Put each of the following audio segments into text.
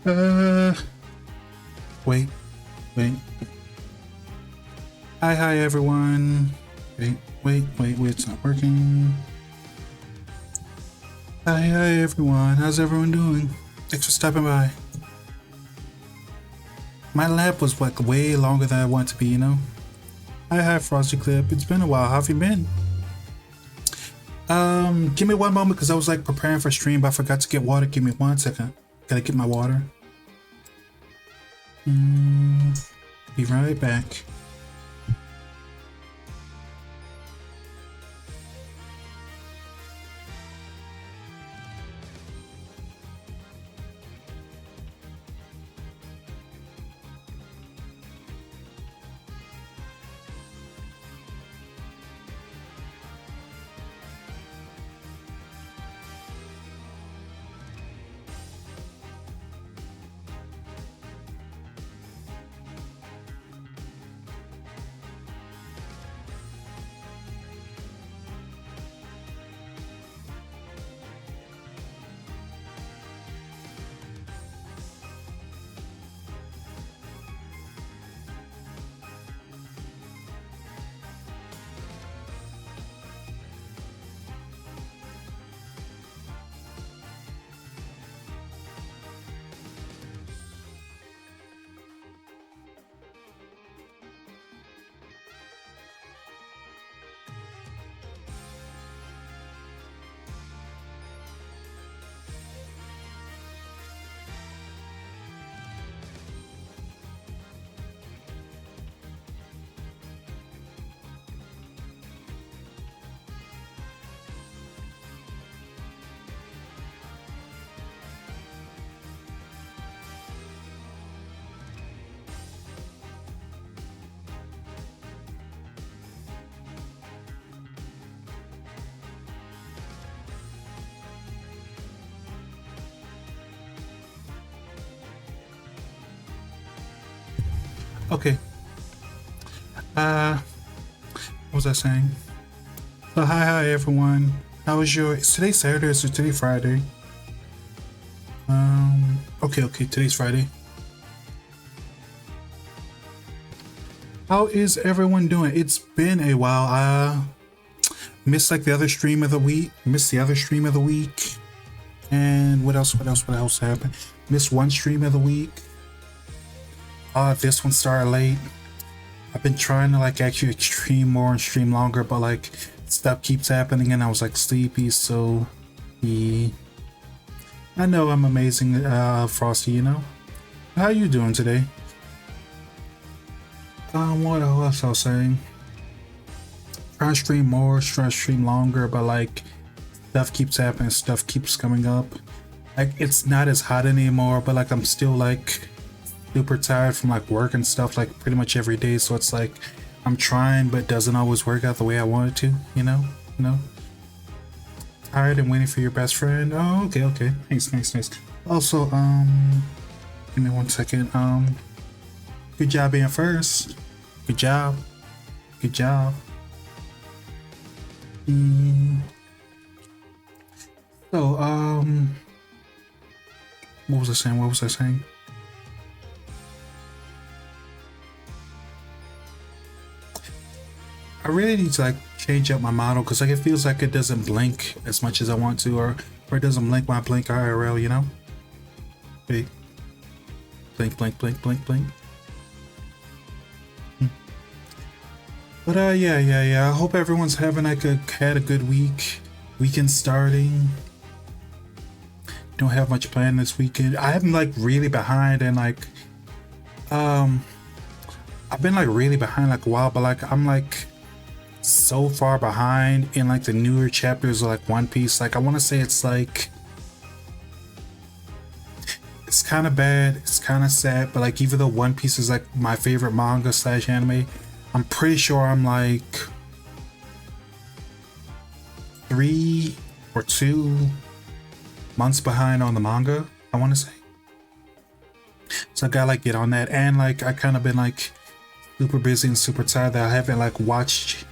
Uh, wait, wait. Hi, everyone. Wait, it's not working. Hi, everyone. How's everyone doing? Thanks for stopping by. My lab was like way longer than I want to be, you know? Hi, Frosty Clip. It's been a while. How have you been? Give me one moment because I was like preparing for stream, but I forgot to get water. Give me 1 second. Gotta get my water. Be right back. Okay. What was I saying? So hi everyone. How was your? Is today Saturday or is today Friday? Okay. Today's Friday. How is everyone doing? It's been a while. I missed like the other stream of the week. And what else happened? Missed one stream of the week. This one started late. I've been trying to like actually stream more and stream longer, but like stuff keeps happening and I was like sleepy, so yeah. I know I'm amazing, Frosty, you know? How you doing today? What else I was saying? Try to stream more, try to stream longer, but like stuff keeps happening, stuff keeps coming up. Like it's not as hot anymore, but like I'm still like super tired from like work and stuff like pretty much every day, so it's like I'm trying but it doesn't always work out the way I want it to, you know. Tired and waiting for your best friend. Oh, okay. Nice. Also, give me 1 second. Good job being first. Good job. So, what was I saying? I really need to like change up my model because like it feels like it doesn't blink as much as I want to, or it doesn't blink when I blink IRL, you know? Okay. Blink. But yeah. I hope everyone's having like had a good week. Weekend starting. Don't have much planned this weekend. I am like really behind and like I've been like really behind like a while, but like I'm like so far behind in like the newer chapters of like One Piece. Like I want to say it's like it's kind of bad, it's kind of sad, but like even though One Piece is like my favorite manga / anime, I'm pretty sure I'm like 3 or 2 months behind on the manga, I want to say. So I gotta like get on that, and like I kind of been like super busy and super tired that I haven't like watched.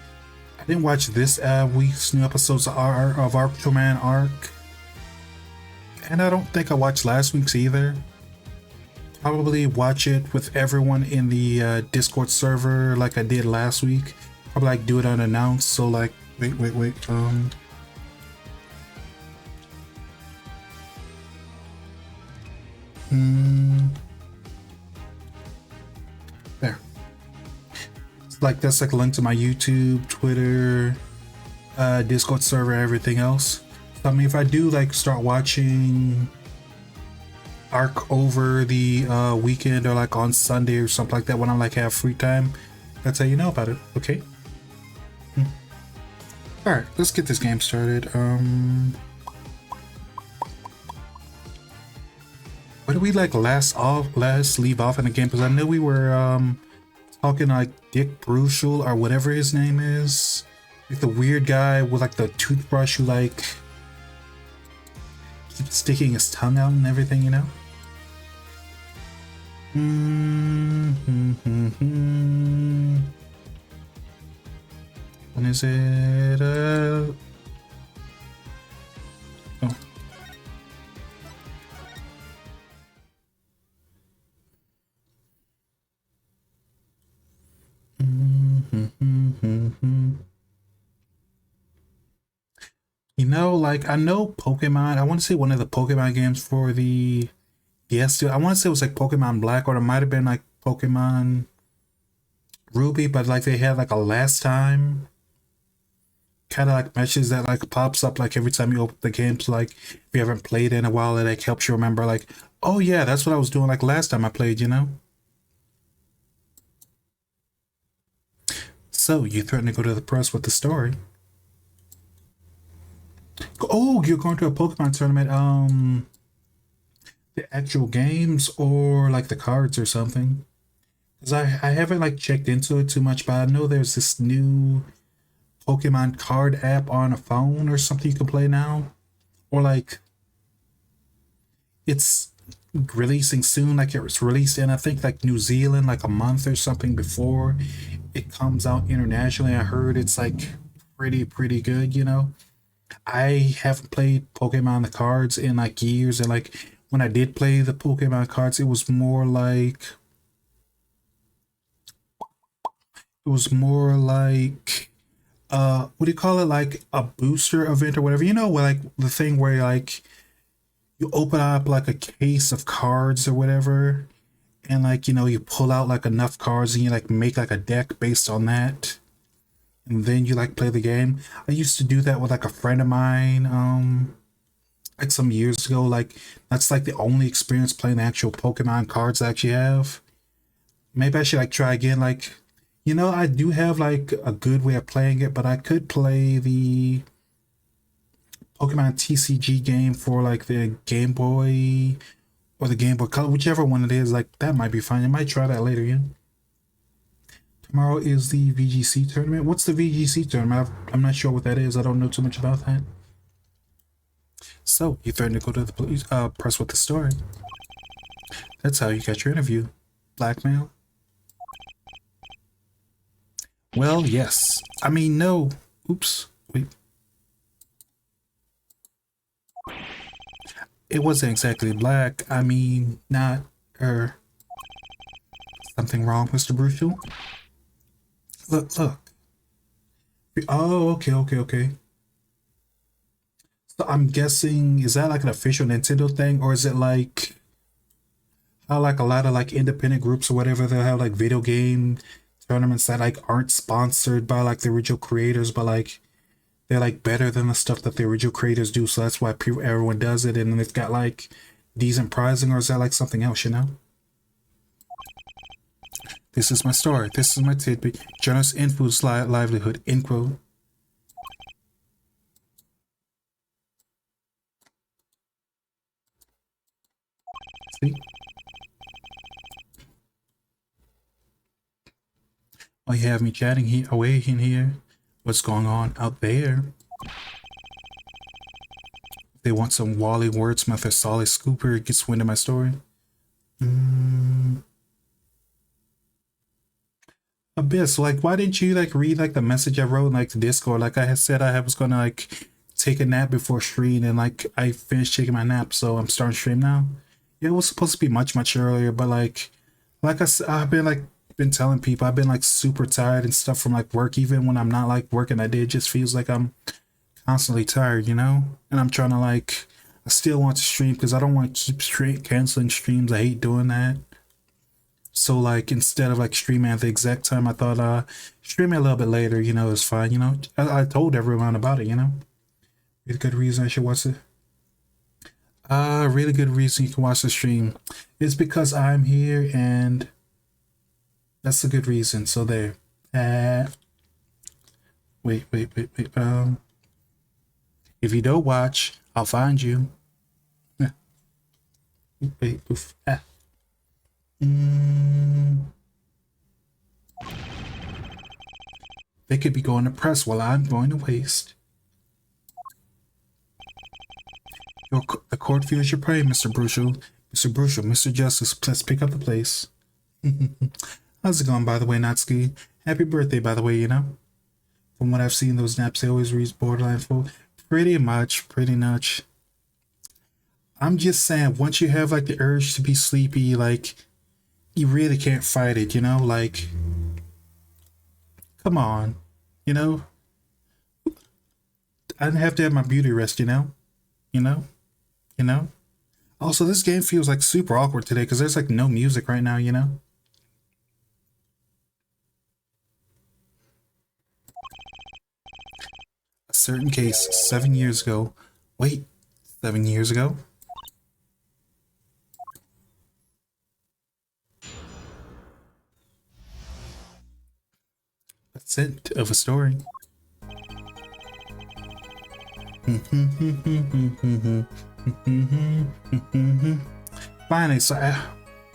I didn't watch this week's new episodes of Arc Man Arc, and I don't think I watched last week's either. probably watch it with everyone in the Discord server like I did last week. Probably like do it unannounced. So like, wait. There. It's like that's like a link to my YouTube, Twitter, Discord server, everything else. So, I mean, if I do like start watching Arc over the weekend or like on Sunday or something like that when I like have free time, that's how you know about it. Okay. All right, let's get this game started. Where did we like last leave off in the game? Because I know we were talking like Dick Brucial or whatever his name is, like the weird guy with like the toothbrush who like keeps sticking his tongue out and everything, you know. When is it? Oh. You know, like I know Pokemon. I want to say one of the Pokemon games for the DS. I want to say it was like Pokemon Black, or it might have been like Pokemon Ruby, but like they had like a last time kind of like message that like pops up like every time you open the game. So like if you haven't played in a while, it like helps you remember like, oh yeah, that's what I was doing like last time I played, you know. So you threaten to go to the press with the story. Oh, you're going to a Pokemon tournament. The actual games or like the cards or something? Because I haven't like checked into it too much, but I know there's this new Pokemon card app on a phone or something you can play now, or like it's releasing soon. Like it was released in I think like New Zealand like a month or something before it comes out internationally. I heard it's like pretty good, you know. I haven't played Pokemon the cards in like years, and like when I did play the Pokemon cards, it was more like what do you call it, like a booster event or whatever, you know, where like the thing where like you open up like a case of cards or whatever, and like you know you pull out like enough cards and you like make like a deck based on that, and then you like play the game. I used to do that with like a friend of mine like some years ago. Like that's like the only experience playing the actual Pokemon cards I actually have. Maybe I should like try again. Like, you know, I do have like a good way of playing it, but I could play the Pokemon TCG game for like the Game Boy or the Game Boy Color, whichever one it is. Like that might be fun. I might try that later. Yeah. Tomorrow is the VGC tournament. What's the VGC tournament? I'm not sure what that is. I don't know too much about that. So you threatened to go to the police press with the story. That's how you got your interview. Blackmail. Well, yes. I mean, no. Oops. Wait. It wasn't exactly black. I mean, not something wrong, Mr. Brucial? Look. Oh, okay. So I'm guessing, is that like an official Nintendo thing, or is it like how like a lot of like independent groups or whatever, they'll have like video game tournaments that like aren't sponsored by like the original creators, but like they're like better than the stuff that the original creators do, so that's why everyone does it, and it's got like decent pricing, or is that like something else, you know? This is my story. This is my tidbit. Journalist influence livelihood. End quote. See? Oh, you have me chatting here, away in here. What's going on out there? They want some Wally Wordsmith or Solly Scooper gets wind of my story. A bit. So like, why didn't you like read like the message I wrote in like the Discord? Like I had said, I was gonna like take a nap before stream, and like I finished taking my nap, so I'm starting stream now. It was supposed to be much earlier, but like I've been been telling people I've been like super tired and stuff from like work. Even when I'm not like working, it just feels like I'm constantly tired, you know. And I'm trying to I still want to stream because I don't want to keep straight canceling streams. I hate doing that. So like instead of like streaming at the exact time, I thought streaming a little bit later, you know, is fine. You know, I told everyone about it. You know, really good reason I should watch it. Really good reason you can watch the stream. It's because I'm here and that's a good reason. So there. Wait. If you don't watch, I'll find you. Wait, oof. They could be going to press while I'm going to waste. The court feels your prey, Mr. Brucial. Mr. Justice, let's pick up the place. How's it going, by the way, Natsuki? Happy birthday, by the way, you know? From what I've seen, those naps, they always reach borderline full. Pretty much. I'm just saying, once you have like the urge to be sleepy, like, you really can't fight it, you know? Like, come on, you know? I didn't have to have my beauty rest, you know? You know? Also, this game feels like super awkward today because there's like no music right now, you know? A certain case 7 years ago. Wait, 7 years ago? That's it of a story. Finally,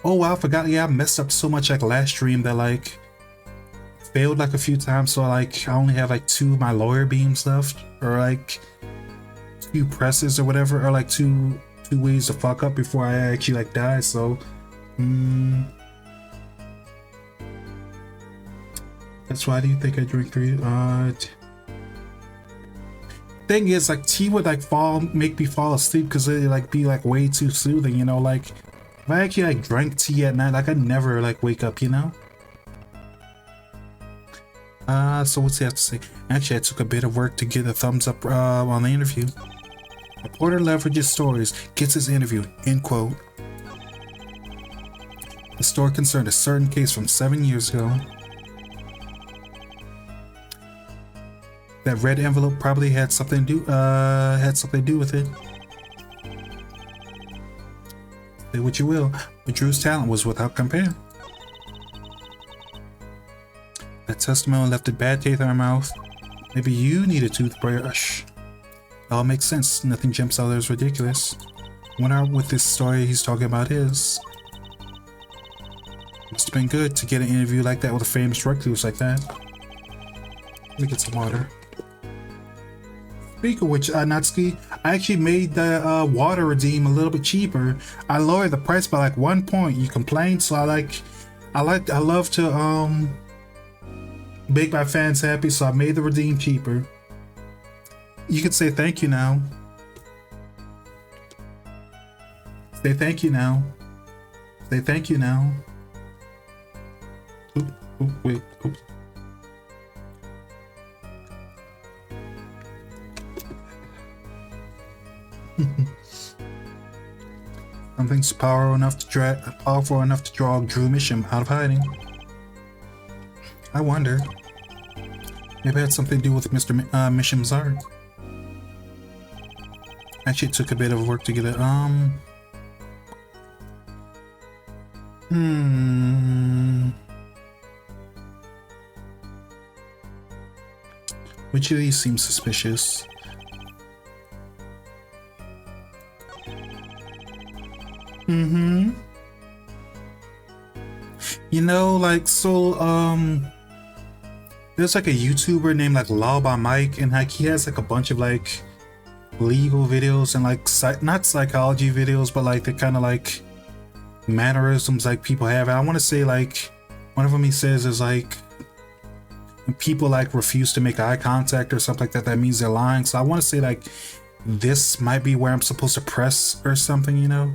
oh wow, I forgot. Yeah, I messed up so much like last stream that like failed like a few times. So like I only have like 2 of my lawyer beams left, or like 2 presses or whatever, or like two ways to fuck up before I actually like die. So that's why do you think I drink 3? Thing is, like, tea would like make me fall asleep because it like be like way too soothing, you know. Like if I actually like drank tea at night, like I'd never like wake up, you know. So what's he have to say? Actually, I took a bit of work to get a thumbs up on the interview. Reporter leverages stories, gets his interview, end quote. The story concerned a certain case from 7 years ago. That red envelope probably had something to do with it. Say what you will, but Drew's talent was without compare. That testimony left a bad taste in our mouth. Maybe you need a toothbrush. It all makes sense. Nothing jumps out as ridiculous. Wonder what this story he's talking about is. Must have been good to get an interview like that with a famous recluse like that. Let me get some water. Speaking of which, Natsuki, I actually made the water redeem a little bit cheaper. I lowered the price by like 1 point. You complained, so I love to make my fans happy, so I made the redeem cheaper. You can say thank you now. Say thank you now. Say thank you now. Wait. Oops. Something's powerful enough to draw Drew Misham out of hiding. I wonder. Maybe it had something to do with Mr. Misham's art. Actually, it took a bit of work to get it. Which of these seems suspicious? You know, like, so, there's like a YouTuber named like Law by Mike, and like he has like a bunch of like legal videos and like not psychology videos, but like the kind of like mannerisms like people have. And I want to say like one of them he says is like when people like refuse to make eye contact or something like that, that means they're lying. So I want to say like this might be where I'm supposed to press or something, you know,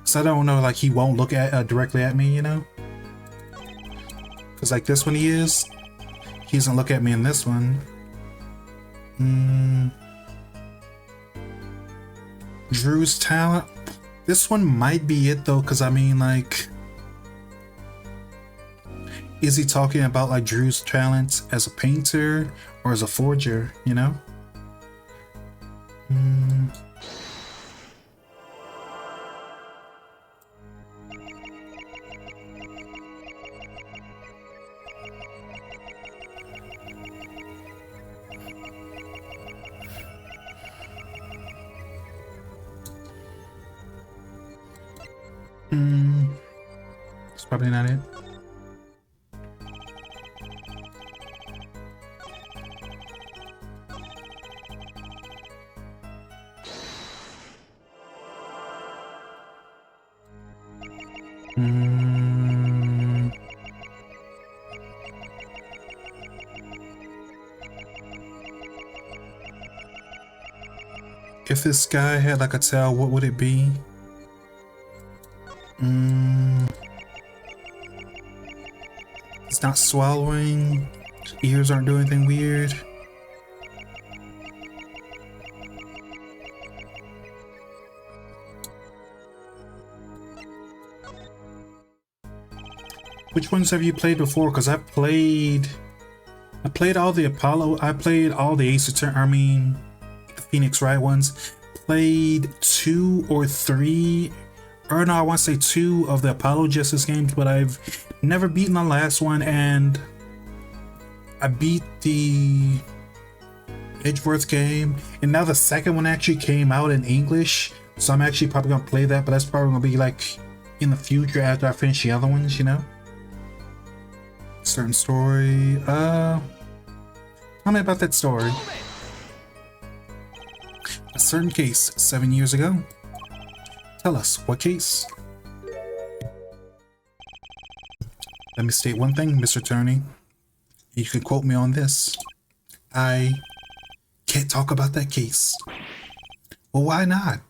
So I don't know, like he won't look at directly at me, you know? Because like this one he doesn't look at me in this one. Drew's talent. This one might be it though, because I mean like, is he talking about like Drew's talents as a painter or as a forger, you know? It's probably not it. If this guy had like a tail, what would it be? It's not swallowing. Ears aren't doing anything weird. Which ones have you played before? Because I played all the Apollo. I played all the Ace Attorney. I mean, the Phoenix Wright ones. Played 2 or 3, or no, I want to say 2 of the Apollo Justice games, but I've never beaten the last one, and I beat the Edgeworth game, and now the second one actually came out in English, so I'm actually probably gonna play that, but that's probably gonna be like in the future after I finish the other ones, you know? Certain story. Tell me about that story. A certain case 7 years ago. Tell us, what case? Let me state one thing, Mr. Attorney. You can quote me on this. I can't talk about that case. Well, why not?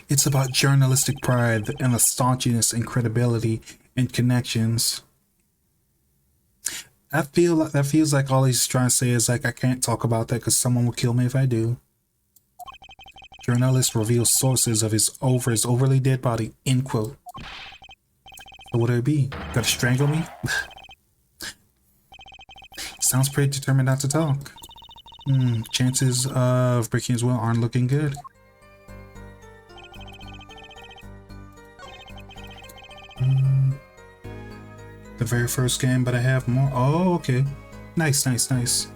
It's about journalistic pride and the staunchness and credibility and connections. That feels like all he's trying to say is like, I can't talk about that because someone will kill me if I do. Journalist reveals sources of his overly dead body. End quote. So what would it be? Gotta strangle me? Sounds pretty determined not to talk. Chances of breaking his will aren't looking good. The very first game, but I have more. Oh, okay. Nice, nice, nice.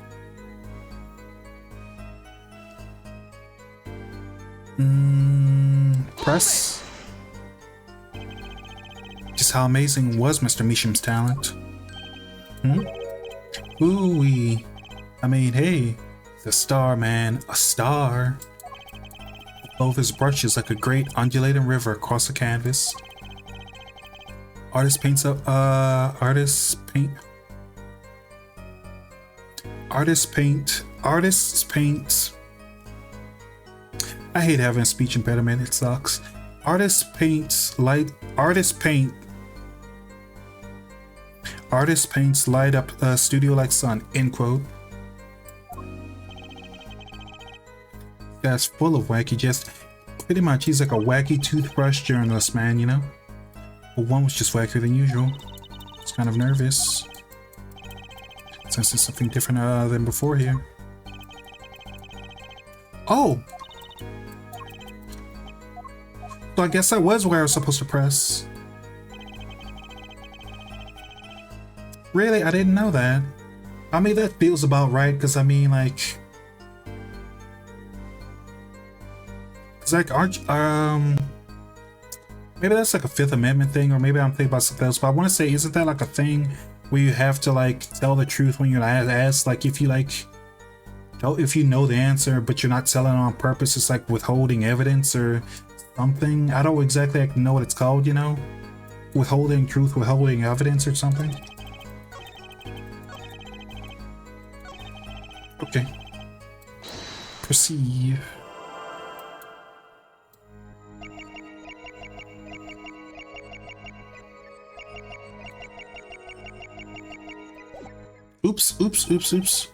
Press. Just how amazing was Mr. Meesham's talent? Ooh-wee. I mean, hey, the star, man, a star. Both his brushes like a great undulating river across the canvas. Artists paint. I hate having a speech impediment, it sucks. Artists paints light up a studio like sun, end quote. That's full of wacky, just pretty much he's like a wacky toothbrush journalist, man, you know? But one was just wackier than usual. It's kind of nervous. Since it's something different than before here. Oh! So I guess that was where I was supposed to press. Really? I didn't know that. I mean, that feels about right, because I mean, like... It's like, maybe that's like a Fifth Amendment thing, or maybe I'm thinking about something else, but I want to say, isn't that like a thing where you have to like tell the truth when you're asked? Like if you know the answer, but you're not telling it on purpose, it's like withholding evidence or something. I don't exactly know what it's called, you know? Withholding truth, withholding evidence or something. Okay. Perceive. Oops, oops, oops, oops.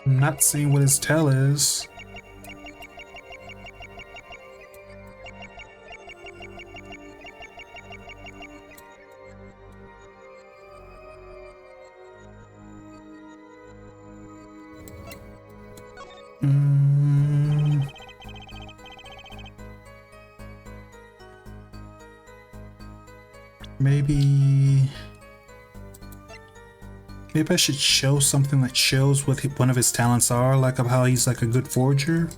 I'm not seeing what his tail is. Maybe I should show something that shows what one of his talents are, like of how he's like a good forger.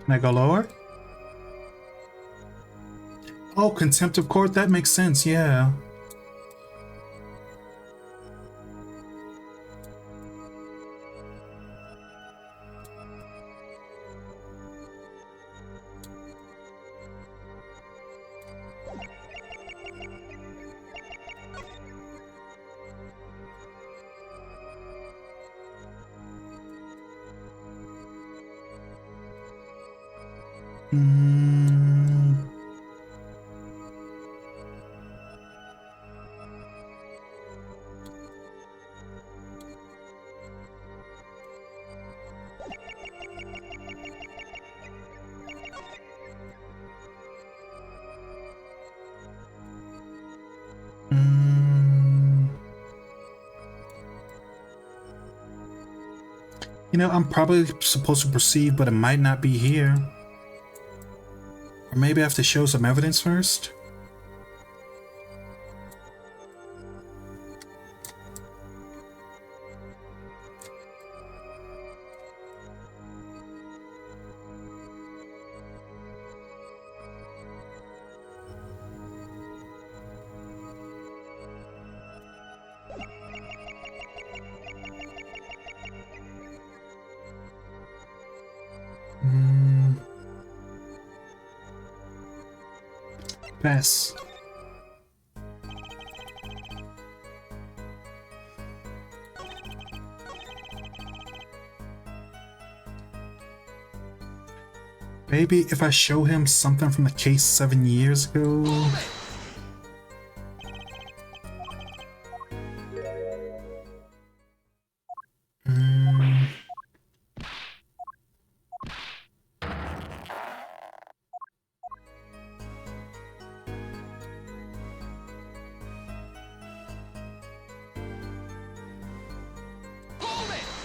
Can I go lower? Oh, contempt of court, that makes sense, yeah. You know, I'm probably supposed to proceed, but it might not be here. Or maybe I have to show some evidence first? Pass. Maybe if I show him something from the case 7 years ago.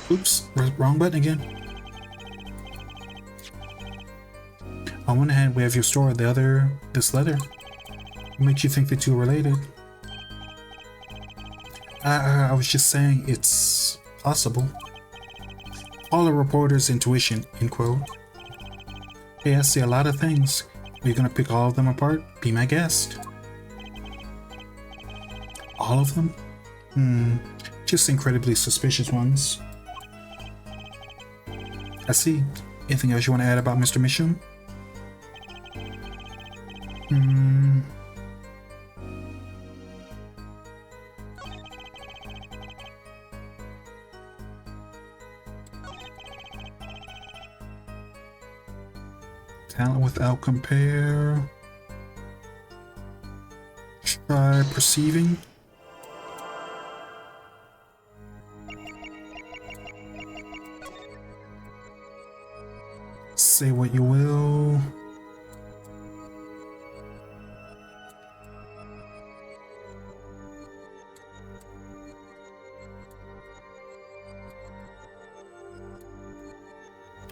Oops, wrong button again. On one hand, we have your store, the other, this letter. What makes you think the two are related? I was just saying it's possible. All a reporter's intuition, end quote. Hey, I see a lot of things. Are you gonna pick all of them apart? Be my guest. All of them? Just incredibly suspicious ones. I see. Anything else you want to add about Mr. Mission? Talent without compare. Try perceiving. Say what you will.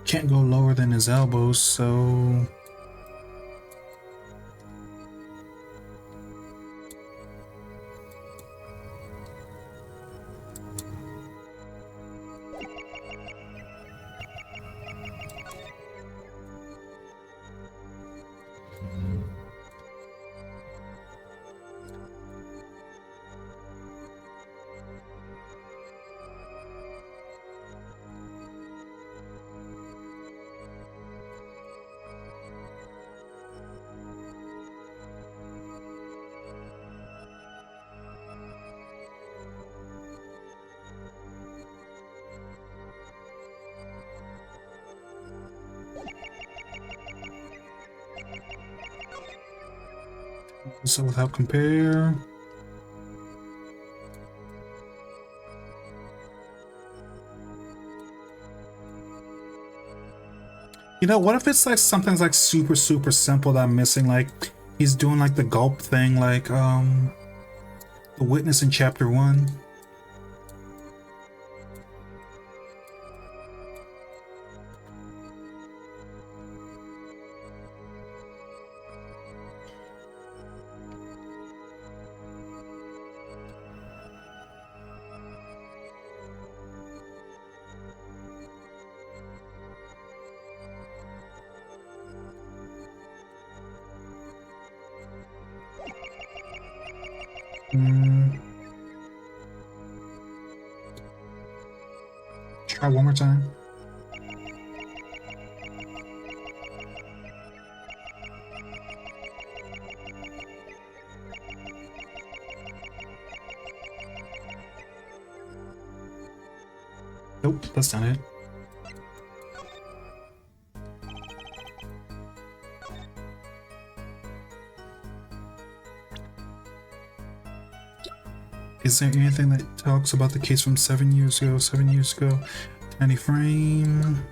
Can't go lower than his elbows, so without compare. You know, what if it's like something's like super simple that I'm missing? Like he's doing like the gulp thing, like the witness in chapter 1. Try one more time. Nope, that's not it. Is there anything that talks about the case from 7 years ago? 7 years ago. Tiny frame.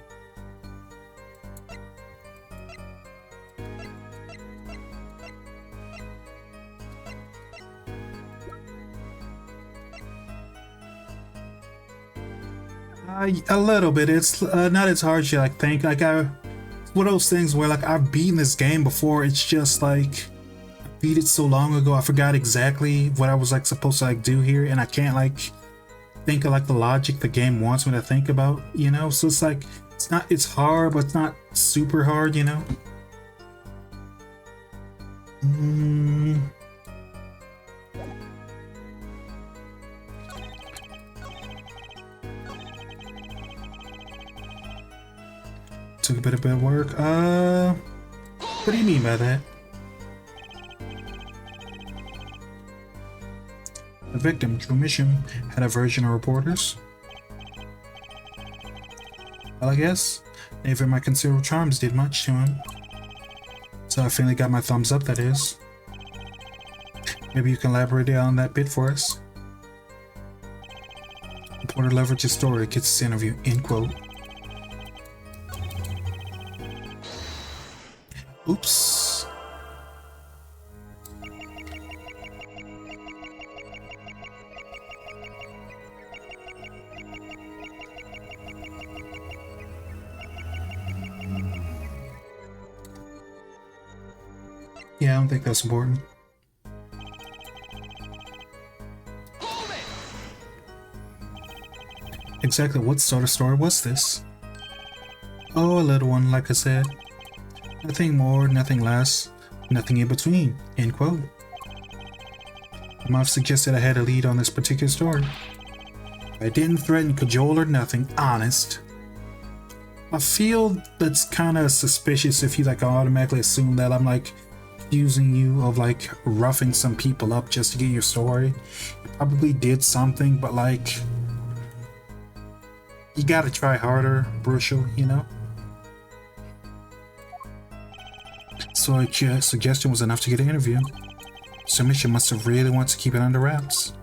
A little bit. It's not as hard as you like think. Like it's one of those things where like I've beaten this game before. It's just like I beat it so long ago. I forgot exactly what I was like supposed to like do here, and I can't like think of like the logic the game wants me to think about, you know? So it's like it's hard, but it's not super hard, you know? Took a bit of work. What do you mean by that? The victim, True Mission, had aversion to reporters. Well, I guess neither of my considerable charms did much to him. So I finally got my thumbs up, that is. Maybe you can elaborate on that bit for us. Reporter leverages his story, gets his interview, end quote. Oops. Yeah, I don't think that's important. Exactly what sort of story was this? Oh, a little one, like I said. Nothing more, nothing less, nothing in between, end quote. I might have suggested I had a lead on this particular story. I didn't threaten, cajole, or nothing, honest. I feel that's kind of suspicious if you like automatically assume that I'm like accusing you of like roughing some people up just to get your story. You probably did something, but like you gotta try harder, Brucial, you know? So your suggestion was enough to get an interview. Submission must have really wanted to keep it under wraps.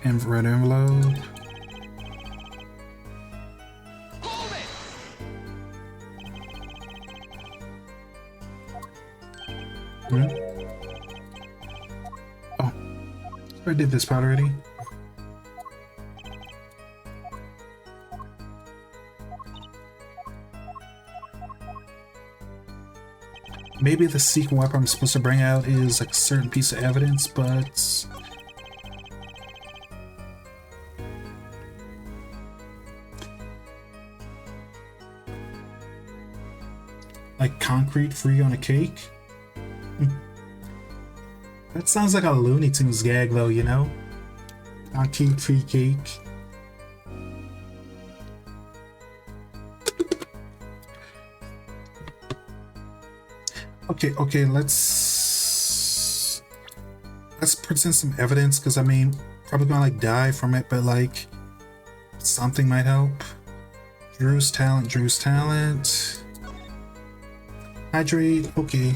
And red envelope. Hmm? Oh, I did this part already. Maybe the secret weapon I'm supposed to bring out is like a certain piece of evidence, but like concrete free on a cake? That sounds like a Looney Tunes gag though, you know? Concrete free cake. Okay, let's present some evidence, because I mean, probably gonna like die from it, but like something might help. Drew's talent. Hydrate, okay.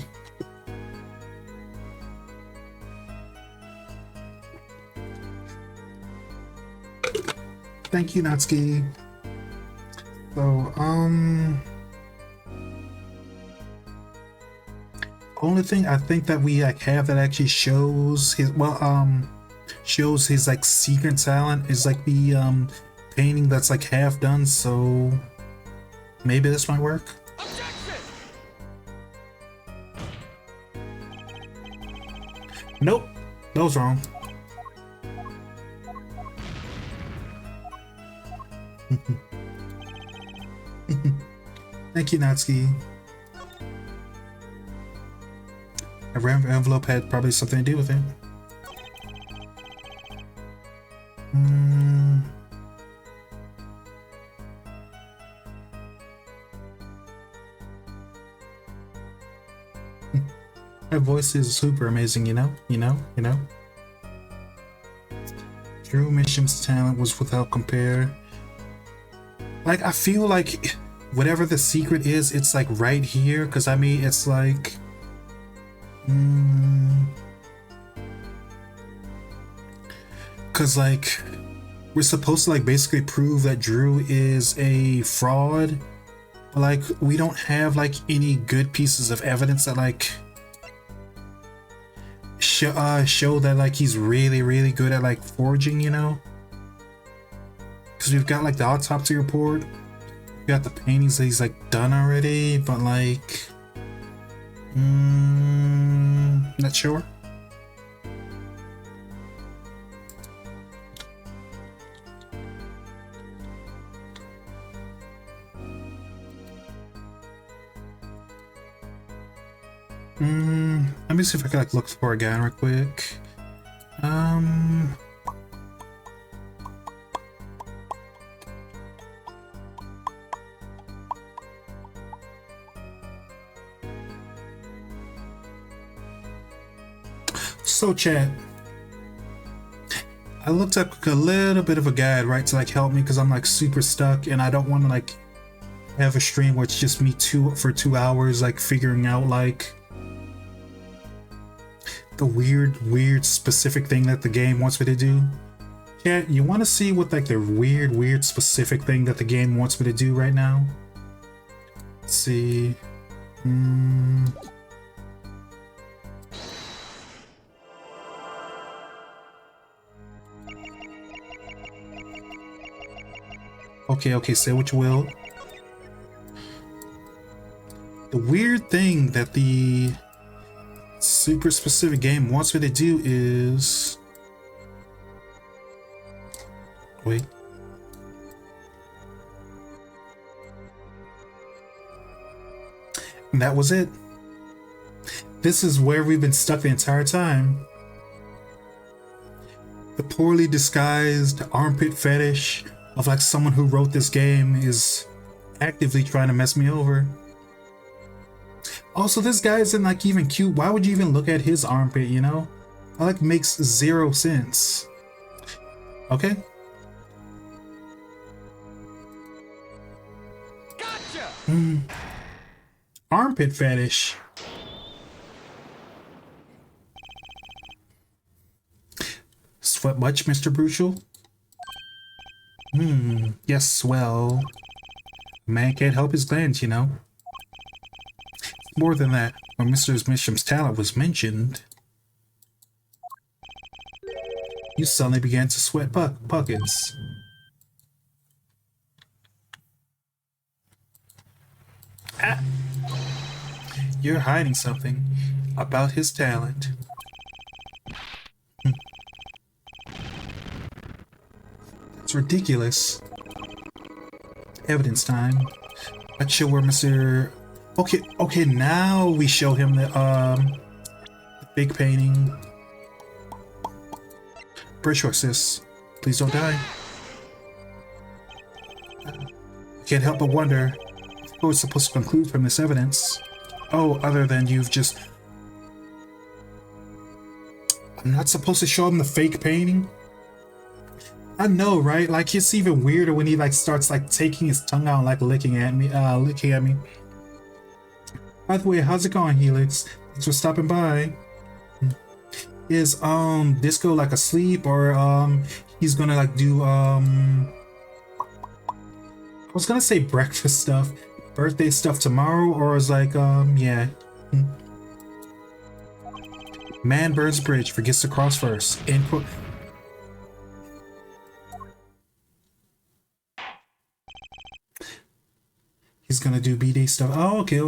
Thank you, Natsuki. So, only thing I think that we like have that actually shows his shows his like secret talent is like the painting that's like half done, so maybe this might work. Nope, that was wrong. Thank you, Natsuki. A random envelope had probably something to do with it. That voice is super amazing, you know? Drew Mission's talent was without compare. Like, I feel like whatever the secret is, it's like right here, because I mean, it's like... Because like, we're supposed to like basically prove that Drew is a fraud, but like, we don't have like any good pieces of evidence that like show that like he's really good at like forging, you know? Because we've got like the autopsy report, we got the paintings that he's like done already, but like not sure. Let me see if I can like look for a guy real quick. So chat, I looked up a little bit of a guide, right, to like help me, because I'm like super stuck and I don't want to like have a stream where it's just me for 2 hours like figuring out like the weird specific thing that the game wants me to do. Chat, you want to see what like the weird specific thing that the game wants me to do right now? Let's see. Okay, say what you will. The weird thing that the super specific game wants me to do is... Wait. And that was it. This is where we've been stuck the entire time. The poorly disguised armpit fetish of like someone who wrote this game is actively trying to mess me over. Also, this guy isn't like even cute. Why would you even look at his armpit, you know? That like makes zero sense. Okay. Gotcha. Armpit fetish. Sweat much, Mr. Brutal? Yes, well, man can't help his glands, you know. More than that, when Mr. Misham's talent was mentioned, you suddenly began to sweat buckets. Ah. You're hiding something about his talent. It's ridiculous. Evidence time. Let's show where Mr. Okay, now we show him the fake painting. Brace sis. Please don't die. Can't help but wonder what we're supposed to conclude from this evidence. Oh, other than you've just... I'm not supposed to show him the fake painting? I know, right? Like, it's even weirder when he like starts like taking his tongue out and like licking at me. By the way, how's it going, Helix? Thanks for stopping by. Is Disco like asleep, or he's gonna like do I was gonna say breakfast stuff, birthday stuff tomorrow, or is like yeah. Man burns bridge, forgets to cross first. End quote. He's gonna do B-Day stuff. Oh, okay.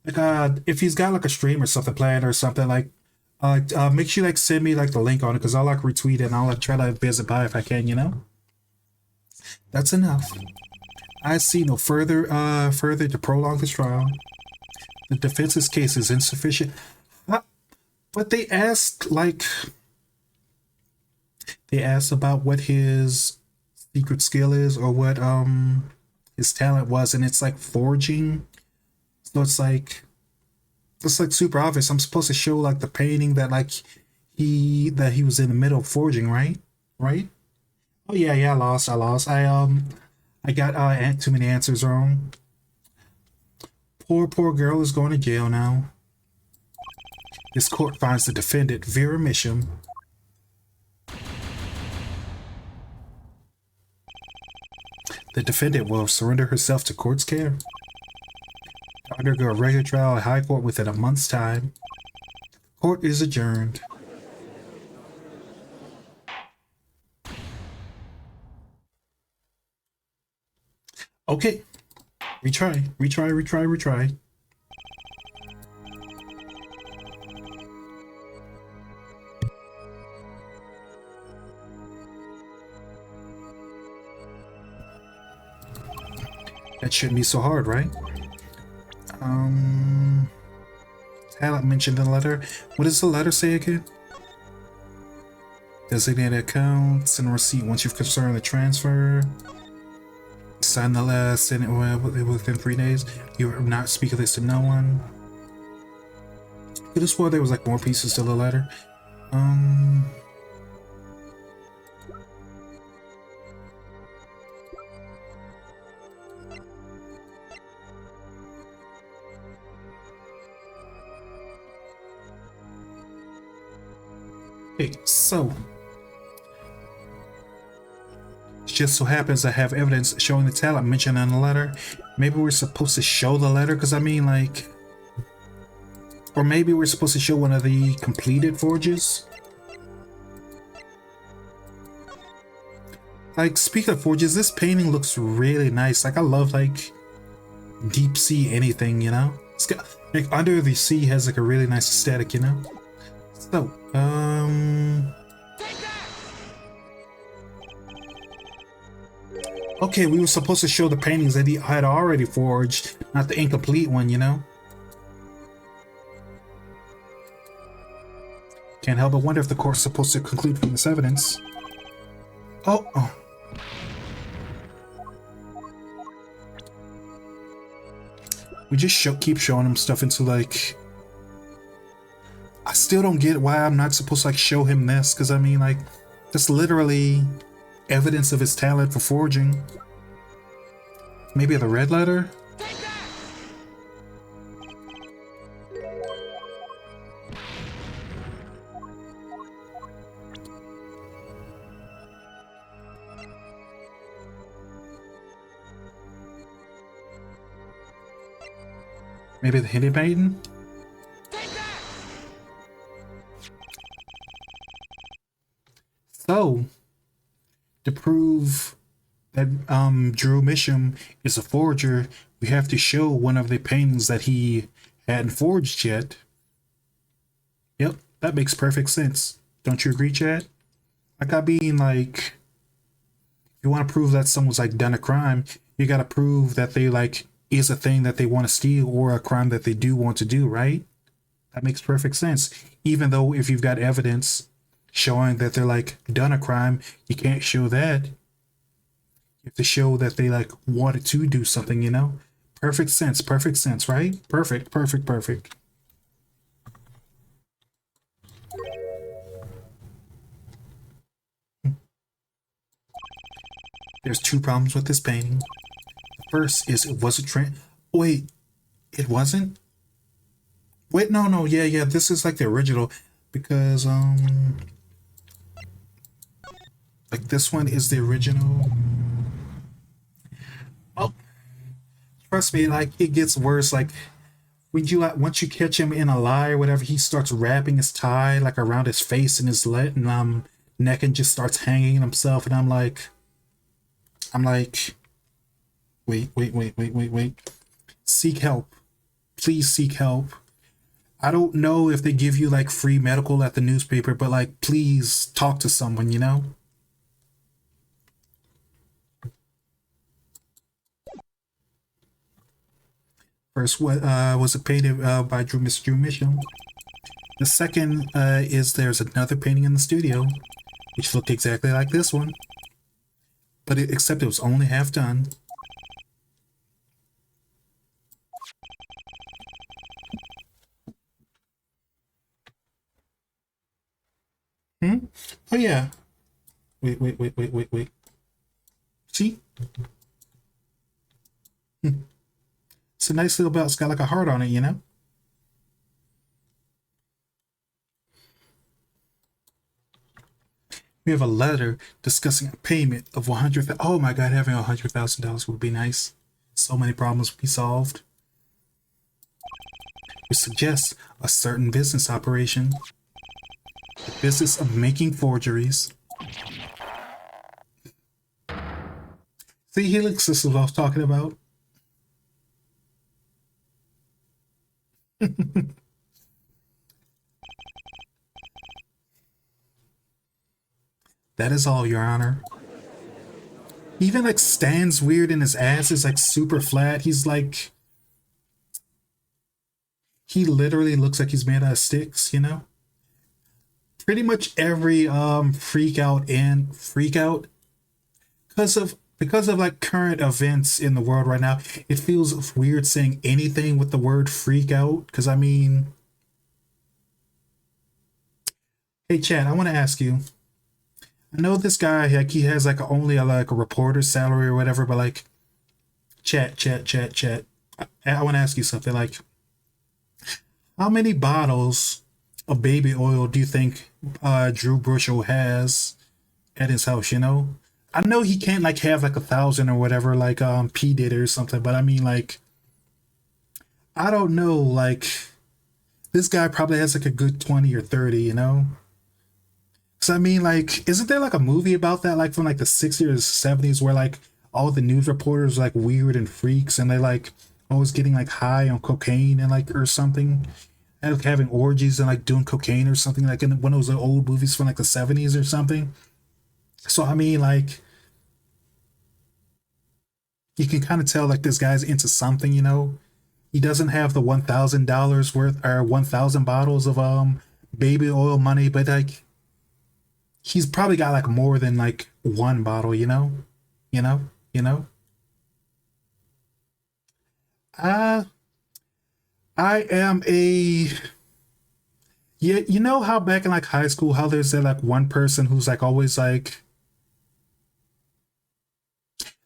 Like, if he's got like a stream or something planned or something, like, make sure you like send me like the link on it, because I'll like retweet it and I'll like try to visit by if I can, you know? That's enough. I see no further to prolong this trial. The defense's case is insufficient. But they asked about what his secret skill is, or what his talent was, and it's like forging. So it's like super obvious. I'm supposed to show like the painting that like he was in the middle of forging, right? Oh yeah, I lost. I got too many answers wrong. Poor girl is going to jail now. This court finds the defendant Vera Misham. The defendant will surrender herself to court's care. Undergo a regular trial at High Court within a month's time. Court is adjourned. Okay. Retry. That shouldn't be so hard, right? Talent mentioned in the letter. What does the letter say again? Designated accounts and receipt once you've confirmed the transfer. Sign the letter, send it within 3 days. You are not speak of this to no one. Could have swore there was like more pieces to the letter. Okay, so it just so happens I have evidence showing the talent mentioned in the letter. Maybe we're supposed to show the letter, because I mean, like, or maybe we're supposed to show one of the completed forges. Like, speaking of forges, this painting looks really nice. Like, I love like deep sea anything, you know? It's got like Under the Sea has like a really nice aesthetic, you know? So, okay, we were supposed to show the paintings that he had already forged, not the incomplete one, you know? Can't help but wonder if the court's supposed to conclude from this evidence. Oh. We just keep showing him stuff into like... I still don't get why I'm not supposed to like show him this, because I mean like, that's literally evidence of his talent for forging. Maybe the red letter? Maybe the Hindi maiden? So, to prove that Drew Misham is a forger, we have to show one of the paintings that he hadn't forged yet. Yep, that makes perfect sense. Don't you agree, Chad? Like, I mean, like, if you want to prove that someone's like done a crime, you gotta prove that they like is a thing that they want to steal or a crime that they do want to do, right? That makes perfect sense. Even though if you've got evidence showing that they're like done a crime, you can't show that. You have to show that they like wanted to do something, you know? Perfect sense, right? Perfect. There's two problems with this painting. First is it wasn't wait, it wasn't? Wait, no, yeah, this is like the original, because like this one is the original. Oh, trust me, like it gets worse. Like when you like once you catch him in a lie or whatever, he starts wrapping his tie like around his face and his neck and just starts hanging himself, and I'm like, wait. Seek help. Please seek help. I don't know if they give you like free medical at the newspaper, but like please talk to someone, you know? First, what was it painted by Mr. Drew Mitchell? The second is there's another painting in the studio, which looked exactly like this one, but except it was only half done. Oh yeah. Wait. See? It's a nice little belt. It's got like a heart on it, you know? We have a letter discussing a payment of 100,000. Oh my God, having $100,000 would be nice. So many problems would be solved. We suggest a certain business operation. The business of making forgeries. See, Helix, this is what I was talking about. That is all, Your Honor. He even like stands weird and his ass is like super flat. He's like, he literally looks like he's made out of sticks, you know? Pretty much every freak out because of like current events in the world right now, it feels weird saying anything with the word freak out. Because I mean, hey Chad, I want to ask you. I know this guy, like he has like only like a reporter's salary or whatever, but like, chat. I want to ask you something. Like, how many bottles of baby oil do you think Drew Bushel has at his house? You know, I know he can't like have like 1,000 or whatever, like P did or something, but I mean like, I don't know, like this guy probably has like a good 20 or 30, you know? So I mean, like, isn't there like a movie about that, like from like the 60s or 70s, where like all the news reporters are, like weird and freaks, and they like always getting like high on cocaine and like or something, and like, having orgies and like doing cocaine or something, like in one of those old movies from like the 70s or something. So I mean, like, you can kind of tell like this guy's into something, you know. He doesn't have the $1,000 worth or 1,000 bottles of baby oil money, but like he's probably got like more than like one bottle, you know? You know? You know? Uh I am a yeah, you know how back in like high school how there's that like one person who's like always like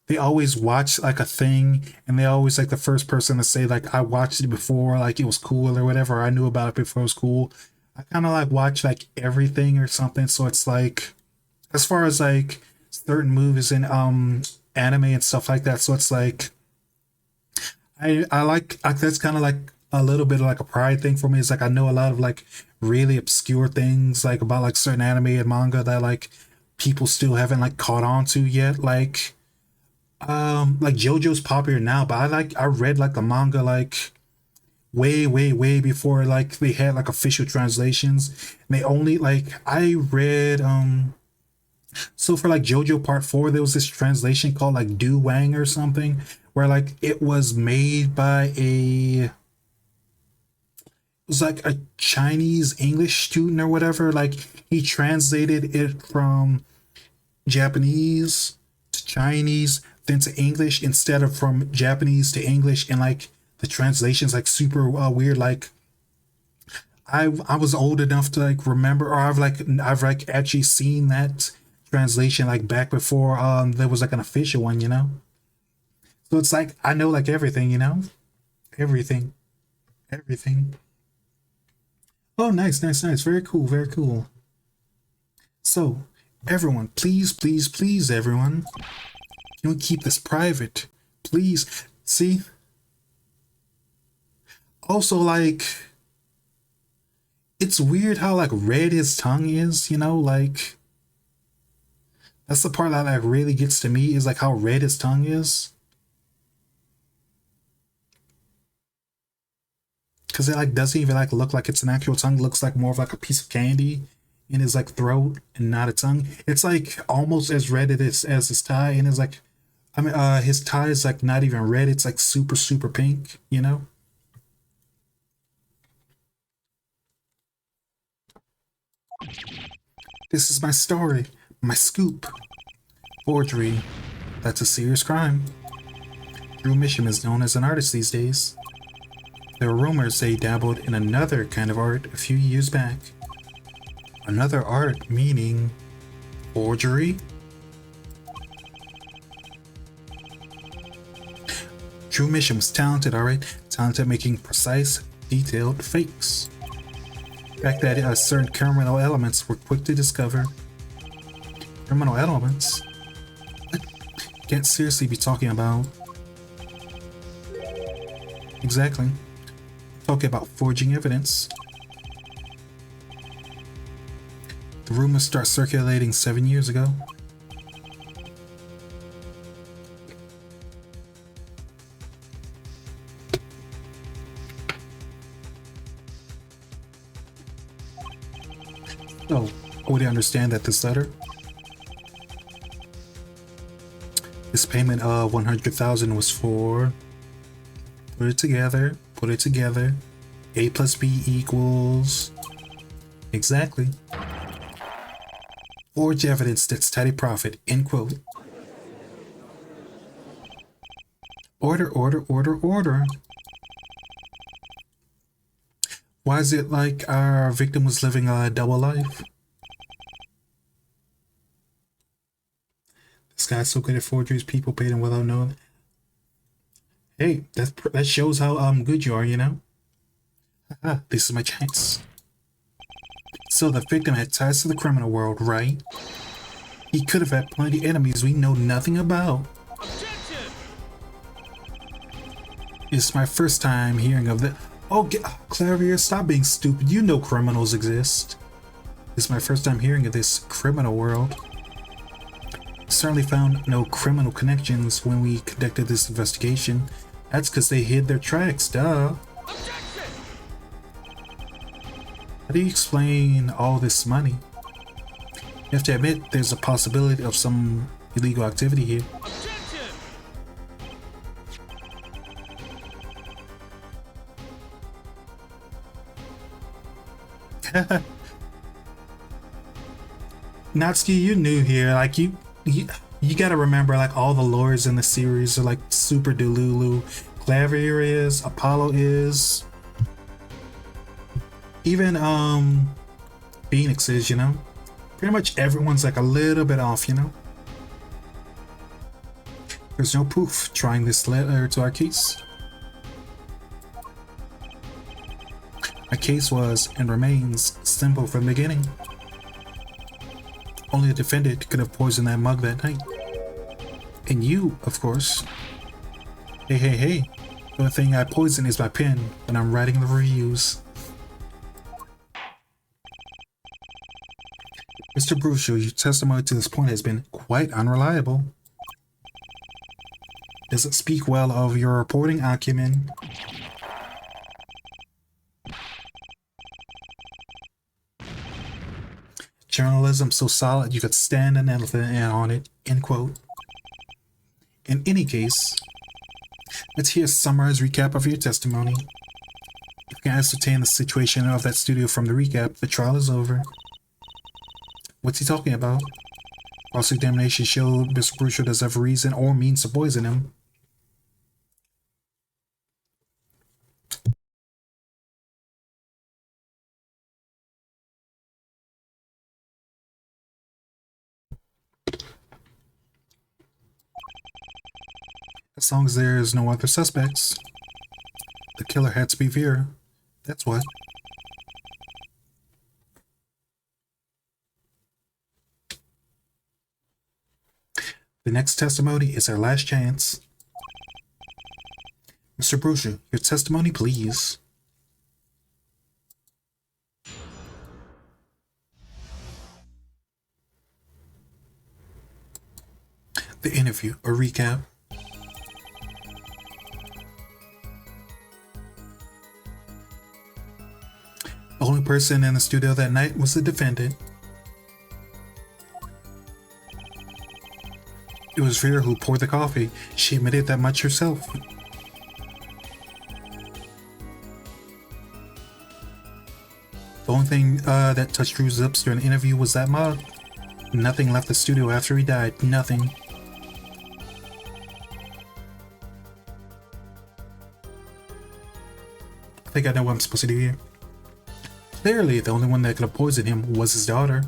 they always watch like a thing and they always like the first person to say like I watched it before, like it was cool or whatever, or I knew about it before it was cool. I kind of like watch like everything or something, so it's like as far as like certain movies and anime and stuff like that, so it's like I like that's kind of like a little bit of like a pride thing for me. It's like I know a lot of like really obscure things like about like certain anime and manga that like people still haven't like caught on to yet, like JoJo's popular now, but I read like the manga like way before like they had like official translations. And they only like I read so for like JoJo Part 4 there was this translation called like Do Wang or something where like it was made by a it was like a Chinese English student or whatever. Like he translated it from Japanese to Chinese, then to English instead of from Japanese to English, and like the translation's like super weird. Like I was old enough to like remember, or I've like actually seen that translation like back before there was like an official one, you know. So it's like I know like everything, you know, everything, everything. Oh, nice, very cool, very cool. So everyone, please, everyone. Can we keep this private? Please. See? Also, like, it's weird how, like, red his tongue is, you know? Like, that's the part that, like, really gets to me is, like, how red his tongue is. Because it, like, doesn't even, like, look like it's an actual tongue. It looks like more of, like, a piece of candy in his, like, throat and not a tongue. It's, like, almost as red as his tie. And it's, like, I mean, his tie is, like, not even red. It's, like, super pink, you know? This is my story, my scoop. Forgery. That's a serious crime. Drew Misham is known as an artist these days. There are rumors they dabbled in another kind of art a few years back. Another art meaning forgery? Drew Misham was talented, alright? Talented at making precise, detailed fakes. The fact that certain criminal elements were quick to discover. Criminal elements? What? Can't seriously be talking about. Exactly. Talking about forging evidence. The rumors start circulating 7 years ago. So, would you understand that this letter? This payment of 100,000 was for put it together. A plus B equals exactly. Forge evidence that's steady profit. End quote. Order. Why is it like our victim was living a double life? This guy's so good at forgeries, people paid him without knowing. Hey, that shows how good you are, you know? Haha, this is my chance. So the victim had ties to the criminal world, right? He could have had plenty of enemies we know nothing about. Objection! It's my first time hearing of that. Oh, Clavier, stop being stupid. You know criminals exist. This is my first time hearing of this criminal world. Certainly found no criminal connections when we conducted this investigation. That's because they hid their tracks, duh. Objection! How do you explain all this money? You have to admit there's a possibility of some illegal activity here. Objection! Natsuki, you're new here. Like you gotta remember, like all the lores in the series are like super delulu. Clavier is, Apollo is, even Phoenix is. You know, pretty much everyone's like a little bit off. You know, there's no proof trying this letter to our case. My case was and remains simple from the beginning. Only the defendant could have poisoned that mug that night. And you, of course. Hey. The only thing I poison is my pen when I'm writing the reviews. Mr. Bruscio, your testimony to this point has been quite unreliable. Does it speak well of your reporting acumen? Journalism so solid you could stand an elephant on it, end quote. In any case, let's hear a summarized recap of your testimony. If you can ascertain the situation of that studio from the recap, the trial is over. What's he talking about? Cross-examination showed Mr. Bruscio does have reason or means to poison him. As long as there is no other suspects. The killer had to be Vera. That's what. The next testimony is our last chance. Mr. Bruscio, your testimony, please. The interview, a recap. The only person in the studio that night was the defendant. It was Vera who poured the coffee. She admitted that much herself. The only thing that touched Drew's lips during the interview was that mug. Nothing left the studio after he died. Nothing. I think I know what I'm supposed to do here. Clearly, the only one that could have poisoned him was his daughter.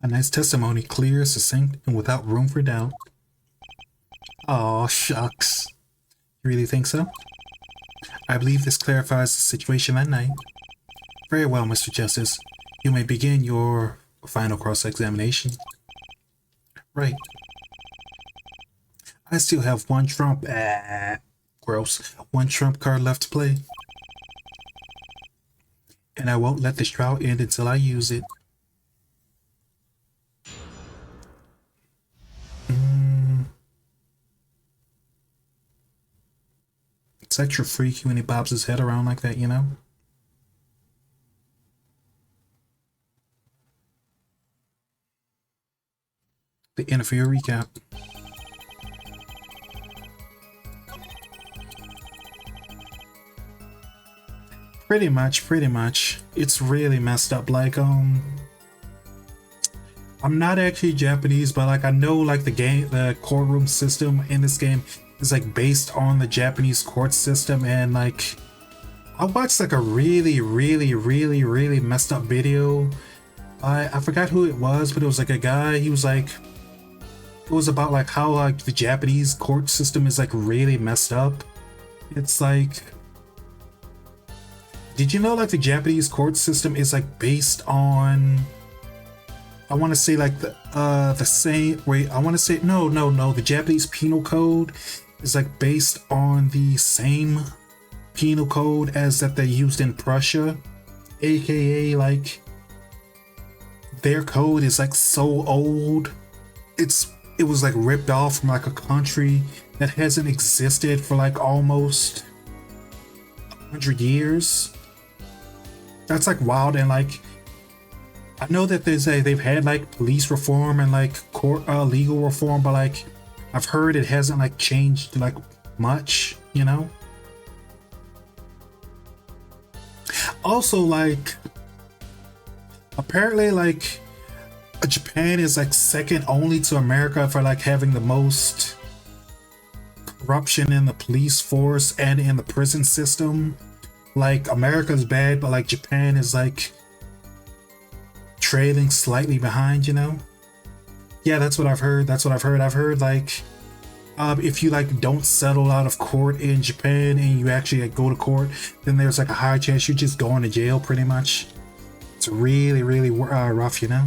A nice testimony, clear, succinct, and without room for doubt. Aw, shucks. You really think so? I believe this clarifies the situation that night. Very well, Mr. Justice. You may begin your final cross-examination. Right. I still have one trump. Gross. One trump card left to play. And I won't let this trial end until I use it. It's extra freaky when he bobs his head around like that, you know? The interview recap. Pretty much. It's really messed up. Like, I'm not actually Japanese, but like I know like the courtroom system in this game is like based on the Japanese court system, and like I watched like a really messed up video. I forgot who it was, but it was like a guy, he was like, it was about like how like the Japanese court system is like really messed up. It's like, did you know like the Japanese court system is like based on, I want to say like the same, wait, I want to say no, the Japanese penal code is like based on the same penal code as that they used in Prussia, aka like their code is like so old, it was like ripped off from like a country that hasn't existed for like almost 100 years. That's like wild. And like I know that they've had like police reform and like court legal reform, but like I've heard it hasn't like changed like much, you know. also, like, apparently, like, Japan is like second only to America for like having the most corruption in the police force and in the prison system. Like, America's bad, but like Japan is like trailing slightly behind, you know? Yeah, that's what I've heard. That's what I've heard. I've heard like if you like don't settle out of court in Japan and you actually like, go to court, then there's like a high chance you're just going to jail pretty much. It's really, really rough, you know?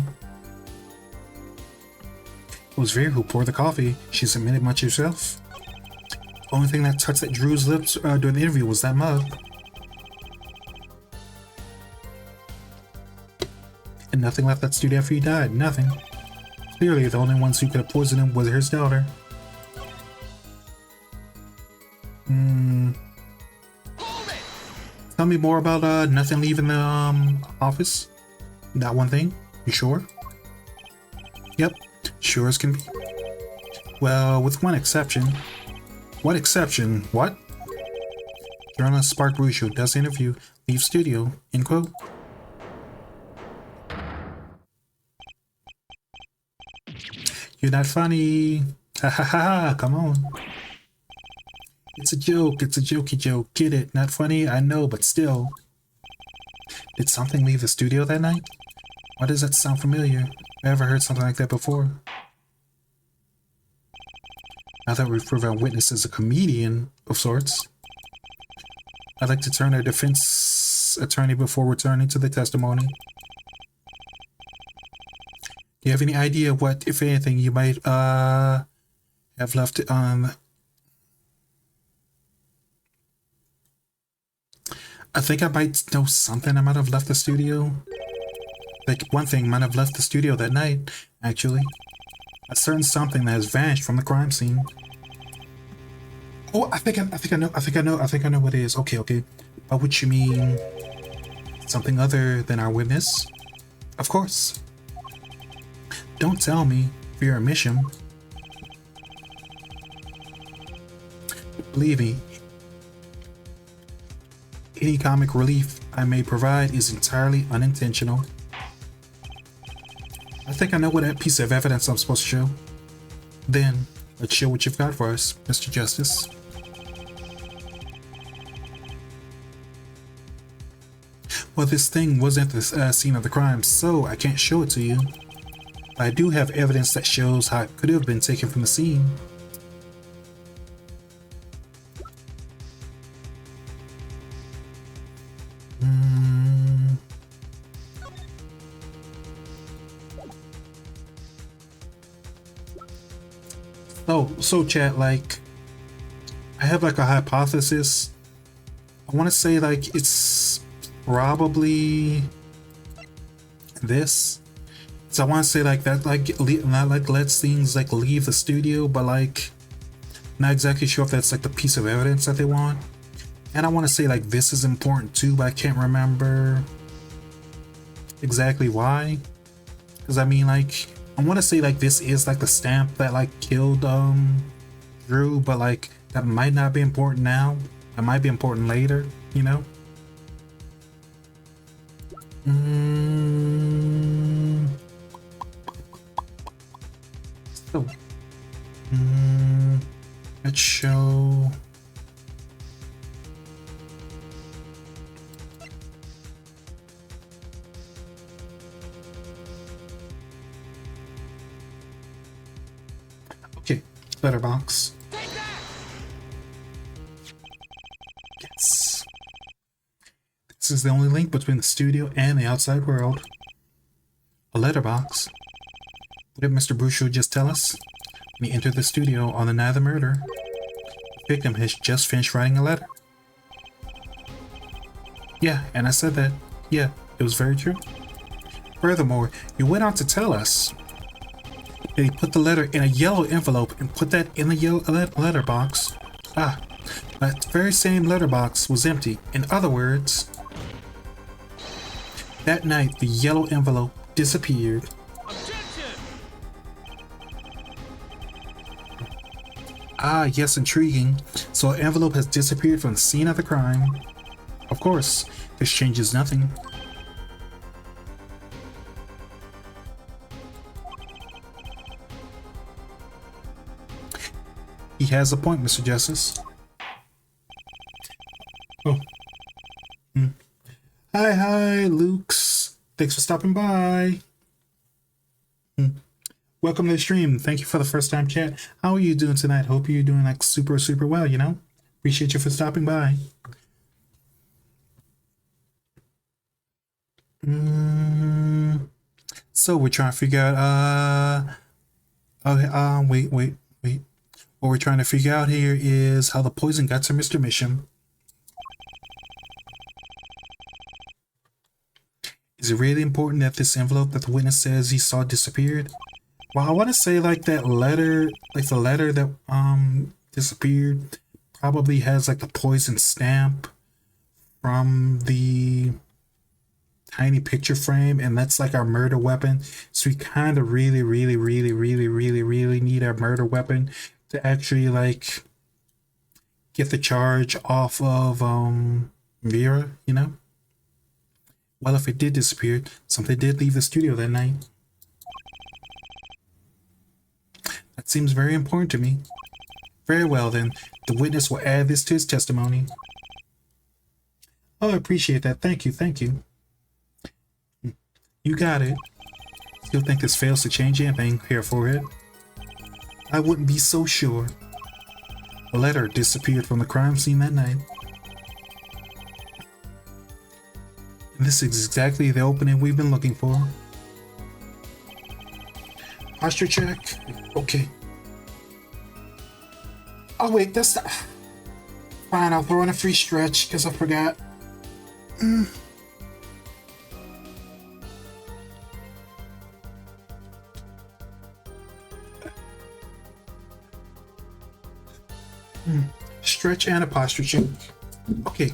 It was Veer who poured the coffee. She submitted much herself. The only thing that touched at Drew's lips during the interview was that mug. And nothing left that studio after he died. Nothing. Clearly, the only ones who could have poisoned him was his daughter. Tell me more about nothing leaving the office. That one thing. You sure? Yep. Sure as can be. Well, with one exception. What exception? What? Journalist Spark Ruscio does the interview. Leave studio. End quote. You're not funny. Ha ha ha ha. Come on. It's a joke. It's a jokey joke. Get it? Not funny? I know, but still. Did something leave the studio that night? Why does that sound familiar? I ever heard something like that before. Now that we've proven our witness is a comedian of sorts, I'd like to turn our defense attorney before returning to the testimony. Do you have any idea what, if anything, you might have left on? I think I might know something I might have left the studio. Like, one thing might have left the studio that night, actually. A certain something that has vanished from the crime scene. Oh, I think I know what it is. Okay. By what you mean something other than our witness? Of course. Don't tell me for your mission. Believe me, any comic relief I may provide is entirely unintentional. I think I know what piece of evidence I'm supposed to show. Then, let's show what you've got for us, Mr. Justice. Well, this thing wasn't the scene of the crime, so I can't show it to you. But I do have evidence that shows how it could have been taken from the scene. So chat, like, I have like a hypothesis. I want to say like it's probably this. So I want to say like that, like not like lets things like leave the studio, but like not exactly sure if that's like the piece of evidence that they want. And I want to say like this is important too, but I can't remember exactly why. Because I mean, like, I want to say like this is like the stamp that like killed Drew, but like that might not be important now. That might be important later, you know? So, let's show. Okay, letterbox. Yes. This is the only link between the studio and the outside world. A letterbox. What did Mr. Ruscio just tell us? When he entered the studio on the night of the murder, the victim has just finished writing a letter. Yeah, and I said that. Yeah, it was very true. Furthermore, you went on to tell us that he put the letter in a yellow envelope and put that in the yellow letterbox. Ah, that very same letterbox was empty. In other words, that night the yellow envelope disappeared. Ah, yes, intriguing. So an envelope has disappeared from the scene of the crime. Of course, this changes nothing. He has a point, Mr. Justice. Oh. Hi, Lukes. Thanks for stopping by. Welcome to the stream. Thank you for the first time chat. How are you doing tonight? Hope you're doing like super well, you know? Appreciate you for stopping by. So we're trying to figure out wait. What we're trying to figure out here is how the poison got to Mr. Misham. Is it really important that this envelope that the witness says he saw disappeared? Well, I want to say like that letter, like the letter that disappeared probably has like the poison stamp from the tiny picture frame, and that's like our murder weapon. So we kind of really need our murder weapon to actually like get the charge off of Vera, you know? Well, if it did disappear, something did leave the studio that night. That seems very important to me. Very well then, the witness will add this to his testimony. Oh, I appreciate that. Thank you. You got it. Still think this fails to change anything here for it? I wouldn't be so sure. A letter disappeared from the crime scene that night. And this is exactly the opening we've been looking for. Posture check. Okay. Oh wait, that's not... Fine, I'll throw in a free stretch because I forgot. Stretch and a posture check. Okay.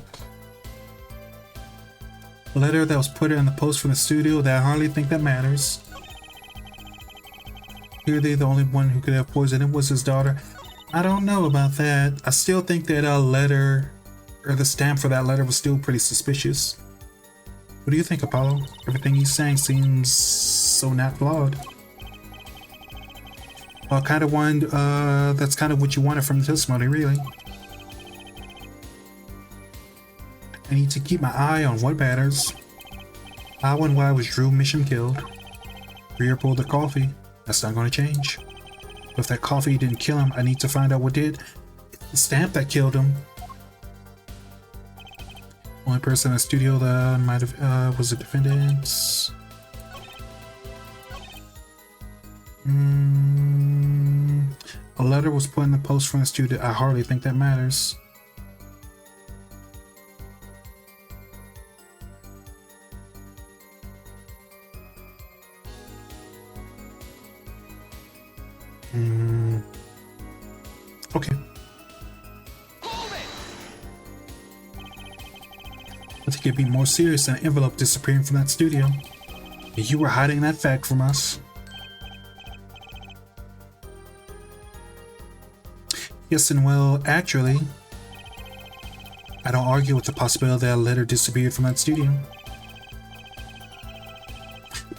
A letter that was put in the post from the studio that I hardly think that matters. Clearly the only one who could have poisoned him was his daughter. I don't know about that. I still think that letter, or the stamp for that letter, was still pretty suspicious. What do you think, Apollo? Everything he's saying seems so not flawed. Well, that's kind of what you wanted from the testimony, really. I need to keep my eye on what matters. How and why was Drew Misham killed? Greer pulled the coffee. That's not going to change. But if that coffee didn't kill him, I need to find out what did. It's the stamp that killed him. Only person in the studio that might have was the defendant. A letter was put in the post from the studio. I hardly think that matters. Okay. I think it'd be more serious than an envelope disappearing from that studio. You were hiding that fact from us. Yes, and well, actually, I don't argue with the possibility that a letter disappeared from that studio.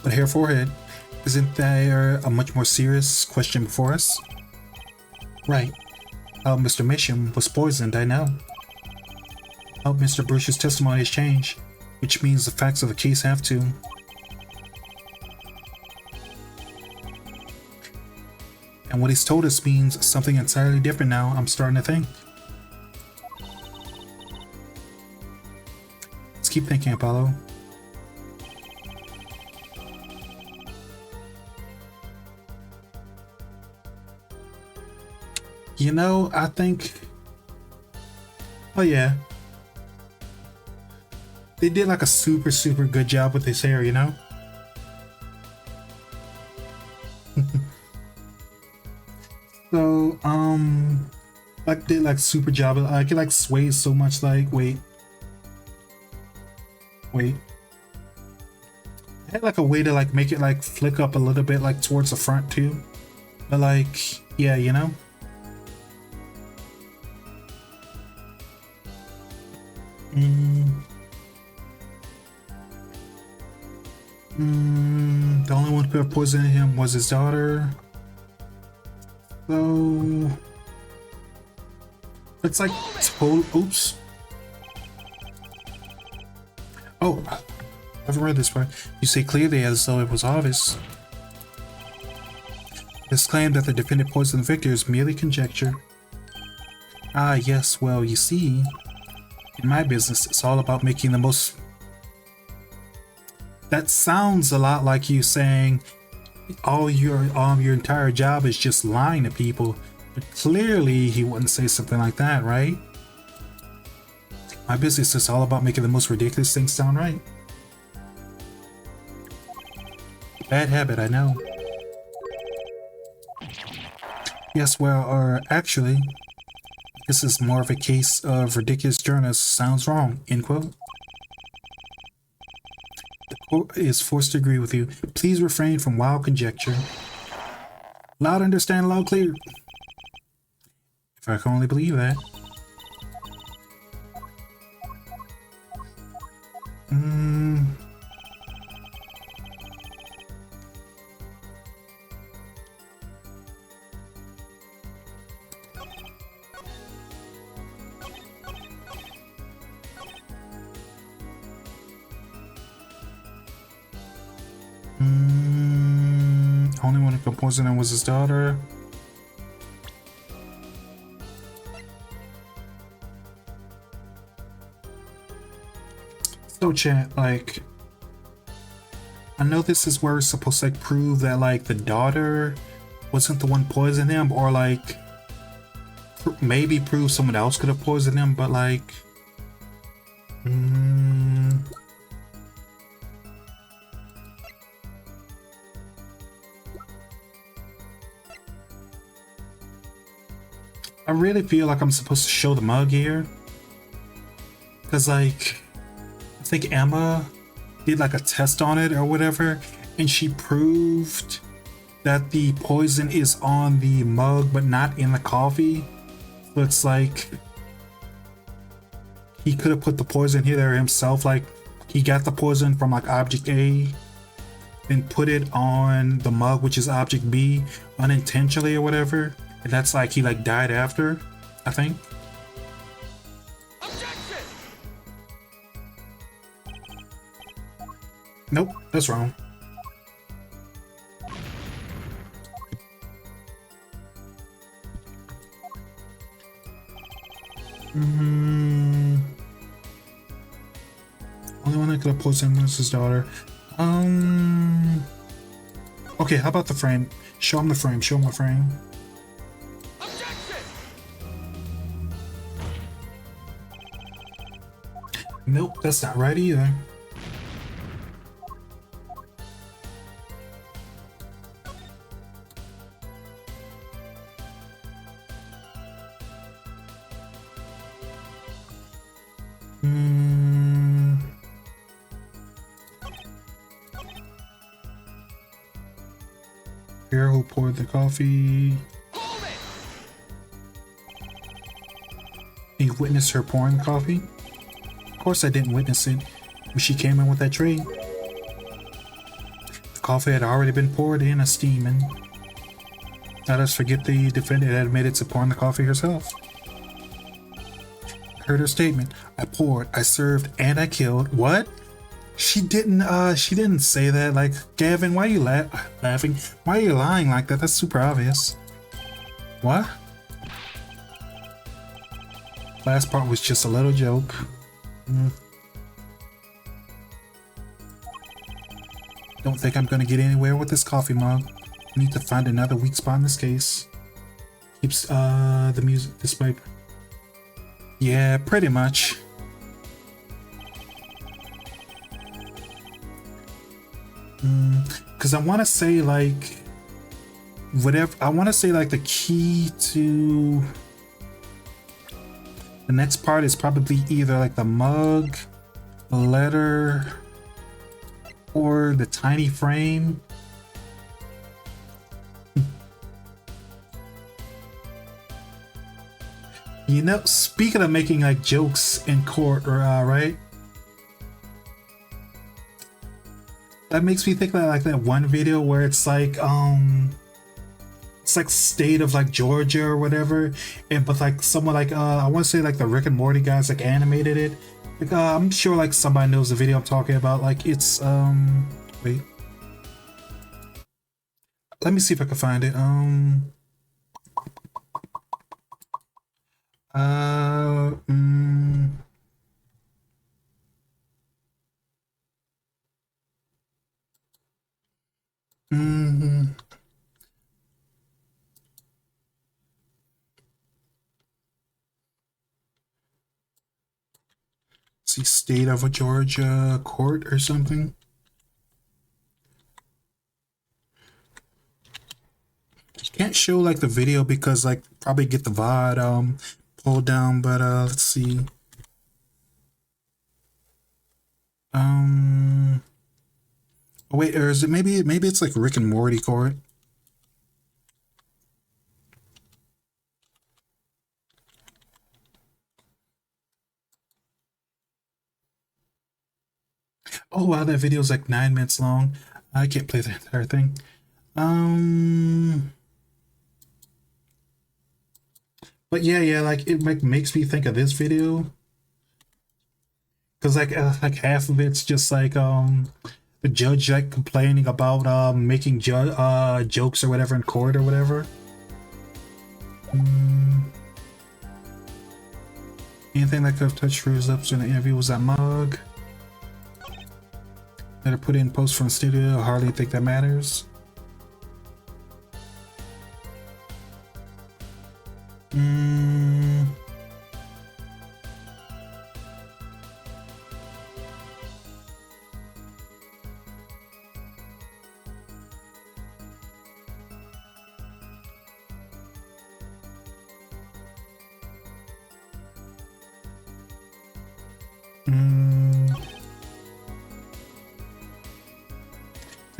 But Hair Forehead, isn't there a much more serious question before us? Right. How Mr. Misham was poisoned, I know. How Mr. Bruce's testimony has changed, which means the facts of the case have to. And what he's told us means something entirely different now, I'm starting to think. Let's keep thinking, Apollo. You know, I think... Oh yeah. They did like a super good job with his hair, you know? So, like did like super job. Like it like sways so much. Like wait. I had like a way to like make it like flick up a little bit like towards the front too. But like, yeah, you know. The only one who could have poisoned him was his daughter. So it's like total. Oops. Oh, I haven't read this part. You say clearly as though it was obvious. This claim that the defendant poisoned the victor is merely conjecture. Ah, yes, well, you see, in my business, it's all about making the most. That sounds a lot like you saying all your entire job is just lying to people. But clearly, he wouldn't say something like that, right? My business is all about making the most ridiculous things sound right. Bad habit, I know. Yes, well, or actually, this is more of a case of ridiculous journalist sounds wrong, end quote. The court is forced to agree with you. Please refrain from wild conjecture. Loud understand, loud clear. If I can only believe that. Only one who could poison him was his daughter. So chat, like, I know this is where it's supposed to like prove that like the daughter wasn't the one poisoning him, or like maybe prove someone else could have poisoned him, but like I really feel like I'm supposed to show the mug here, because like I think Emma did like a test on it or whatever, and she proved that the poison is on the mug but not in the coffee. So it's like he could have put the poison here there himself, like he got the poison from like object A, then put it on the mug, which is object B, unintentionally or whatever, and that's like he like died after, I think. Objection! Nope, that's wrong. Only one that could have poisoned him was his daughter. Okay, how about the frame? Show him the frame. Show him the frame. Objection! Nope, that's not right either. Here, who poured the coffee? Hold it! You witnessed her pouring the coffee? Of course I didn't witness it when she came in with that tray. The coffee had already been poured in, a steaming. Let us forget the defendant had admitted to pouring the coffee herself. I heard her statement. I poured, I served, and I killed. What? She didn't say that. Like, Gavin, why are you laughing? Why are you lying like that? That's super obvious. What? Last part was just a little joke. Don't think I'm gonna get anywhere with this coffee mug. Need to find another weak spot in this case. Keeps the music display. Yeah, pretty much. Because I want to say like whatever. I want to say like the key to the next part is probably either like the mug, the letter, or the tiny frame. You know, speaking of making like jokes in court, or right? That makes me think of like that one video where it's like state of like Georgia or whatever, and but like someone like I want to say like the Rick and Morty guys like animated it. Like I'm sure like somebody knows the video I'm talking about. Like it's wait, let me see if I can find it. Uh mm, mm, see, state of a Georgia court or something. Can't show like the video because like probably get the VOD pulled down, but let's see. Um oh, wait, or is it maybe it's like Rick and Morty court? Oh wow, that video is like 9 minutes long. I can't play the entire thing. Um but yeah, like it like makes me think of this video. Cause like half of it's just like the judge like complaining about making jokes or whatever in court or whatever. Anything that could have touched Rue's lips in the interview was that mug. That I put in post from the studio. I hardly think that matters.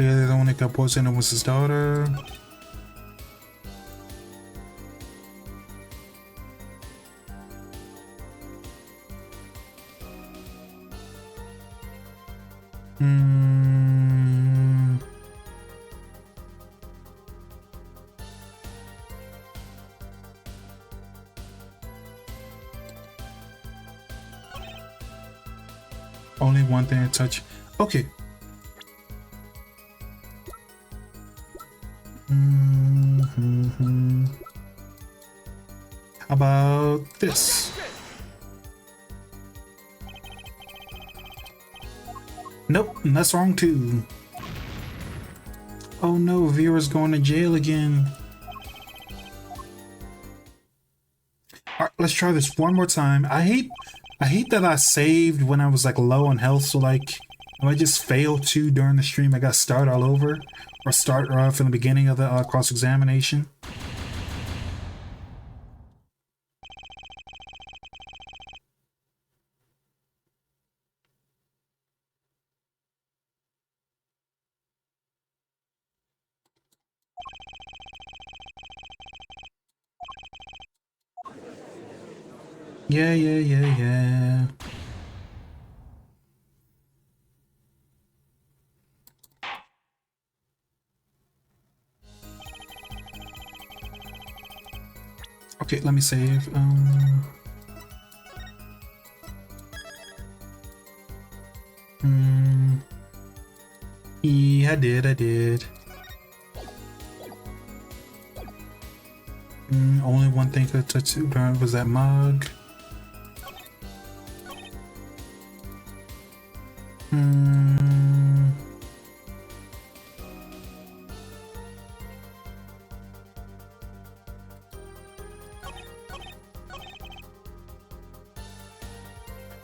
Yeah, the one that got poisoned was his daughter. Only one thing to touch. Okay. How about this? Nope, that's wrong too. Oh no, Vera's going to jail again. Alright, let's try this one more time. I hate that I saved when I was like low on health, so like if I just fail to during the stream, I gotta start all over. Or start from the beginning of the cross-examination. Yeah. Okay, let me save. Yeah, I did. Only one thing could touch it was that mug.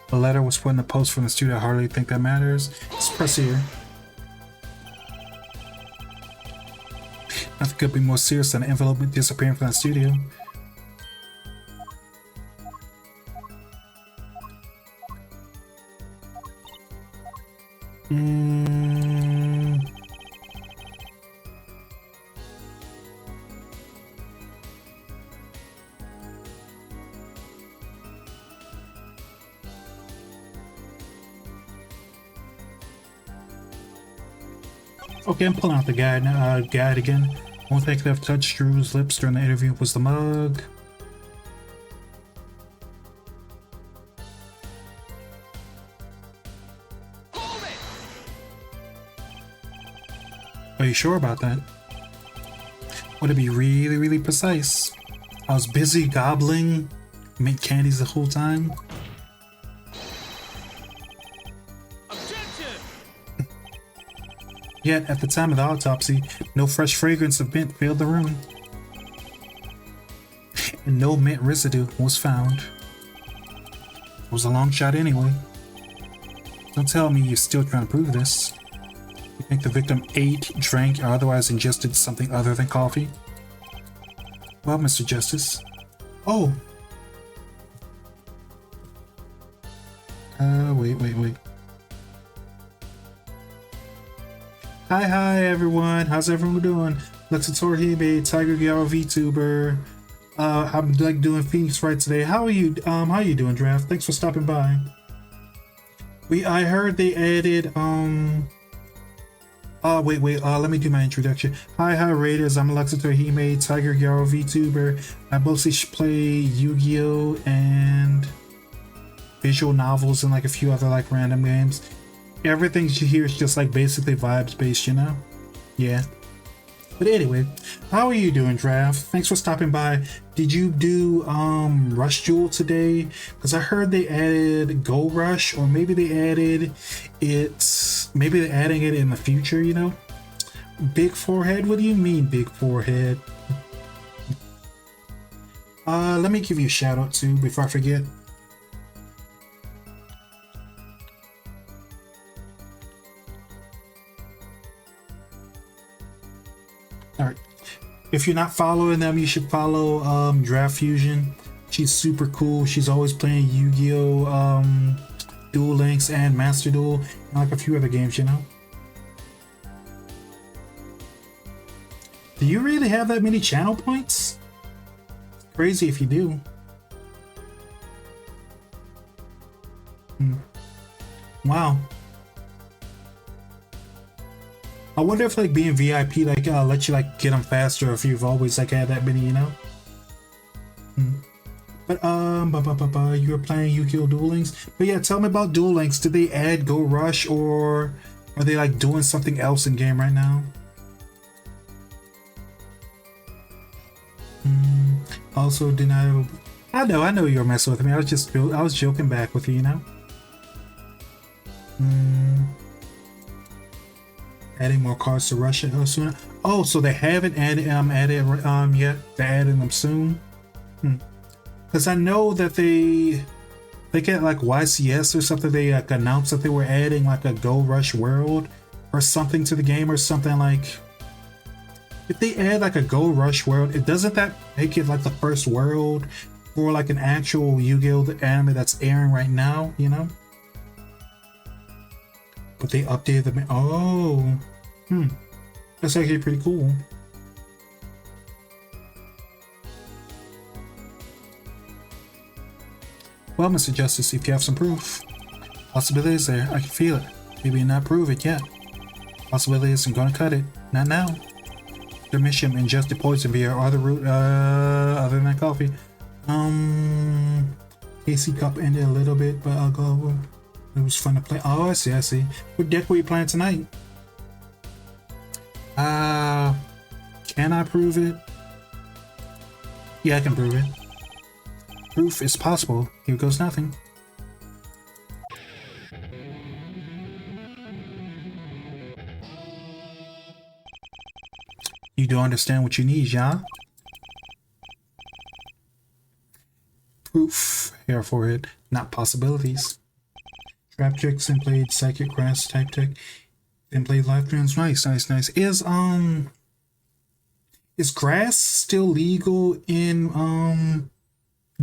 The letter was put in the post from the studio. I hardly think that matters. Let's press here. Nothing could be more serious than an envelope disappearing from the studio. Okay, I'm pulling out the guide again. One thing that touched Drew's lips during the interview was the mug. Hold it! Are you sure about that? Want to be really, really precise? I was busy gobbling mint candies the whole time. Objection! Yet, at the time of the autopsy, no fresh fragrance of mint filled the room. And no mint residue was found. It was a long shot anyway. Don't tell me you're still trying to prove this. You think the victim ate, drank, or otherwise ingested something other than coffee? Well, Mr. Justice. Oh! Wait. Hi everyone, how's everyone doing? Lexator Hebe, Tiger Gyaro VTuber. I'm like doing Phoenix right today. How are you doing, Draft? Thanks for stopping by. I heard they added let me do my introduction. Hi Raiders, I'm Lexator Hime, Tiger Gyaro VTuber. I mostly play Yu-Gi-Oh! And visual novels and like a few other like random games. Everything here is just like basically vibes based, you know? Yeah. But anyway, how are you doing, Draft? Thanks for stopping by. Did you do Rush Jewel today? Because I heard they added Go Rush, or maybe they added it. Maybe they're adding it in the future, you know? Big forehead? What do you mean, big forehead? Let me give you a shout out too before I forget. Alright. If you're not following them, you should follow Draft Fusion. She's super cool. She's always playing Yu-Gi-Oh! Duel Links and Master Duel, and like a few other games, you know? Do you really have that many channel points? It's crazy if you do. Wow. I wonder if like being VIP like let you like get them faster if you've always like had that many, you know? But you were playing Yu-Gi-Oh! Duel Links. But yeah, tell me about Duel Links. Did they add Go Rush, or are they like doing something else in game right now? Also, did I know you were messing with me. I was joking back with you, you know? Adding more cards to Russia soon. Oh, so they haven't added yet. They're adding them soon. Because I know that they get like YCS or something. They like announced that they were adding like a Go Rush World or something to the game or something. Like if they add like a Go Rush World, it doesn't that make it like the first world for like an actual Yu-Gi-Oh! Anime that's airing right now, you know? But they updated them. Oh, that's actually pretty cool. Well, Mr. Justice, if you have some proof, possibility is there. I can feel it. Maybe not prove it yet. Possibility is I'm gonna cut it. Not now. Their mission ingested poison via other route other than coffee. AC cup ended a little bit, but I'll go. It was fun to play. Oh, I see. What deck were you playing tonight? Can I prove it? Yeah, I can prove it. Proof is possible. Here goes nothing. You do understand what you need, yeah? Proof. Here for it, not possibilities. Trap tricks and played psychic grass type deck. Then played live trends. Nice. Is grass still legal in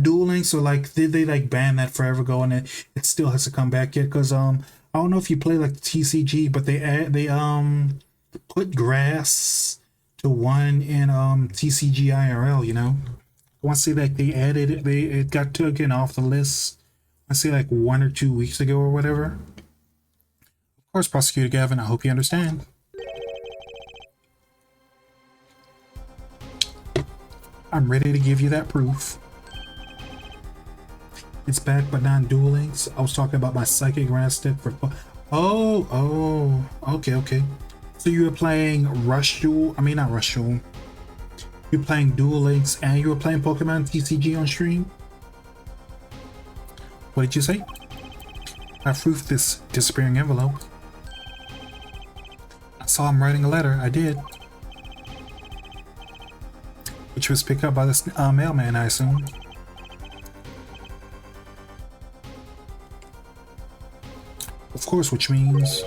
Duel Links, or like did they like ban that forever ago and it still has to come back yet? Because I don't know if you play like TCG, but they put grass to one in TCG IRL, you know? I want to say like they added it, it got taken off the list. I say like 1 or 2 weeks ago or whatever. Of course, Prosecutor Gavin, I hope you understand. I'm ready to give you that proof. It's back, but non-dual links. I was talking about my psychic grass stick for. Okay, okay. So you were playing Rush Duel. I mean, not Rush Duel. You're playing Duel Links, and you were playing Pokemon TCG on stream. What did you say? I proofed this disappearing envelope. I saw him writing a letter. I did. Which was picked up by this mailman, I assume. Of course, which means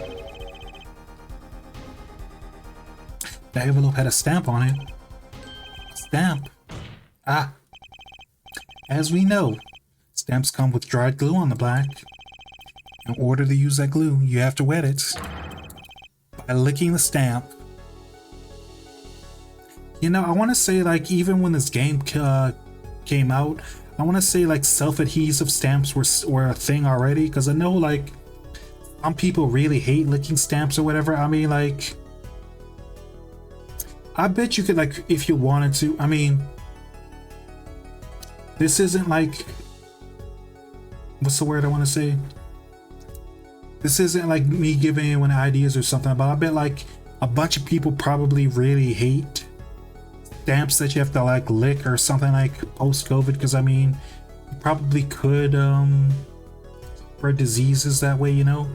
the envelope had a stamp on it. A stamp? Ah. As we know, stamps come with dried glue on the back. In order to use that glue, you have to wet it by licking the stamp. You know, I want to say, like, even when this game came out, I want to say, like, self-adhesive stamps were a thing already, because I know, like, some people really hate licking stamps or whatever. I mean, like, I bet you could, like, if you wanted to. I mean, this isn't like, what's the word I want to say? This isn't like me giving anyone ideas or something, but I bet, like, a bunch of people probably really hate stamps that you have to, like, lick or something, like, post-COVID, because, I mean, you probably could spread diseases that way, you know,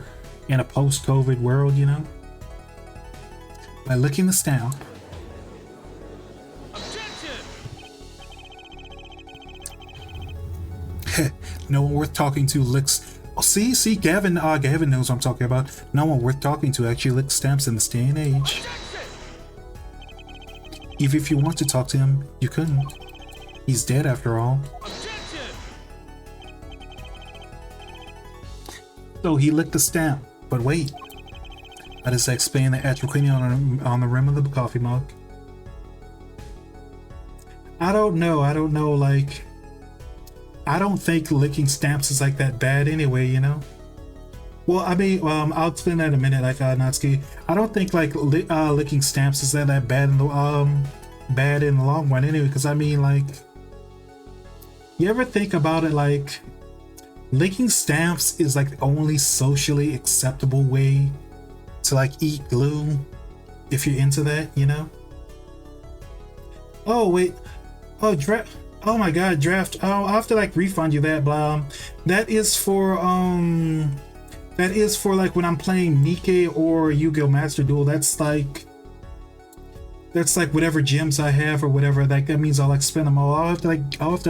in a post-COVID world, you know, by licking the stamp. No one worth talking to licks. Oh, see, Gavin knows what I'm talking about. No one worth talking to actually licks stamps in this day and age. Even if you want to talk to him, you couldn't. He's dead after all. So he licked the stamp. But wait. I just explained the atroclinium on the rim of the coffee mug. I don't know, like, I don't think licking stamps is like that bad anyway, you know? Well, I mean, I'll explain that in a minute, like, Natsuki. I don't think, like, licking stamps is that bad in the long run anyway, because, I mean, like, you ever think about it, like, licking stamps is, like, the only socially acceptable way to, like, eat glue, if you're into that, you know? Oh, wait. Oh, oh my god, draft. Oh, I'll have to, like, refund you that, blah. That is for like when I'm playing Nikkei or Yu-Gi-Oh! Master Duel. That's like whatever gems I have or whatever. Like, that means I'll, like, spend them all. I'll have to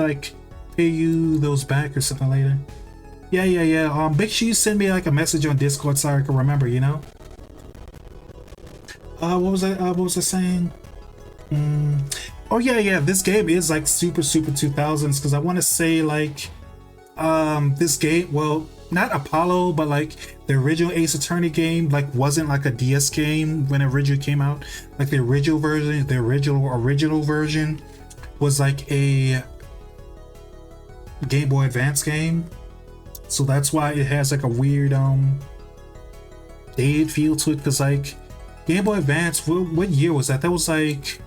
like pay you those back or something later. Yeah. Make sure you send me, like, a message on Discord so I can remember, you know? What was I saying? Oh yeah, this game is, like, super 2000s, because I want to say, like, this game, well, not Apollo, but, like, the original Ace Attorney game, like, wasn't like a DS game when it originally came out. Like, the original version was like a Game Boy Advance game, so that's why it has, like, a weird dated feel to it, because, like, Game Boy Advance, what year was that? That was like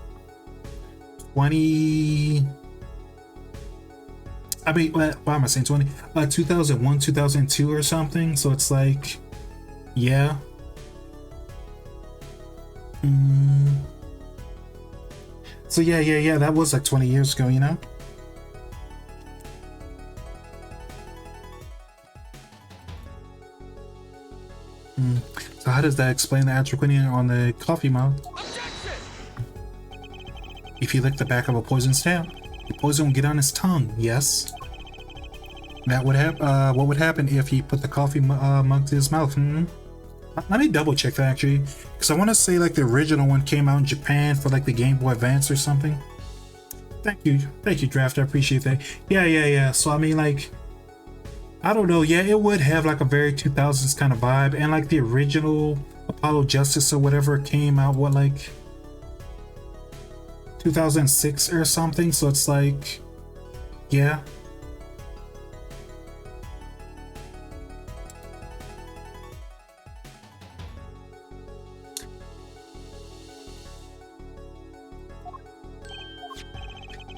20. I mean, why am I saying 20? 2001, 2002 or something. So it's like, yeah. So yeah. That was like 20 years ago, you know? So how does that explain the atroclinium on the coffee mug? If you lick the back of a poison stamp, the poison will get on his tongue, yes? That would what would happen if he put the coffee mug to his mouth? Let me double check that, actually, because I want to say, like, the original one came out in Japan for, like, the Game Boy Advance or something. Thank you, Draft, I appreciate that. Yeah. So, I mean, like, I don't know, yeah, it would have, like, a very 2000s kind of vibe, and, like, the original Apollo Justice or whatever came out, what, like, 2006 or something, so it's like, yeah.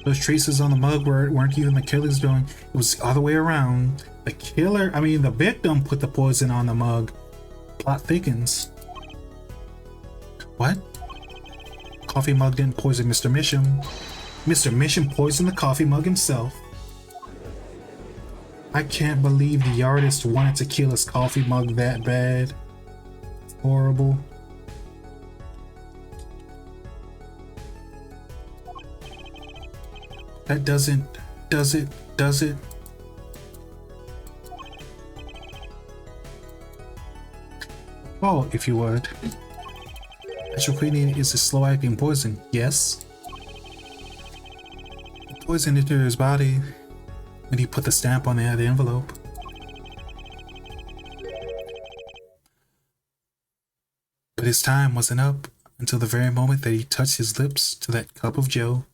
Those traces on the mug weren't even the killer's doing. It was the other way around. The killer, I mean, the victim put the poison on the mug. Plot thickens. What? Coffee mug didn't poison Mr. Misham. Mr. Misham poisoned the coffee mug himself. I can't believe the artist wanted to kill his coffee mug that bad. It's horrible. That does it? Oh, if you would. Natural quinine is a slow-acting poison, yes? The poison entered his body when he put the stamp on the envelope. But his time wasn't up until the very moment that he touched his lips to that cup of joe.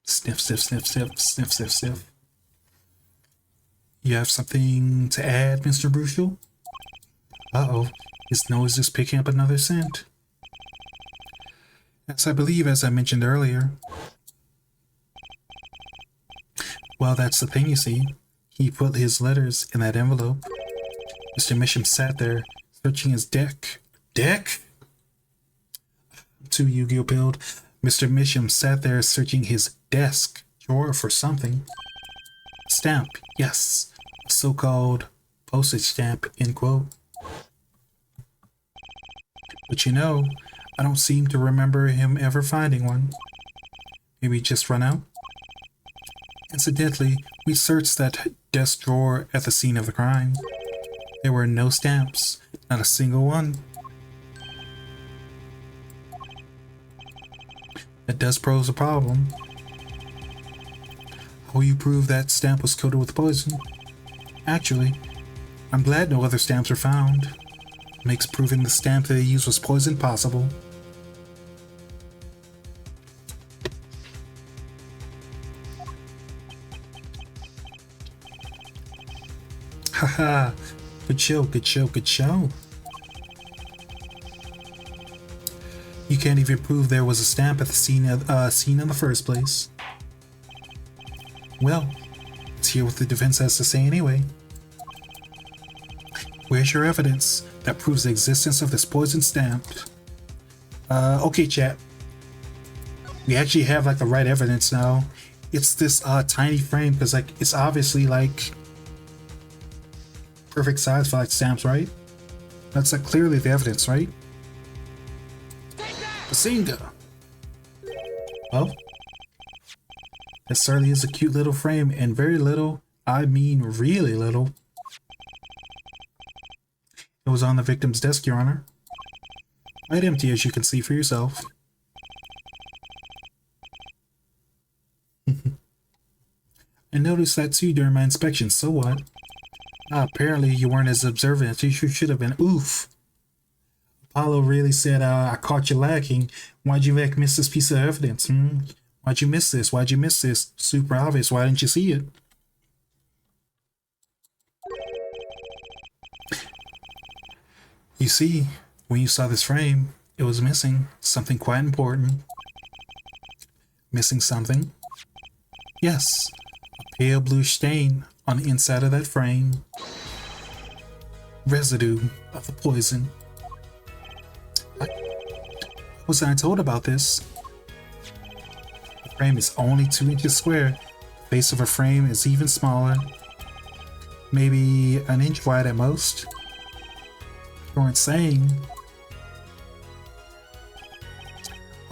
Sniff, sniff, sniff, sniff, sniff, sniff, sniff. You have something to add, Mr. Bruchel? Uh-oh, his nose is picking up another scent. Yes, I believe, as I mentioned earlier. Well, that's the thing, you see. He put his letters in that envelope. Mr. Misham sat there, searching his deck. Deck? To Yu-Gi-Oh! Build. Mr. Misham sat there searching his desk drawer for something. Stamp, yes. A so-called postage stamp, end quote. But you know, I don't seem to remember him ever finding one. Maybe he just run out? Incidentally, we searched that desk drawer at the scene of the crime. There were no stamps, not a single one. That does pose a problem. How will you prove that stamp was coated with poison? Actually, I'm glad no other stamps were found. It makes proving the stamp that they used was poison possible. Haha, good show, good show, good show. You can't even prove there was a stamp at the scene in the first place. Well, let's hear what the defense has to say anyway. Where's your evidence that proves the existence of this poison stamp? Okay, chat. We actually have like the right evidence now. It's this tiny frame because like it's obviously like perfect size for like stamps, right? That's like clearly the evidence, right? Bazinga! Well, it certainly is a cute little frame, and very little, I mean really little. It was on the victim's desk, Your Honor. Quite empty, as you can see for yourself. I noticed that too during my inspection, so what? Apparently you weren't as observant as you should have been. Oof! Apollo really said, I caught you lacking. Why'd you miss this piece of evidence? Why'd you miss this? Why'd you miss this? Super obvious. Why didn't you see it? You see, when you saw this frame, it was missing something quite important. Missing something? Yes, a pale blue stain on the inside of that frame. Residue of the poison. Wasn't I told about this? The frame is only 2 inches square. The face of a frame is even smaller. Maybe an inch wide at most. You weren't saying.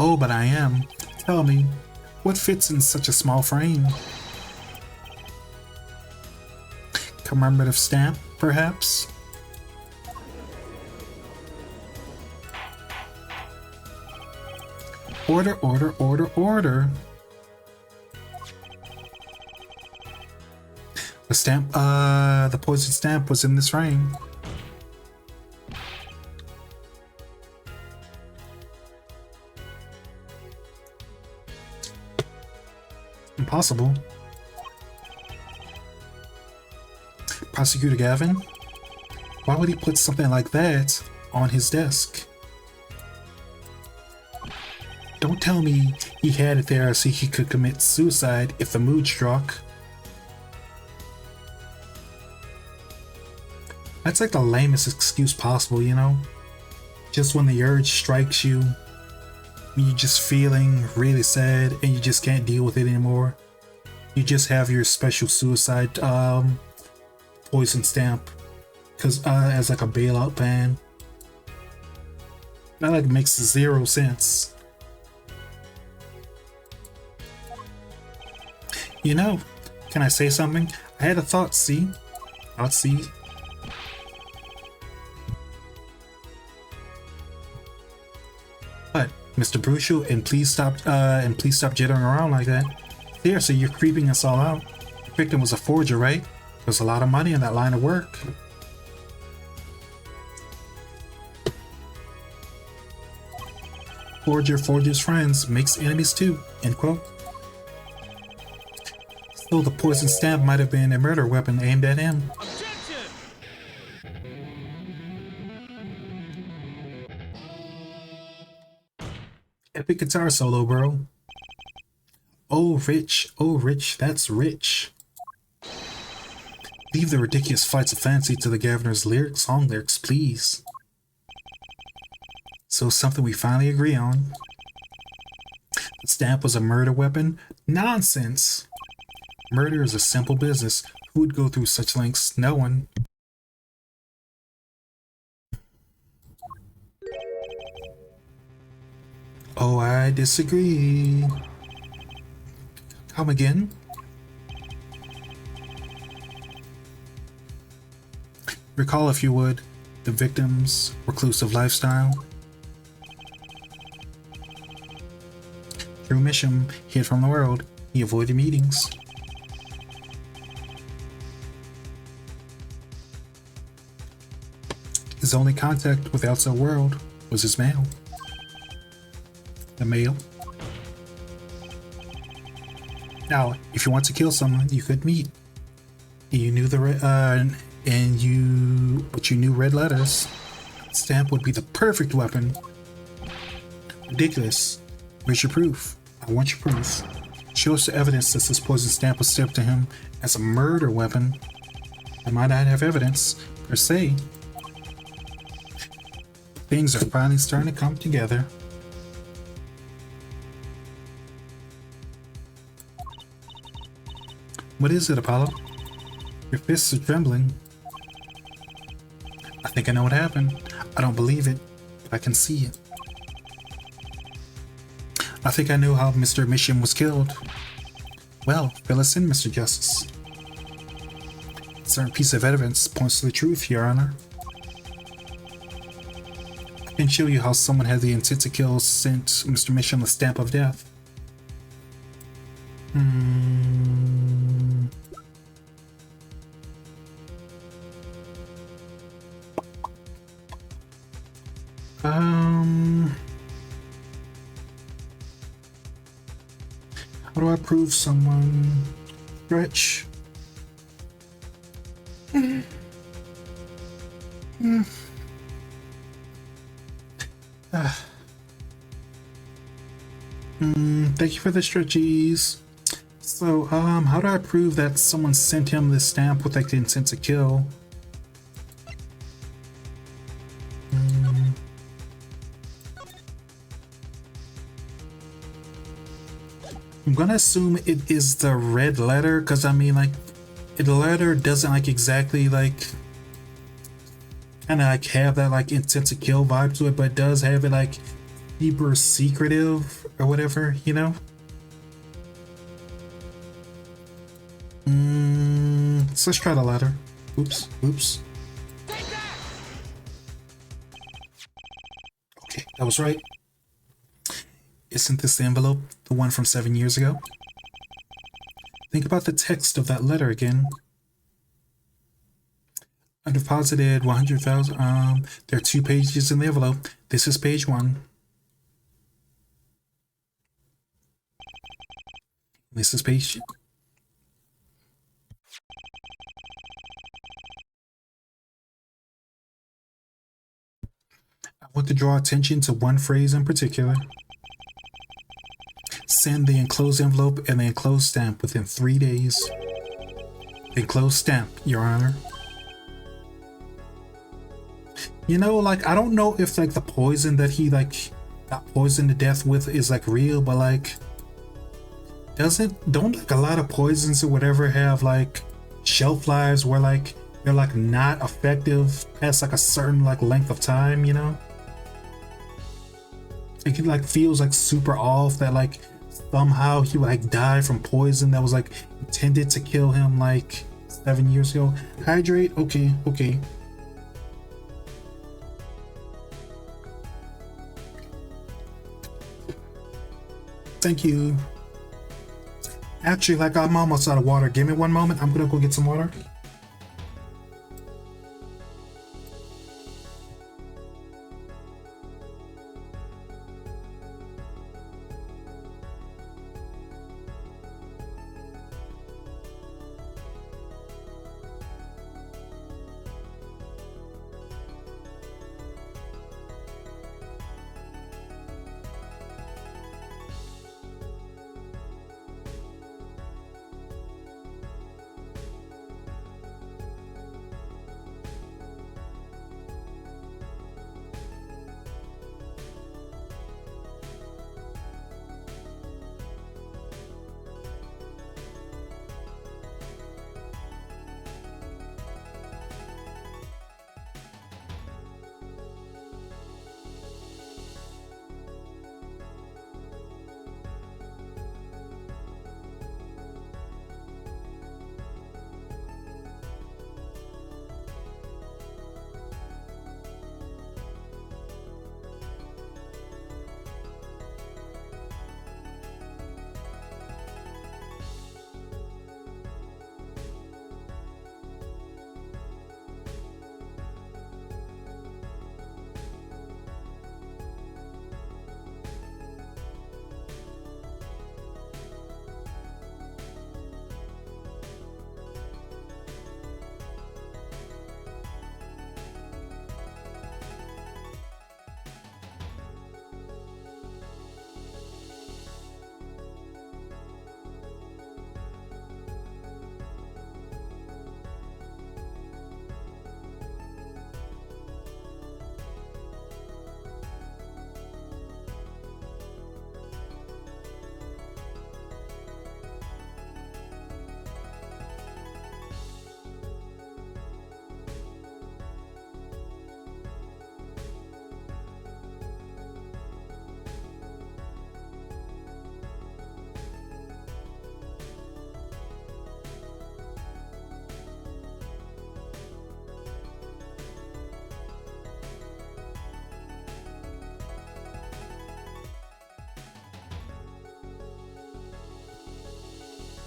Oh, but I am. Tell me, what fits in such a small frame? Commemorative stamp, perhaps? Order, order, order, order. The stamp, the poison stamp was in this frame. possible. Prosecutor Gavin? Why would he put something like that on his desk? Don't tell me he had it there so he could commit suicide if the mood struck. That's like the lamest excuse possible, you know? Just when the urge strikes you, you're just feeling really sad and you just can't deal with it anymore. You just have your special suicide poison stamp as like a bailout ban. That like makes 0 sense. You know, can I say something? I had a thought, see? Thought, see? What, Mr. Brucial? And please stop jittering around like that. Seriously, you're creeping us all out. The victim was a forger, right? There's a lot of money in that line of work. Forger's friends, makes enemies too, end quote. So the poison stamp might have been a murder weapon aimed at him. Objection! Epic guitar solo, bro. Oh, rich, that's rich. Leave the ridiculous flights of fancy to the governor's song lyrics, please. So something we finally agree on. The stamp was a murder weapon? Nonsense! Murder is a simple business. Who would go through such lengths? No one. Oh, I disagree. Come again? Recall, if you would, the victim's reclusive lifestyle. Through mission, hid from the world, he avoided meetings. His only contact with the outside world was his mail. The mail. Now, if you want to kill someone, you could meet. You knew but you knew red letters. Stamp would be the perfect weapon. Ridiculous. Where's your proof? I want your proof. Show us the evidence that this poison stamp was stamped to him as a murder weapon. I might not have evidence, per se. Things are finally starting to come together. What is it, Apollo? Your fists are trembling. I think I know what happened. I don't believe it, but I can see it. I think I know how Mr. Mission was killed. Well, fill us in, Mr. Justice. A certain piece of evidence points to the truth, Your Honor. I can show you how someone had the intent to kill sent Mr. Mission the stamp of death. How do I prove someone? Stretch. Thank you for the stretchies. So, how do I prove that someone sent him this stamp with like the intent to kill? I'm gonna assume it is the red letter, because I mean, like, the letter doesn't like exactly like kind of like have that like intent to kill vibe to it, but it does have it like super secretive or whatever, you know? So let's try the letter. Oops. Okay, that was right. Isn't this the envelope, the one from 7 years ago? Think about the text of that letter again. I deposited 100,000. There are 2 pages in the envelope. This is page 1. Mrs. Patient. I want to draw attention to one phrase in particular. Send the enclosed envelope and the enclosed stamp within 3 days. The enclosed stamp, Your Honor. You know, like, I don't know if, like, the poison that he, like, got poisoned to death with is, like, real, but, like, don't, like, a lot of poisons or whatever have, like, shelf lives where, like, they're, like, not effective past, like, a certain, like, length of time, you know? It like feels like super off that like somehow he would like die from poison that was like intended to kill him like 7 years ago. Hydrate, okay. Thank you. Actually, like, I'm almost out of water. Give me one moment. I'm gonna go get some water.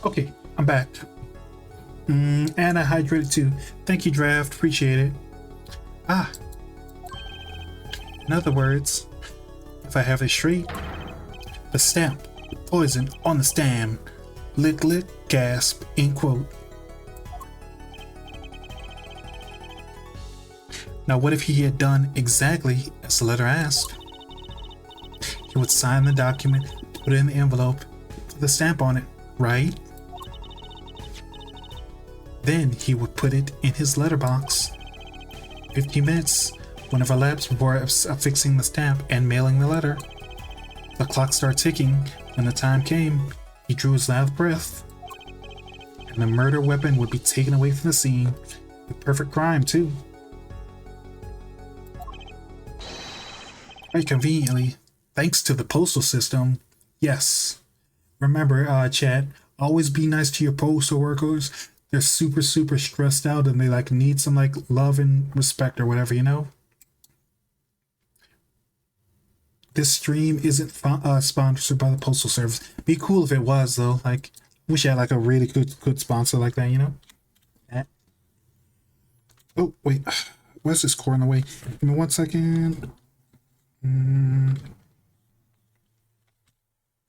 Okay, I'm back. And I hydrated too. Thank you, Draft. Appreciate it. In other words, if I have it straight, the stamp, poison on the stamp, lick, lick, gasp, end quote. Now, what if he had done exactly as the letter asked? He would sign the document, put it in the envelope, put the stamp on it, right? Then he would put it in his letterbox. 15 minutes, whenever elapsed before affixing the stamp and mailing the letter. The clock started ticking. When the time came, he drew his last breath, and the murder weapon would be taken away from the scene. The perfect crime, too. Quite conveniently, thanks to the postal system. Yes. Remember, chat, always be nice to your postal workers. They're super stressed out and they like need some like love and respect or whatever, you know? This stream isn't sponsored by the postal service. Be cool if it was though. Like, wish I had like a really good sponsor like that, you know? Oh wait, where's this core in the way? Give me 1 second.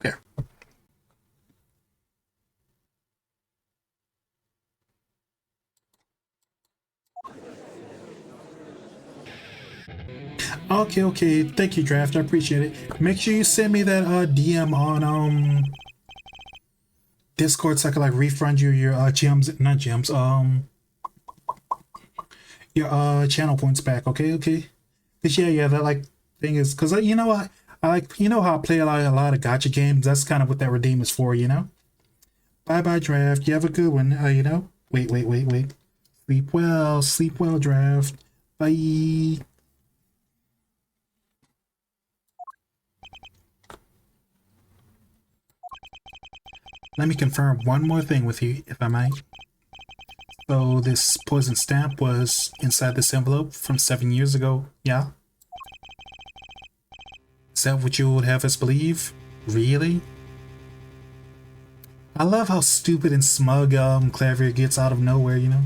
There. Okay, okay. Thank you, Draft. I appreciate it. Make sure you send me that DM on Discord so I can like refund you your gems, not gems, your channel points back. Okay, okay. Cause yeah, that like thing is cause you know what I like you know how I play a lot of gotcha games. That's kind of what that redeem is for, you know. Bye bye, Draft. You have a good one. You know. Wait. Sleep well, Draft. Bye. Let me confirm one more thing with you, if I might. So this poison stamp was inside this envelope from 7 years ago, yeah? Is that what you would have us believe? Really? I love how stupid and smug Clavier gets out of nowhere, you know?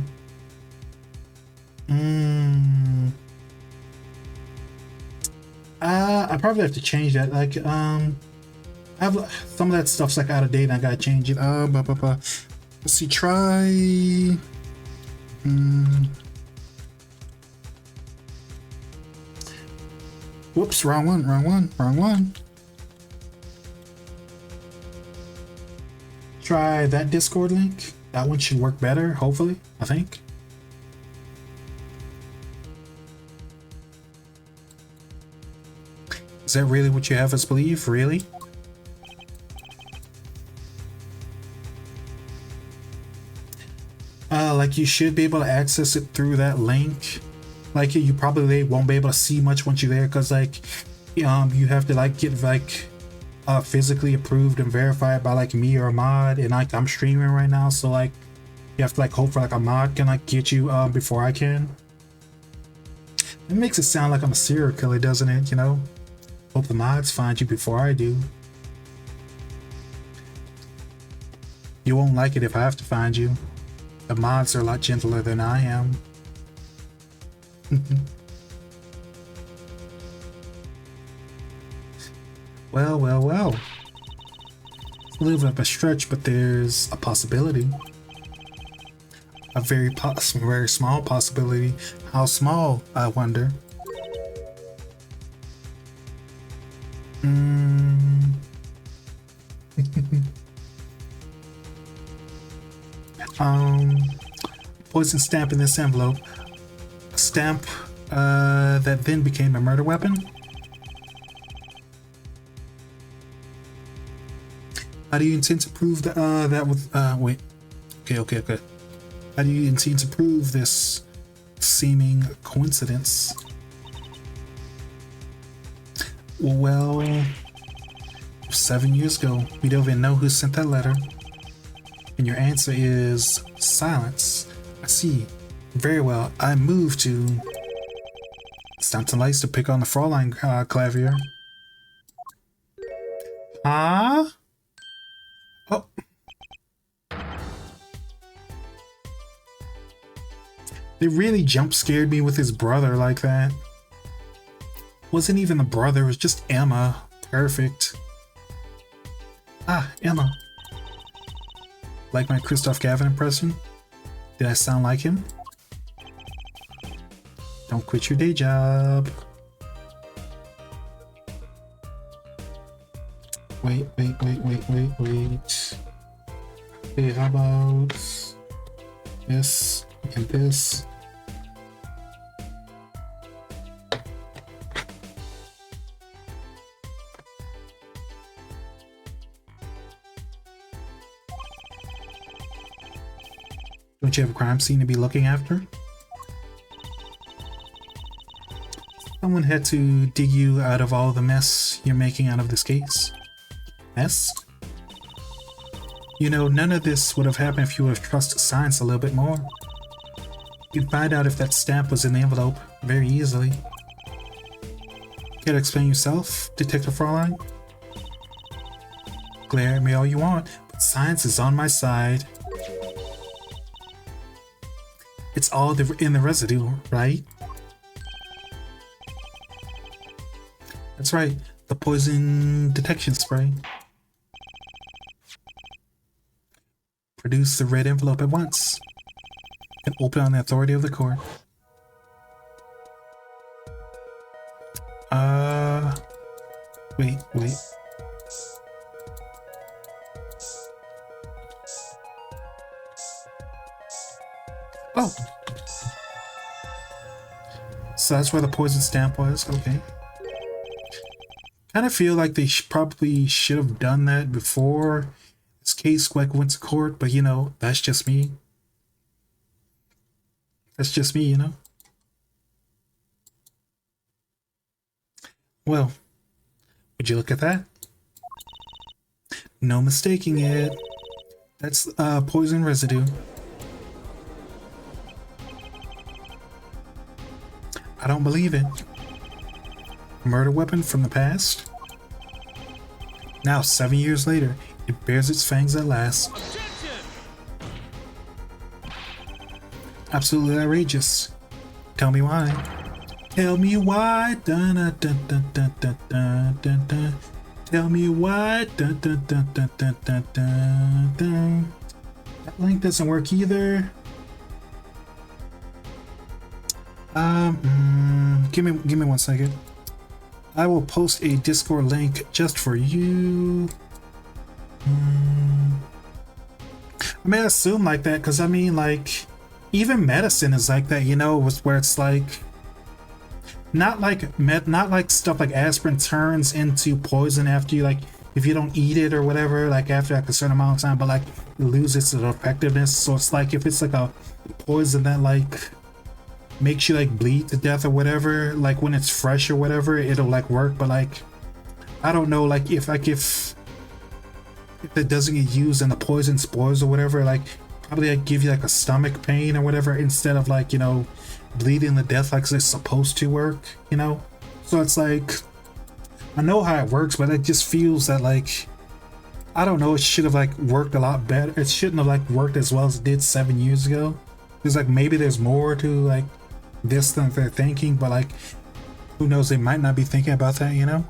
I probably have to change that. Like, I have some of that stuff's like out of date and I gotta change it. Let's see, try. Whoops, wrong one. Try that Discord link. That one should work better, hopefully, I think. Is that really what you have us believe? Really? Like you should be able to access it through that link. Like you probably won't be able to see much once you're there because like you have to like get like physically approved and verified by like me or a mod, and like I'm streaming right now, so like you have to like hope for like a mod can like get you before I can. It makes it sound like I'm a serial killer, doesn't it? You know, hope the mods find you before I do. You won't like it if I have to find you. The mods are a lot gentler than I am. Well. It's a little bit of a stretch, but there's a possibility. A very small possibility. How small, I wonder? Poison stamp in this envelope. A stamp that then became a murder weapon. How do you intend to prove that that with wait. Okay. How do you intend to prove this seeming coincidence? Well, 7 years ago, we don't even know who sent that letter. And your answer is silence. I see. Very well. I move to... It's time to lights to pick on the Fraulein Clavier. Huh? Oh. They really jump scared me with his brother like that. Wasn't even the brother, it was just Emma. Perfect. Ah, Emma. Like my Christoph Gavin impression? Did I sound like him? Don't quit your day job. Wait. Okay, how about this and this? Don't you have a crime scene to be looking after? Someone had to dig you out of all the mess you're making out of this case. Mess? You know, none of this would have happened if you would have trusted science a little bit more. You'd find out if that stamp was in the envelope very easily. Care to explain yourself, Detective Fraulein? Glare at me all you want, but science is on my side. It's all in the residue, right? That's right, the poison detection spray. Produce the red envelope at once and open on the authority of the court. Uh, wait. Oh, so that's where the poison stamp was. Okay. Kind of feel like they probably should have done that before this case like went to court, but you know, that's just me. That's just me, you know. Well, would you look at that? No mistaking it. That's poison residue. I don't believe it. Murder weapon from the past? Now, 7 years later, it bears its fangs at last. Objection! Absolutely outrageous. Tell me why. Tell me why. Dun, dun, dun, dun, dun, dun, dun, dun, dun. Tell me why. Dun, dun, dun, dun, dun, dun, dun, dun. That link doesn't work either. Give me 1 second. I will post a Discord link just for you. I may assume like that because I mean, like, even medicine is like that, you know, where it's like not like stuff like aspirin turns into poison after you, like, if you don't eat it or whatever, like after like a certain amount of time, but like it loses its effectiveness. So it's like if it's like a poison that like makes you like bleed to death or whatever, like when it's fresh or whatever, it'll like work. But like I don't know, like if it doesn't get used and the poison spoils or whatever, like probably like give you like a stomach pain or whatever instead of like, you know, bleeding to death like it's supposed to work, you know. So it's like I know how it works, but it just feels that like I don't know, it should have like worked a lot better. It shouldn't have like worked as well as it did 7 years ago. There's like maybe there's more to like this than they're thinking, but like who knows, they might not be thinking about that, you know.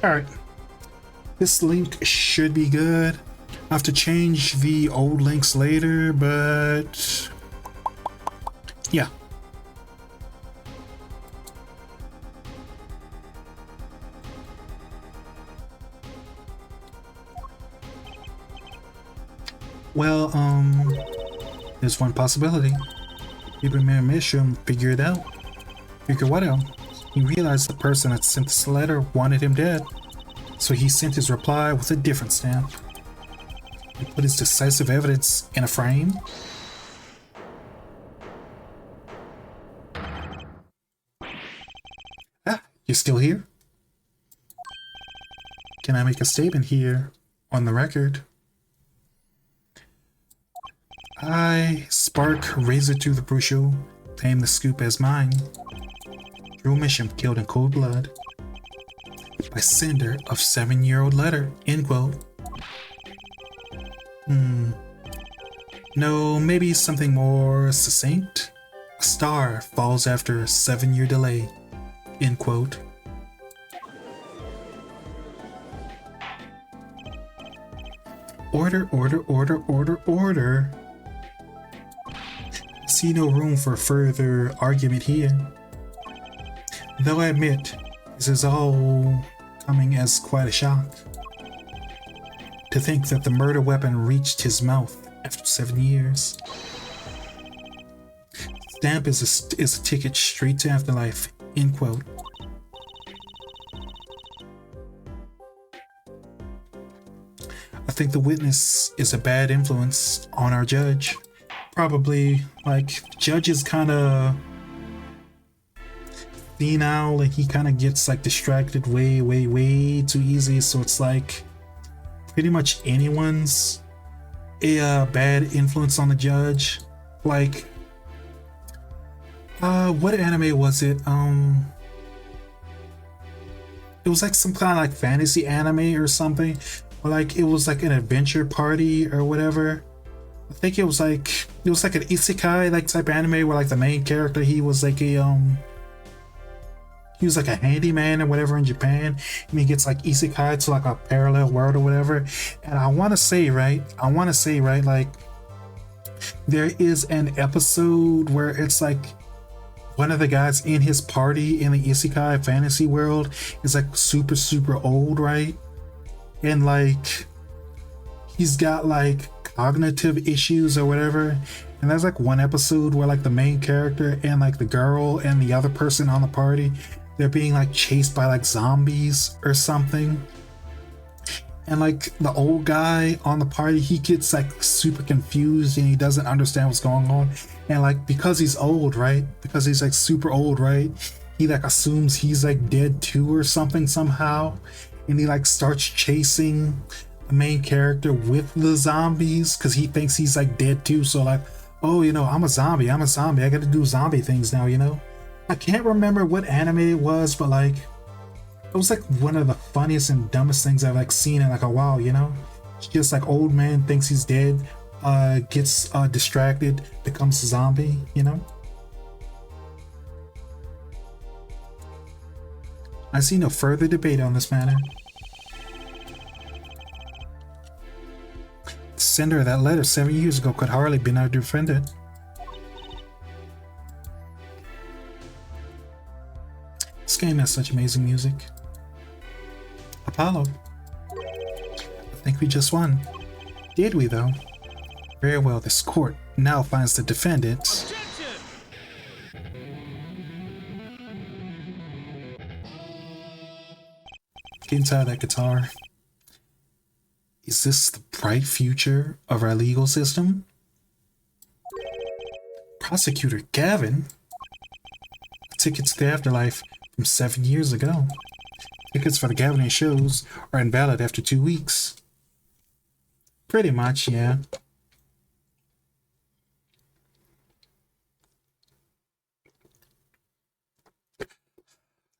All right, this link should be good. I have to change the old links later, but yeah. Well, there's one possibility. Ibrahim Mishram figure it out. Figure what out? He realized the person that sent this letter wanted him dead, so he sent his reply with a different stamp. He put his decisive evidence in a frame. Ah, you're still here? Can I make a statement here on the record? I, Spark Razor to the Brucial, claim the scoop as mine. Drew Misham killed in cold blood by sender of 7-year-old letter. End quote. No, maybe something more succinct. A star falls after a 7-year delay. End quote. Order, order, order, order, order. I see no room for further argument here. Though I admit, this is all coming as quite a shock. To think that the murder weapon reached his mouth after 7 years. Stamp is a ticket straight to afterlife. End quote. I think the witness is a bad influence on our judge. Probably, like, judge is kind of senile and he kind of gets like distracted way too easy, so it's like pretty much anyone's a bad influence on the judge. Like what anime was it? It was like some kind of like fantasy anime or something, or like it was like an adventure party or whatever. I think it was like it was like an isekai like type anime where like the main character he was like a handyman or whatever in Japan, and he gets like isekai to like a parallel world or whatever. And I want to say right, like there is an episode where it's like one of the guys in his party in the isekai fantasy world is like super old, right? And like he's got like cognitive issues or whatever. And there's like one episode where like the main character and like the girl and the other person on the party, they're being like chased by like zombies or something. And like the old guy on the party, he gets like super confused and he doesn't understand what's going on. And like because he's old, right? Because he's like super old, right? He like assumes he's like dead too or something somehow. And he like starts chasing the main character with the zombies because he thinks he's like dead too. So like, oh, you know, I'm a zombie. I gotta do zombie things now, you know? I can't remember what anime it was, but like it was like one of the funniest and dumbest things I've like seen in like a while, you know? It's just like old man thinks he's dead, gets distracted, becomes a zombie, you know? I see no further debate on this matter. The sender of that letter 7 years ago could hardly be now defended. This game has such amazing music. Apollo. I think we just won. Did we though? Very well, this court now finds the defendants. Get inside that guitar. Is this the bright future of our legal system? Prosecutor Gavin? Tickets to the afterlife from 7 years ago. Tickets for the Gavin shows are invalid after 2 weeks. Pretty much, yeah.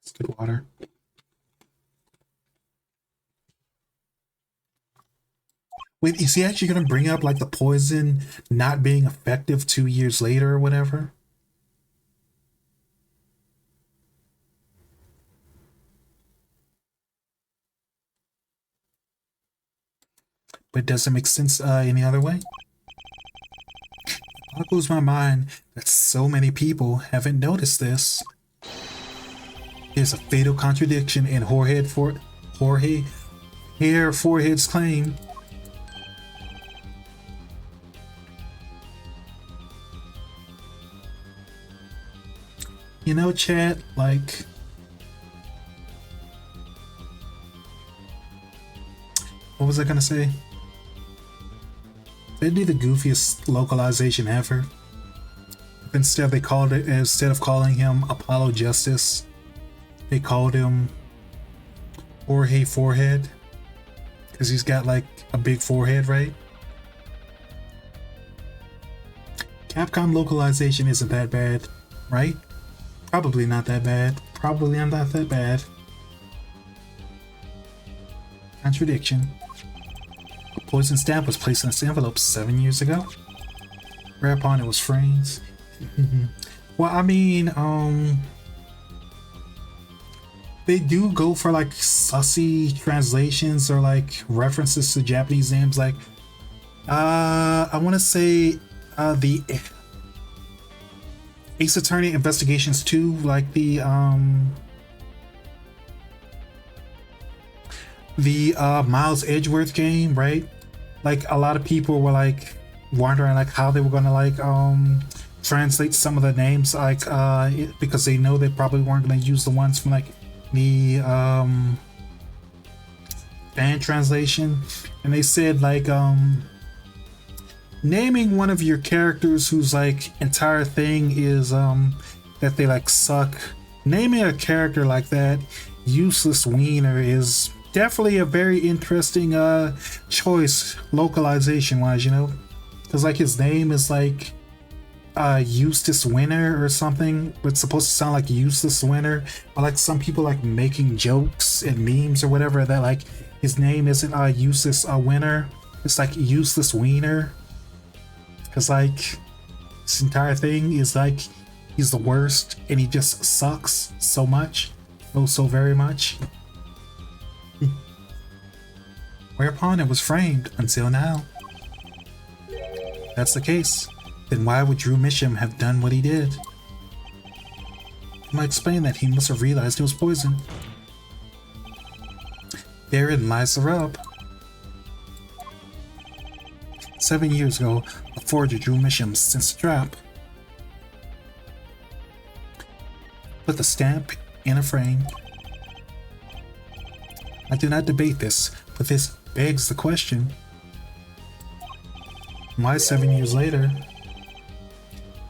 It's good water. Wait, is he actually going to bring up like the poison not being effective 2 years later or whatever? But it doesn't make sense any other way. It blows my mind that so many people haven't noticed this. There's a fatal contradiction in Jorge Forehead's claim. You know, chat, like, what was I gonna say? They'd be the goofiest localization ever. Instead of calling him Apollo Justice, they called him Jorge Forehead. Because he's got like a big forehead, right? Capcom localization isn't that bad, right? Probably not that bad. Probably not that bad. Contradiction. A poison stamp was placed in this envelope 7 years ago. Whereupon it was framed. Well, I mean, they do go for like sussy translations or like references to Japanese names. Like, I want to say the Ace Attorney Investigations 2, like the Miles Edgeworth game, right? Like a lot of people were like wondering like how they were gonna like translate some of the names, like because they know they probably weren't gonna use the ones from like the fan translation, and they said like naming one of your characters whose like entire thing is that they like suck. Naming a character like that, Useless Wiener, is definitely a very interesting choice localization wise, you know, because like his name is like Eustace Winner or something, but it's supposed to sound like Useless Winner. But like some people like making jokes and memes or whatever that like his name isn't Useless Winner, it's like Useless Wiener. Because like This entire thing is like he's the worst and he just sucks so much. Oh, so very much. Whereupon it was framed until now. If that's the case, then why would Drew Misham have done what he did? It might explain that he must have realized it was poison. Therein lies the rub. 7 years ago, a forger Drew Misham sensed a trap. Put the stamp in a frame. I do not debate this, but this begs the question. Why 7 years later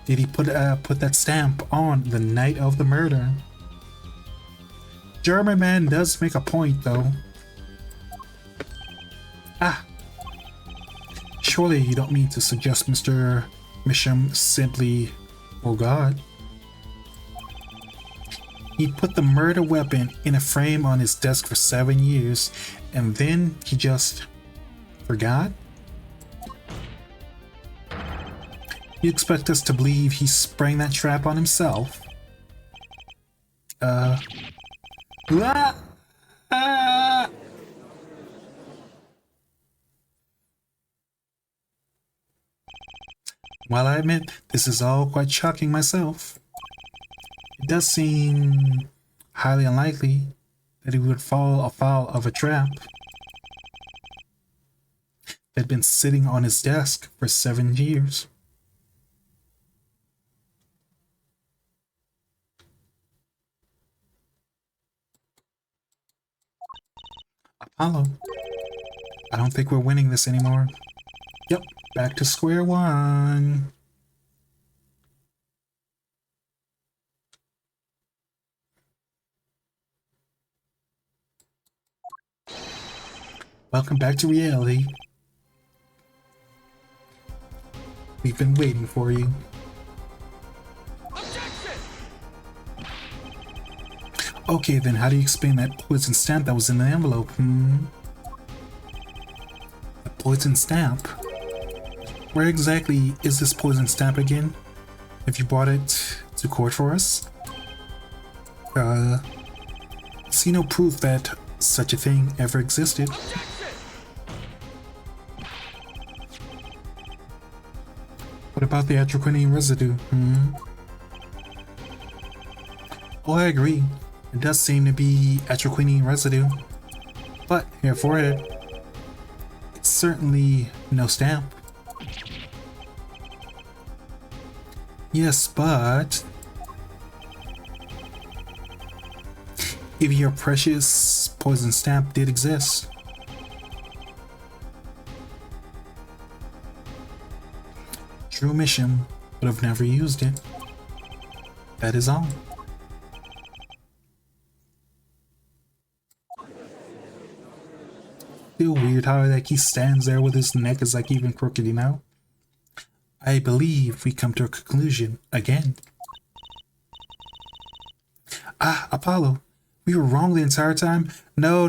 did he put that stamp on the night of the murder? German man does make a point though. Surely you don't mean to suggest Mr. Misham simply forgot. He put the murder weapon in a frame on his desk for 7 years, and then he just forgot? You expect us to believe he sprang that trap on himself? While I admit this is all quite shocking myself, it does seem highly unlikely that he would fall afoul of a trap that had been sitting on his desk for 7 years. Apollo, I don't think we're winning this anymore. Yep, back to square one. Welcome back to reality. We've been waiting for you. Objection! Okay, then how do you explain that poison stamp that was in the envelope? A poison stamp? Where exactly is this poison stamp again? Have you brought it to court for us? See no proof that such a thing ever existed. Objection! What about the atroquinine residue? Oh, I agree. It does seem to be atroquinine residue. But, here for it, it's certainly no stamp. Yes, but if your precious poison stamp did exist, Drew Misham would have never used it. That is all. Still weird how like he stands there with his neck is like even crooked, you know? I believe we come to a conclusion again. Apollo, we were wrong the entire time? No,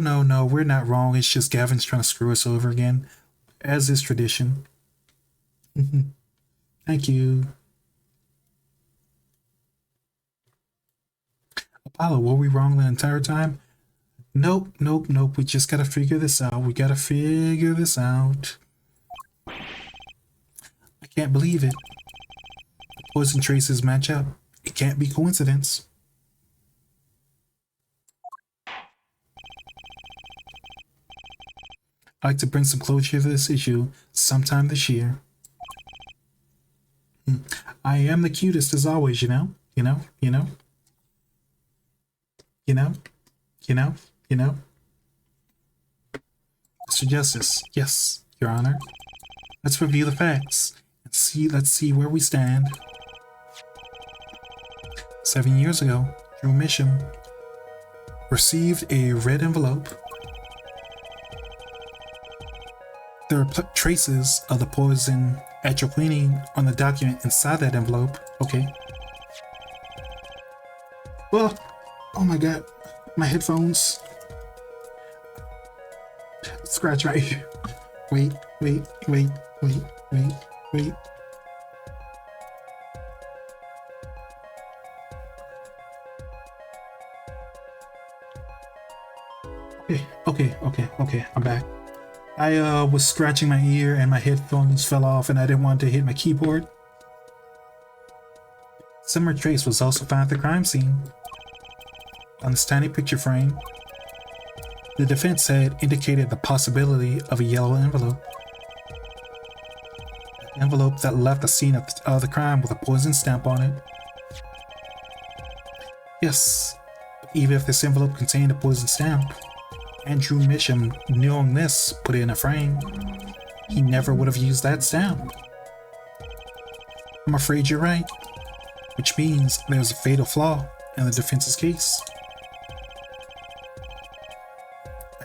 we're not wrong. It's just Gavin's trying to screw us over again, as is tradition. Thank you. Apollo, were we wrong the entire time? Nope. We just gotta figure this out. I can't believe it. The poison traces match up. It can't be coincidence. I'd like to bring some closure to this issue sometime this year. I am the cutest as always, you know? Mr. Justice, yes, Your Honor. Let's review the facts. Let's see where we stand. 7 years ago, Drew Misham received a red envelope. There are traces of the poison atroquinine on the document inside that envelope. Okay. Well, oh my god, my headphones. Scratch right here. Wait. Okay, I'm back. I was scratching my ear and my headphones fell off and I didn't want to hit my keyboard. Similar trace was also found at the crime scene. On this tiny picture frame, the defense had indicated the possibility of a yellow envelope. An envelope that left the scene of the crime with a poison stamp on it. Yes, but even if this envelope contained a poison stamp, Andrew Misham, knowing this, put it in a frame. He never would have used that stamp. I'm afraid you're right, which means there's a fatal flaw in the defense's case.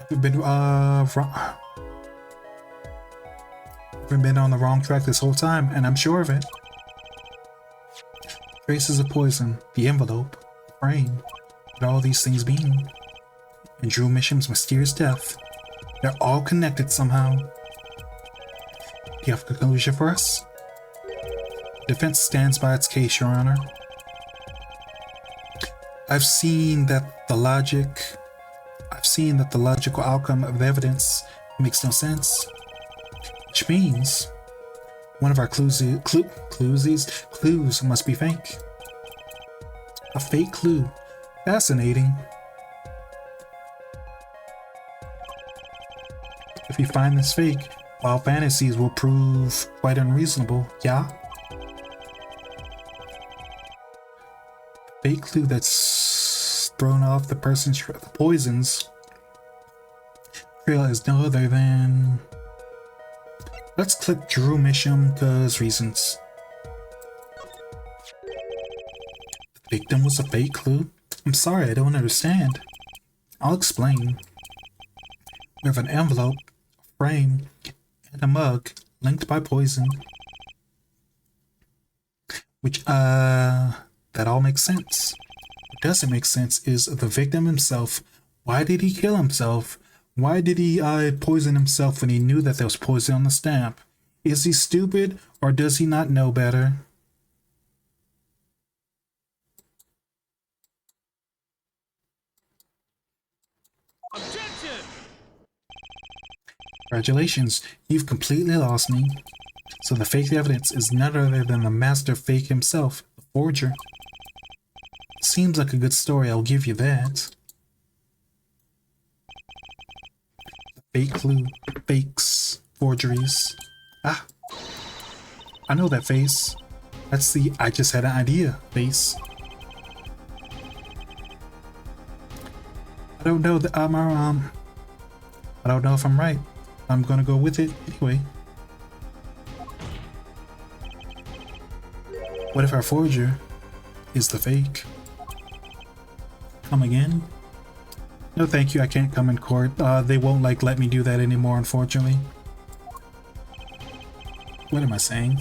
We've been We've been on the wrong track this whole time, and I'm sure of it. Traces of poison, the envelope, the frame, what all these things mean. And Drew Misham's mysterious death. They're all connected somehow. Do you have a conclusion for us? The defense stands by its case, Your Honor. I've seen that the logical outcome of the evidence makes no sense. Which means one of our clues must be fake. A fake clue. Fascinating. If we find this fake, Wild Fantasies will prove quite unreasonable, yeah? Fake clue that's thrown off the person's the poisons trail is no other than... Let's click Drew Misham cause reasons. The victim was a fake clue? I'm sorry, I don't understand. I'll explain. We have an envelope, a frame, and a mug linked by poison. Which, that all makes sense. What doesn't make sense is the victim himself. Why did he kill himself? Why did he poison himself when he knew that there was poison on the stamp? Is he stupid or does he not know better? Objection! Congratulations, you've completely lost me. So the fake evidence is none other than the master fake himself, the forger. Seems like a good story, I'll give you that. Fake clue, fakes, forgeries. Ah, I know that face. That's the I just had an idea face. I don't know that I don't know if I'm right. I'm gonna go with it anyway. What if our forger is the fake? Come again? No thank you, I can't come in court. They won't let me do that anymore, unfortunately. What am I saying?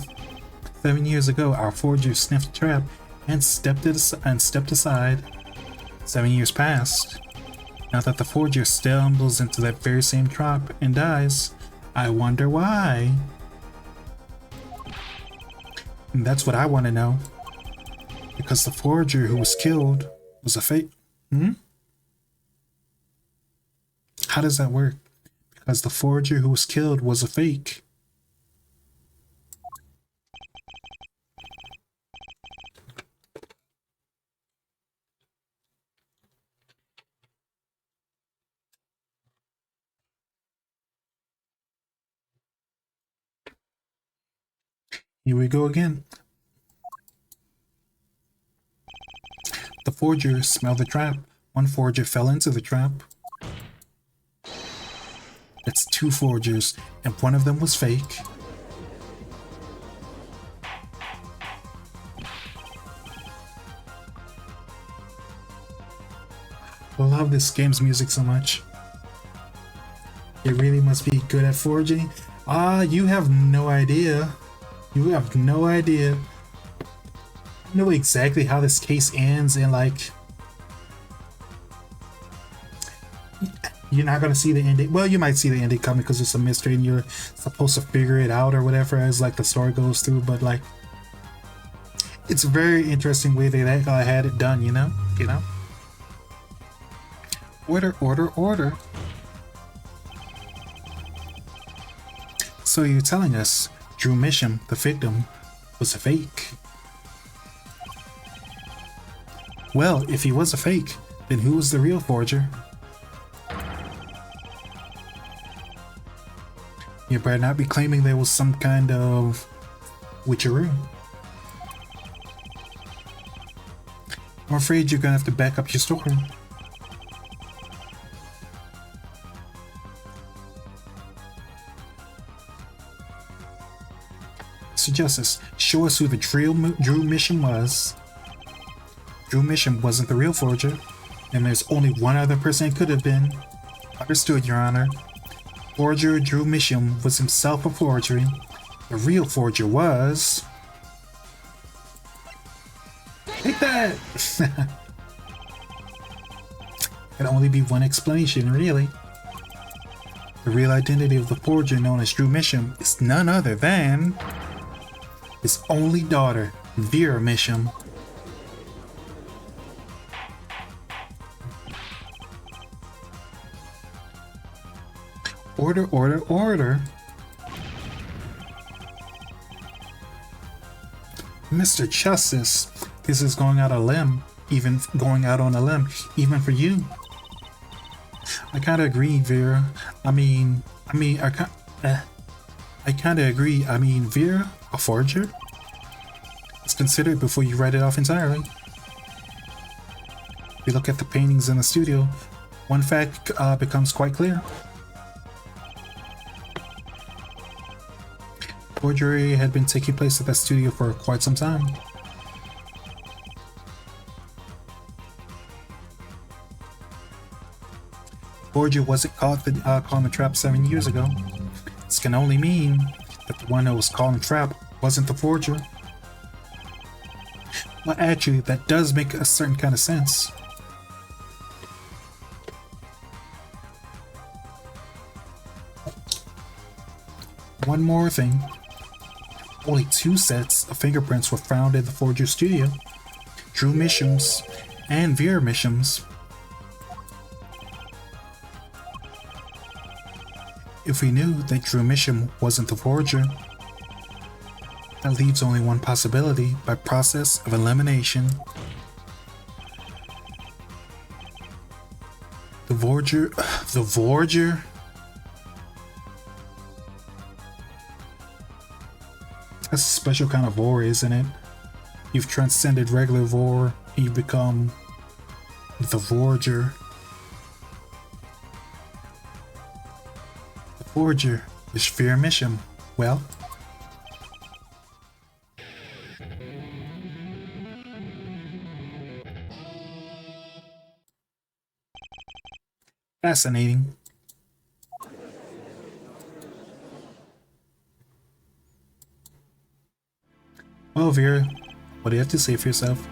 7 years ago, our forger sniffed a trap and stepped aside. 7 years passed. Now that the forger stumbles into that very same trap and dies, I wonder why. And that's what I want to know. Because the forger who was killed was a fake. How does that work? Because the forger who was killed was a fake. Here we go again. The forger smelled the trap. One forger fell into the trap. That's two forgers, and one of them was fake. I love this game's music so much. It really must be good at forging. You have no idea. You have no idea. I know exactly how this case ends, and you're not gonna see the ending. Well, you might see the ending coming because it's a mystery and you're supposed to figure it out or whatever as the story goes through. But it's a very interesting way they had it done. You know. Order, order, order. So you're telling us Drew Misham, the victim, was a fake? Well, if he was a fake, then who was the real forger? You better not be claiming there was some kind of witcheroo. I'm afraid you're gonna have to back up your story. Mr. Justice, show us who the Drew Misham was. Drew Misham wasn't the real forger, and there's only one other person it could have been. Understood, Your Honor. Forger Drew Misham was himself a forgery. The real forger was... Take that! Can only be one explanation, really. The real identity of the forger known as Drew Misham is none other than his only daughter, Vera Misham. Order, order, order. Mr. Justice, this is going out on a limb, even for you. I kinda agree, Vera. I kinda agree. Vera, a forger? Let's consider it before you write it off entirely. If you look at the paintings in the studio, one fact becomes quite clear. Forgery had been taking place at that studio for quite some time. Forger wasn't caught in the trap 7 years ago. This can only mean that the one that was caught in the trap wasn't the forger. Well, actually, that does make a certain kind of sense. One more thing. Only 2 sets of fingerprints were found in the forger's studio. Drew Misham's and Vera Misham's. If we knew that Drew Misham wasn't the forger, that leaves only one possibility by process of elimination. The forger? The forger? That's a special kind of vor, isn't it? You've transcended regular vor and you've become the forger. The forger is Vera Misham. Well, fascinating. Well, Vera, what do you have to say for yourself?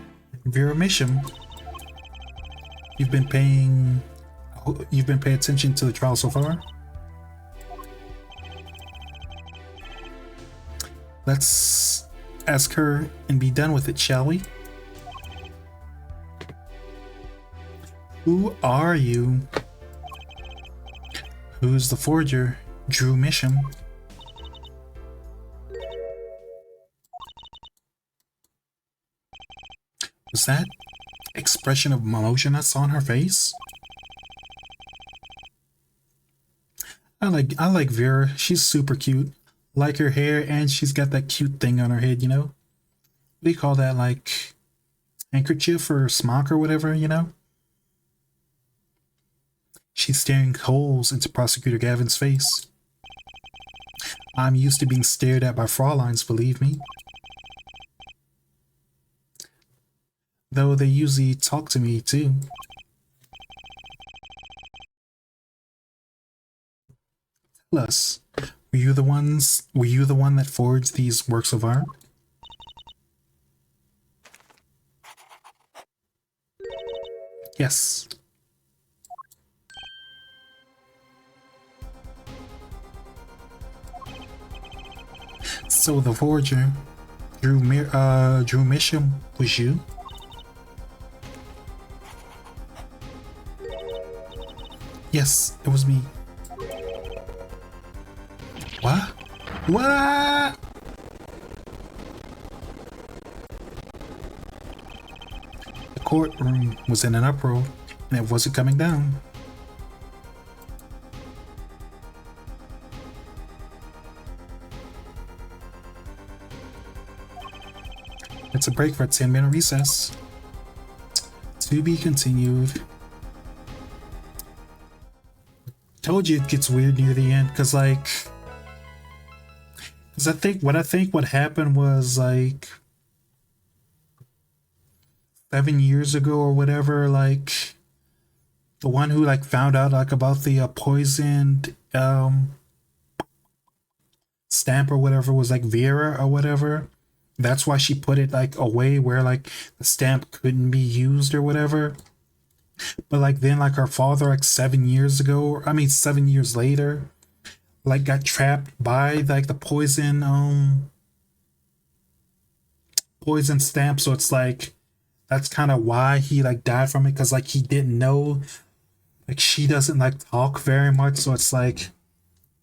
Vera Misham, you've been paying attention to the trial so far? Let's ask her and be done with it, shall we? Who are you? Who's the forger? Drew Misham. Was that expression of emotion I saw on her face? I like Vera. She's super cute. Like her hair, and she's got that cute thing on her head, you know? What do you call that, like handkerchief or smock or whatever, you know? She's staring holes into Prosecutor Gavin's face. I'm used to being stared at by Frauleins, believe me. Though they usually talk to me too. Tell us, were you the one that forged these works of art? Yes. So the forger, Drew Misham, was you? Yes, it was me. What? What? The courtroom was in an uproar, and it wasn't coming down. It's a break for a 10-minute recess. To be continued. Told you it gets weird near the end, because I think what happened was like 7 years ago or whatever, like the one who like found out like about the poisoned stamp or whatever was like Vera or whatever. That's why she put it like away where like the stamp couldn't be used or whatever. But like then like her father like 7 years ago, I mean 7 years later, like got trapped by like the poison stamp. So it's like that's kind of why he like died from it, because like he didn't know, like she doesn't like talk very much, so it's like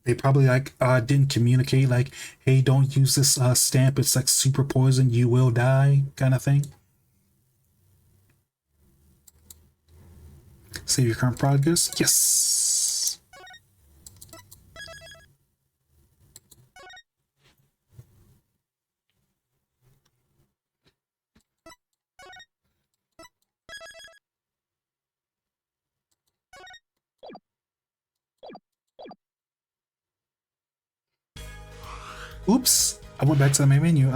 they probably like didn't communicate like, hey, don't use this stamp, it's like super poison, you will die, kind of thing. Save your current progress. Yes. Oops, I went back to the main menu.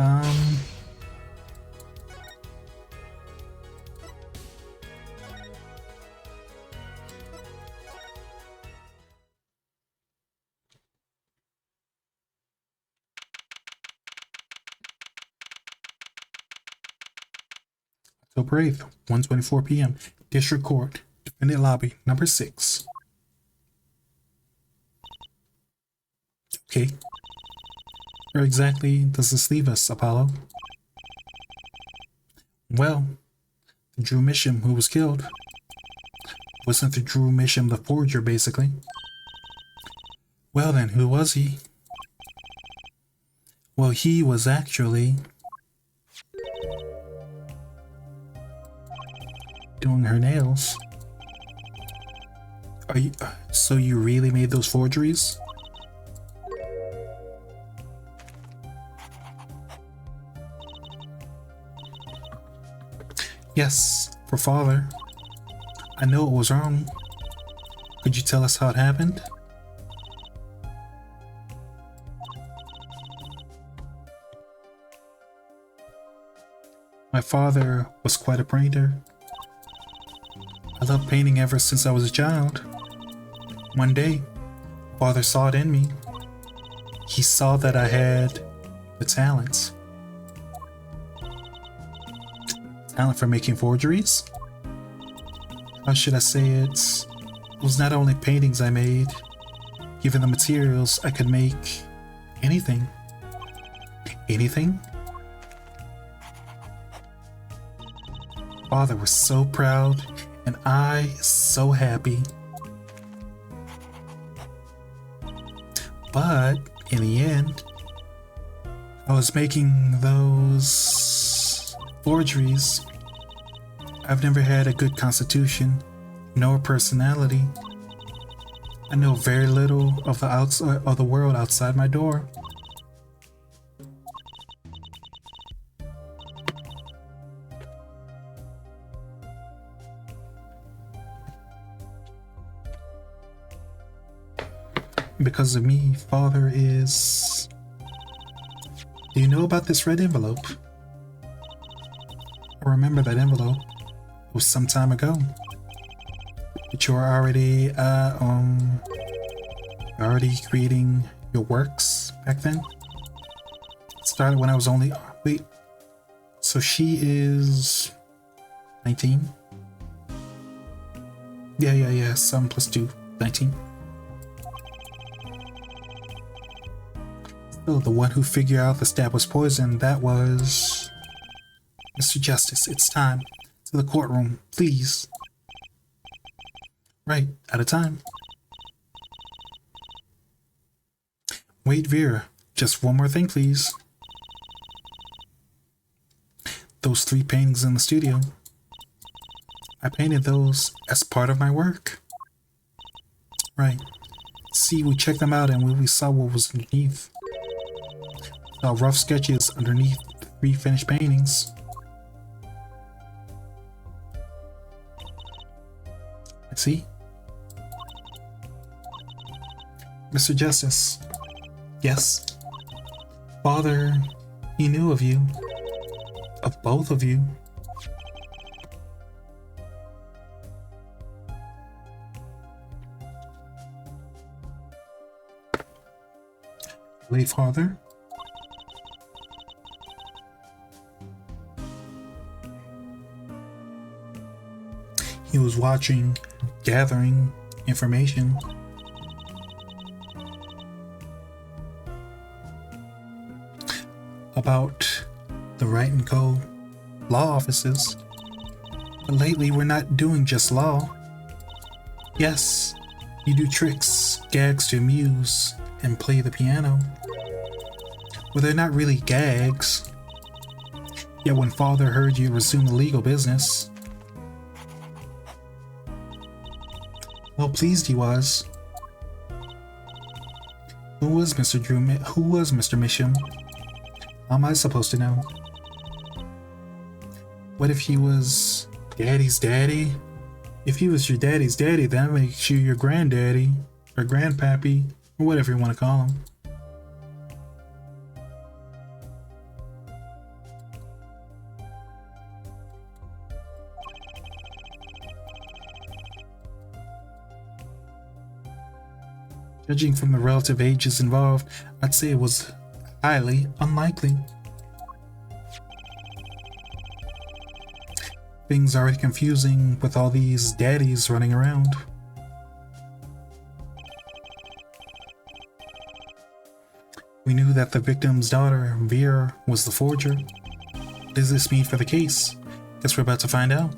October 8th, 1:24 p.m. District Court, Defendant Lobby, number 6. Okay. Where exactly does this leave us, Apollo? Well, the Drew Misham who was killed wasn't the Drew Misham the forger, basically. Well then, who was he? Well, he was actually doing her nails. Are you, so you really made those forgeries? Yes, for father. I know it was wrong. Could you tell us how it happened? My father was quite a painter. I loved painting ever since I was a child. One day, father saw it in me. He saw that I had the talent. Talent for making forgeries? How should I say it? It was not only paintings I made. Given the materials, I could make anything. Anything? Father was so proud, and I so happy. But in the end, I was making those forgeries. I've never had a good constitution, nor personality. I know very little of the outside of the world outside my door. Because of me, father is... Do you know about this red envelope? I remember that envelope. It was some time ago. But you were already creating your works back then? It started when I was only... Wait. So she is... 19? Yeah. 7 plus 2. 19. So the one who figured out the stab was poison, that was... Mr. Justice, it's time. To the courtroom, please. Right, out of time. Wait, Vera, Just one more thing, please. Those 3 paintings in the studio. I painted those as part of my work. Right. See, we checked them out and we saw what was underneath. Saw rough sketches underneath the 3 finished paintings. See? Mr. Justice. Yes. Father, he knew of you. Of both of you. Late father? He was watching, gathering information. About the Right and Co. law offices. But lately we're not doing just law. Yes, you do tricks, gags to amuse, and play the piano. Well, they're not really gags. Yet when Father heard you resume the legal business, how pleased he was. Who was Mr. Misham? How am I supposed to know? What if he was Daddy's daddy? If he was your daddy's daddy, that makes you your granddaddy, or grandpappy, or whatever you want to call him. Judging from the relative ages involved, I'd say it was highly unlikely. Things are already confusing with all these daddies running around. We knew that the victim's daughter, Vera, was the forger. What does this mean for the case? Guess we're about to find out.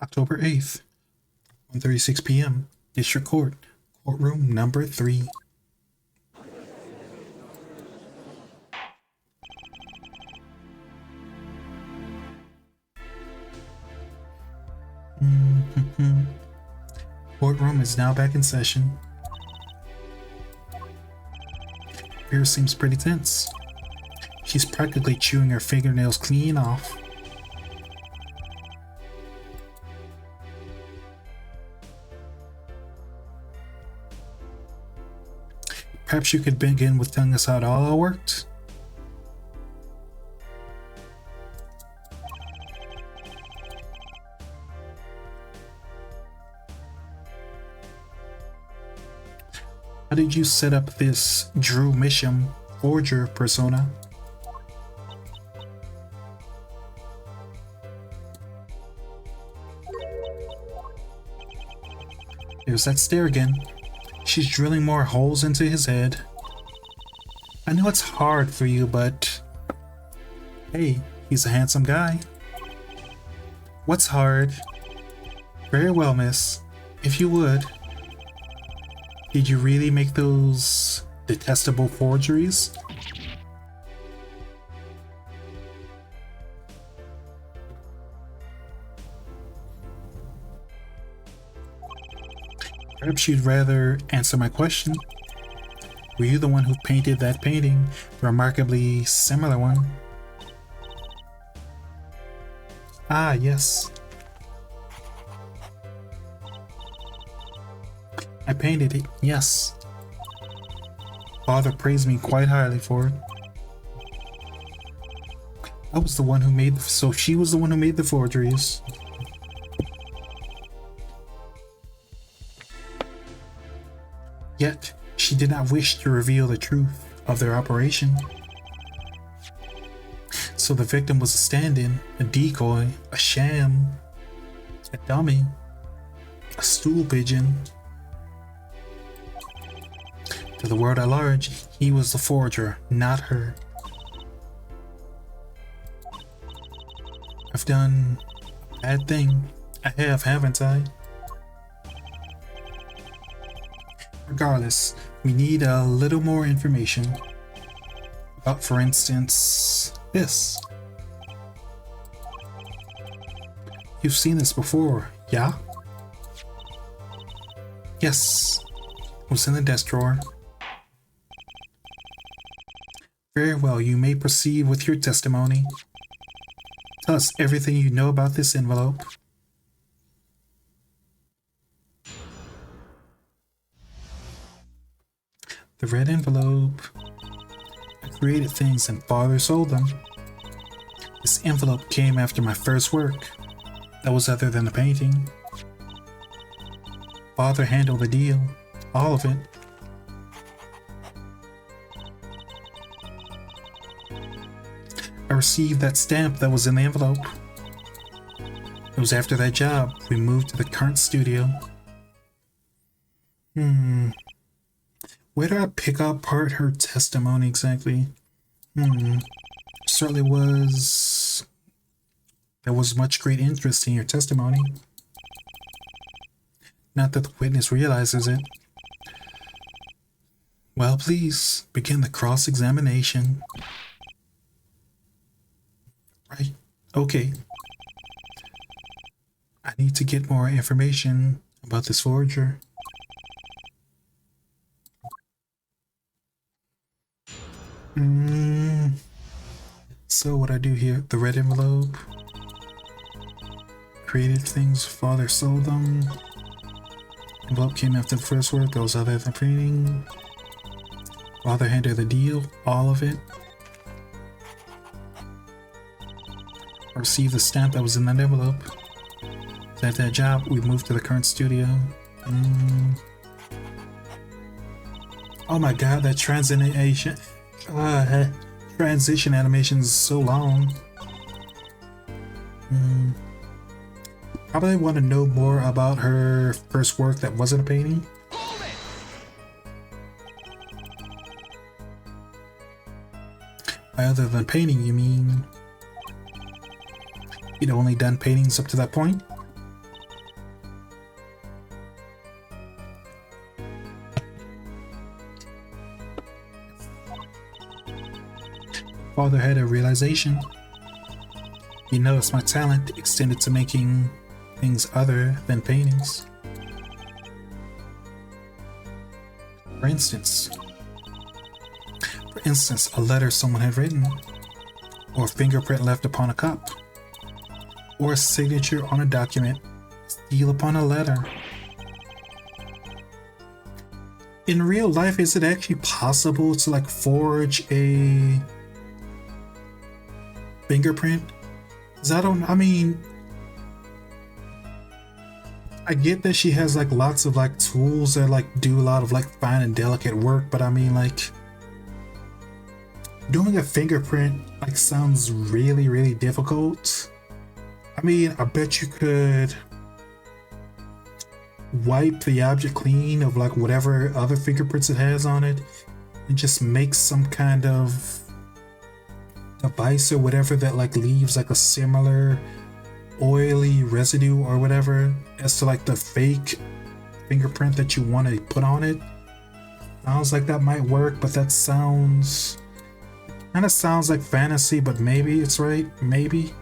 October 8th, 1:36 p.m. District Court, courtroom number 3. Courtroom is now back in session. Vera seems pretty tense. She's practically chewing her fingernails clean off. Perhaps you could begin with telling us how it all worked? How did you set up this Drew Misham forger persona? There's that stare again. She's drilling more holes into his head. I know it's hard for you, but hey, he's a handsome guy. What's hard? Very well, miss. If you would. Did you really make those detestable forgeries? Perhaps you'd rather answer my question. Were you the one who painted that painting, the remarkably similar one? Ah, yes. I painted it, yes. Father praised me quite highly for it. I was the one who made so she was the one who made the forgeries. Yet, she did not wish to reveal the truth of their operation. So the victim was a stand-in, a decoy, a sham, a dummy, a stool pigeon. To the world at large, he was the forger, not her. I've done a bad thing. I have, haven't I? Regardless, we need a little more information about, for instance, this. You've seen this before, yeah? Yes. It was in the desk drawer. Very well, you may proceed with your testimony. Tell us everything you know about this envelope. The red envelope. I created things and Father sold them. This envelope came after my first work. That was other than the painting. Father handled the deal. All of it. I received that stamp that was in the envelope. It was after that job we moved to the current studio. Where do I pick apart her testimony exactly? Certainly was... There was much great interest in your testimony. Not that the witness realizes it. Well, please, begin the cross-examination. Right, okay. I need to get more information about this forger. So what I do here, the red envelope. Created things, Father sold them. Envelope came after the first work, that was other than printing. Father handled the deal, all of it. I received the stamp that was in that envelope. At that job, we moved to the current studio. Oh my god, that transition animation is so long. Probably want to know more about her first work that wasn't a painting. By other than painting, you mean you'd only done paintings up to that point? Father had a realization. He noticed my talent extended to making things other than paintings. For instance, a letter someone had written, or a fingerprint left upon a cup, or a signature on a document, seal upon a letter. In real life, is it actually possible to like forge a fingerprint? Because I get that she has like lots of like tools that like do a lot of like fine and delicate work, but I mean like doing a fingerprint like sounds really, really difficult. I mean, I bet you could wipe the object clean of like whatever other fingerprints it has on it and just make some kind of device or whatever that like leaves like a similar oily residue or whatever as to like the fake fingerprint that you want to put on it. Sounds like that might work, but that kind of sounds like fantasy, but maybe it's right, maybe.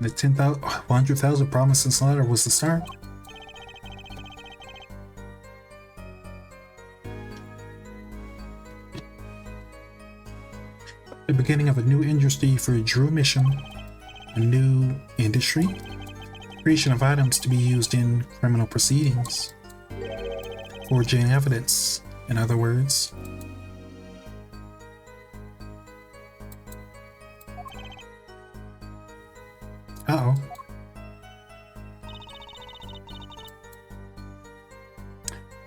The 100,000 promises letter was the start. The beginning of a new industry for Drew mission. A new industry? Creation of items to be used in criminal proceedings. Forging evidence, in other words. Uh-oh.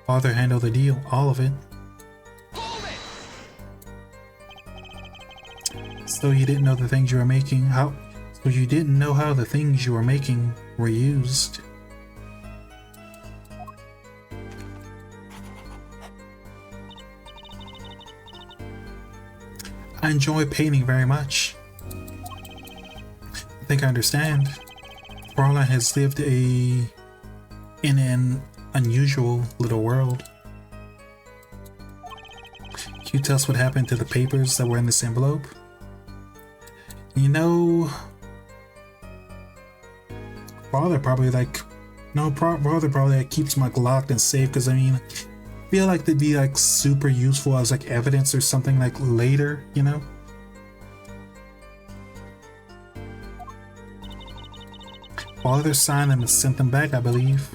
Father handled the deal, all of it. So you didn't know the things you were making, So you didn't know how the things you were making were used. I enjoy painting very much. I think I understand. Fraulein has lived in an unusual little world. Can you tell us what happened to the papers that were in this envelope? You know, father probably like, no, father probably like keeps them like locked and safe, because I mean, I feel like they'd be like super useful as like evidence or something like later, you know? Father signed them and sent them back, I believe.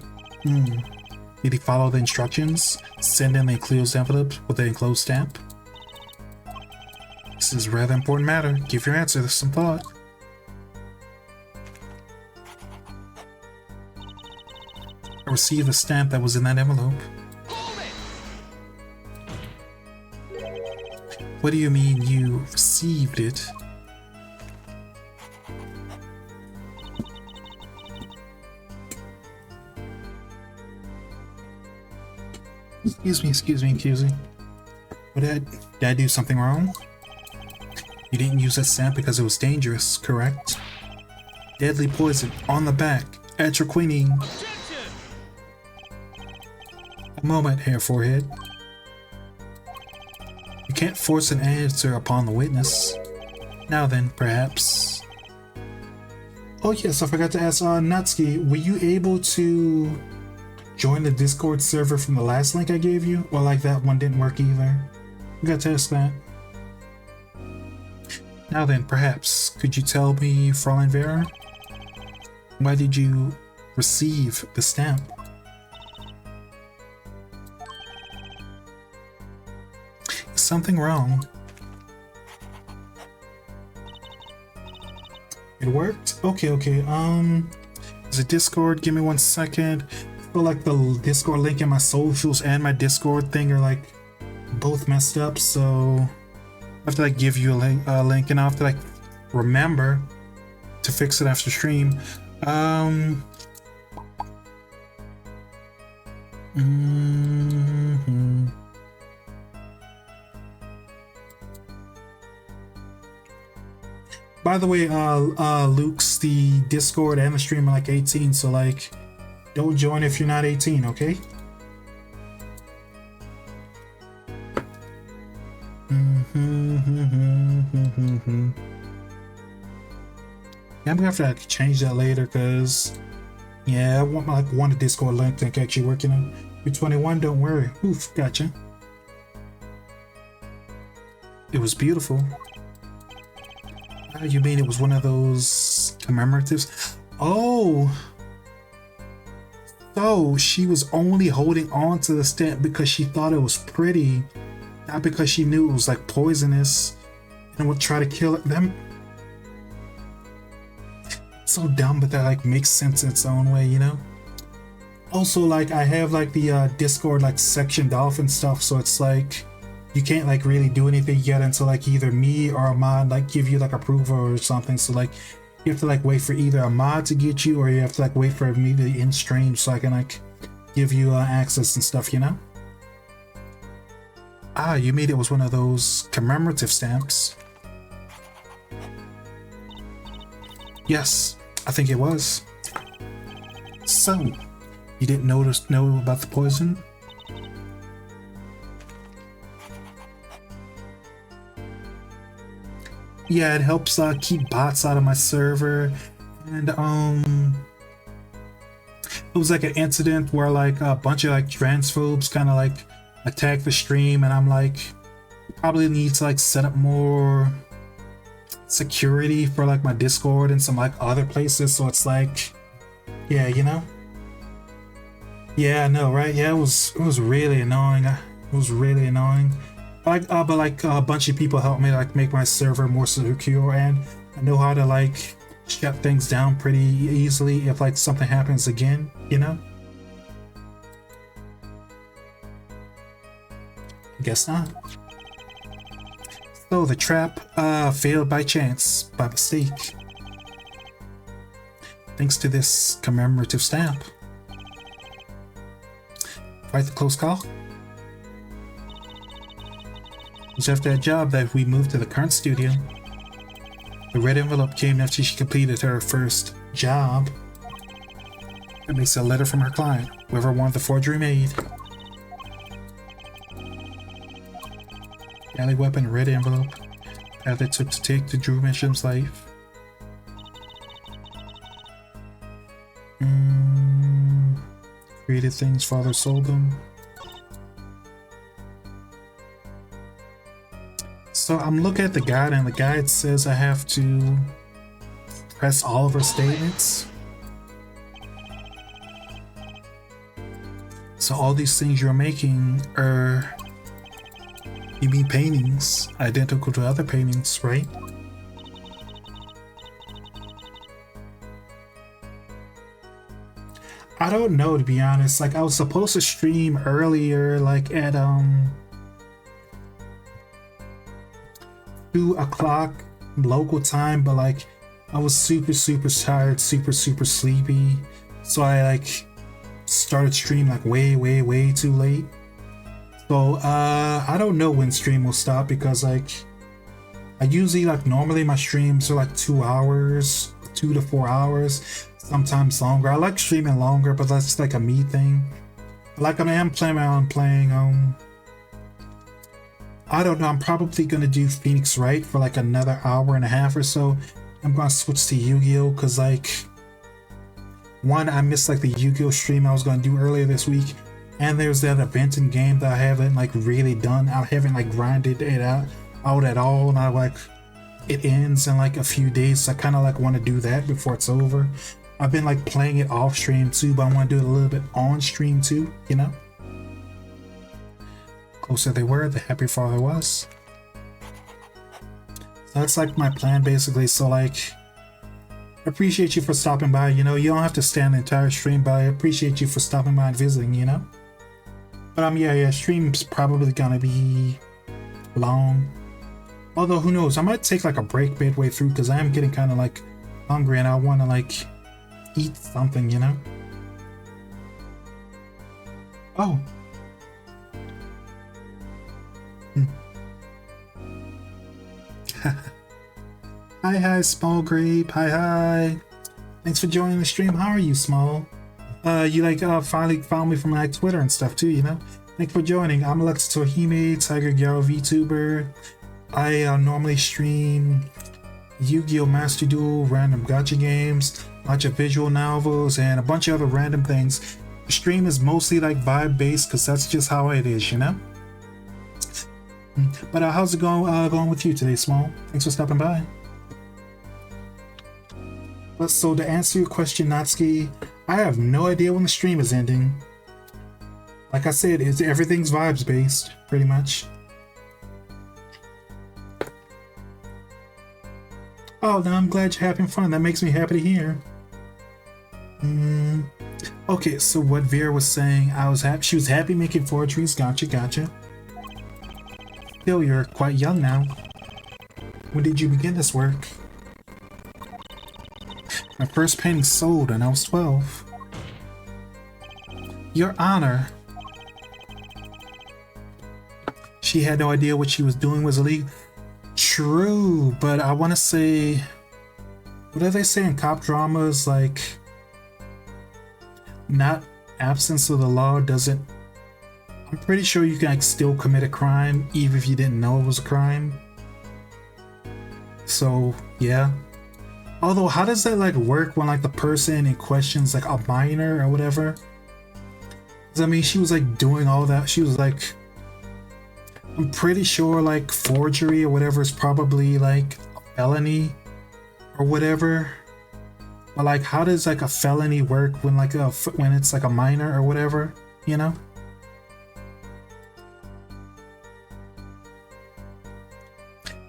Did he follow the instructions? Send in the enclosed envelope with the enclosed stamp? This is a rather important matter. Give your answer some thought. I received the stamp that was in that envelope. What do you mean you received it? Excuse me. Did I do something wrong? You didn't use that stamp because it was dangerous, correct? Deadly poison on the back at your queening. A moment here, forehead. You can't force an answer upon the witness. Now then, perhaps. Oh yes, I forgot to ask Natsuki, were you able to join the Discord server from the last link I gave you? Or like that one didn't work either? I got to ask that. Now then, perhaps, could you tell me, Fräulein Vera? Why did you receive the stamp? Is something wrong? It worked? Okay. Is it Discord? Give me 1 second. I feel like the Discord link in my socials and my Discord thing are like both messed up, so I have to like give you a link, and I have to like remember to fix it after stream. By the way, Luke's the Discord and the stream are like 18, so like don't join if you're not 18, okay? Yeah, I'm gonna have to like, change that later, because yeah, I want my one Discord link to actually work. You know, you're 21, don't worry. Oof, gotcha. It was beautiful. You mean it was one of those commemoratives? Oh, so she was only holding on to the stamp because she thought it was pretty, not because she knew it was like poisonous and would try to kill them. So dumb, but that like makes sense in its own way, you know? Also, like I have like the Discord like sectioned off and stuff, so it's like you can't like really do anything yet until like either me or a mod like give you like approval or something. So like you have to like wait for either a mod to get you, or you have to like wait for me to in stream so I can like give you access and stuff, you know? Ah, you mean it was one of those commemorative stamps? Yes, I think it was. So, you didn't know about the poison? Yeah, it helps keep bots out of my server, and it was like an incident where like a bunch of like transphobes kind of like attacked the stream, and I'm like probably need to like set up more security for like my Discord and some like other places, so it's like, yeah, you know. Yeah, I know, right? Yeah, it was really annoying. It was really annoying. Like, but like a bunch of people helped me like make my server more secure, and I know how to like shut things down pretty easily if like something happens again, you know? I guess not. So the trap failed by chance, by mistake. Thanks to this commemorative stamp. Quite the close call. was after that job that we moved to the current studio. The red envelope came after she completed her first job. It makes a letter from her client, whoever wanted the forgery made. Alley weapon, red envelope. Path it took to take to Drew Mission's life. Created things, father sold them. So I'm looking at the guide, and the guide says I have to press all of her statements. So all these things you're making are, you mean paintings identical to other paintings, right? I don't know, to be honest. Like, I was supposed to stream earlier, like at 2 o'clock local time, but like I was super tired, super sleepy, so I like started stream like way too late. So I don't know when stream will stop, because like I usually, like, normally my streams are like 2 hours, 2 to 4 hours, sometimes longer. I like streaming longer, but that's like a me thing. Like, I am planning on playing I don't know, I'm probably gonna do Phoenix Wright for like another hour and a half or so. I'm gonna switch to Yu-Gi-Oh, because like, one, I missed like the Yu-Gi-Oh stream I was gonna do earlier this week, and there's that event in game that I haven't like really done. I haven't like grinded it out at all, and I like, it ends in like a few days, so I kind of like want to do that before it's over. I've been like playing it off stream too, but I want to do it a little bit on stream too, you know? Closer they were, the happier father was. So that's like my plan basically. So like, I appreciate you for stopping by, you know? You don't have to stand the entire stream, but I appreciate you for stopping by and visiting, you know? But yeah, stream's probably gonna be long. Although, who knows, I might take like a break midway through, because I am getting kind of like hungry and I want to like eat something, you know? Oh. Hi, Small Grape. Hi. Thanks for joining the stream. How are you, Small? You like finally found me from like Twitter and stuff too, you know? Thanks for joining. I'm Alexa Tohime, Tiger Gyaro VTuber. I normally stream Yugioh Master Duel, random gacha games, a bunch of visual novels, and a bunch of other random things. The stream is mostly like vibe based, because that's just how it is, you know? But how's it going with you today, Small? Thanks for stopping by. But so to answer your question, Natsuki, I have no idea when the stream is ending. Like I said, everything's vibes based, pretty much. Oh, now I'm glad you're having fun. That makes me happy to hear. Okay, so what Vera was saying, she was happy making forgeries. Gotcha. Still, you're quite young now. When did you begin this work? My first painting sold when I was 12. Your Honor. She had no idea what she was doing was illegal. True, but I want to say, what do they say in cop dramas? Like, not absence of the law doesn't. I'm pretty sure you can like still commit a crime even if you didn't know it was a crime. So yeah. Although, how does that like work when like the person in question's like a minor or whatever? 'Cause I mean, she was like doing all that. She was like, I'm pretty sure like forgery or whatever is probably like a felony or whatever. But like, how does like a felony work when like when it's like a minor or whatever, you know?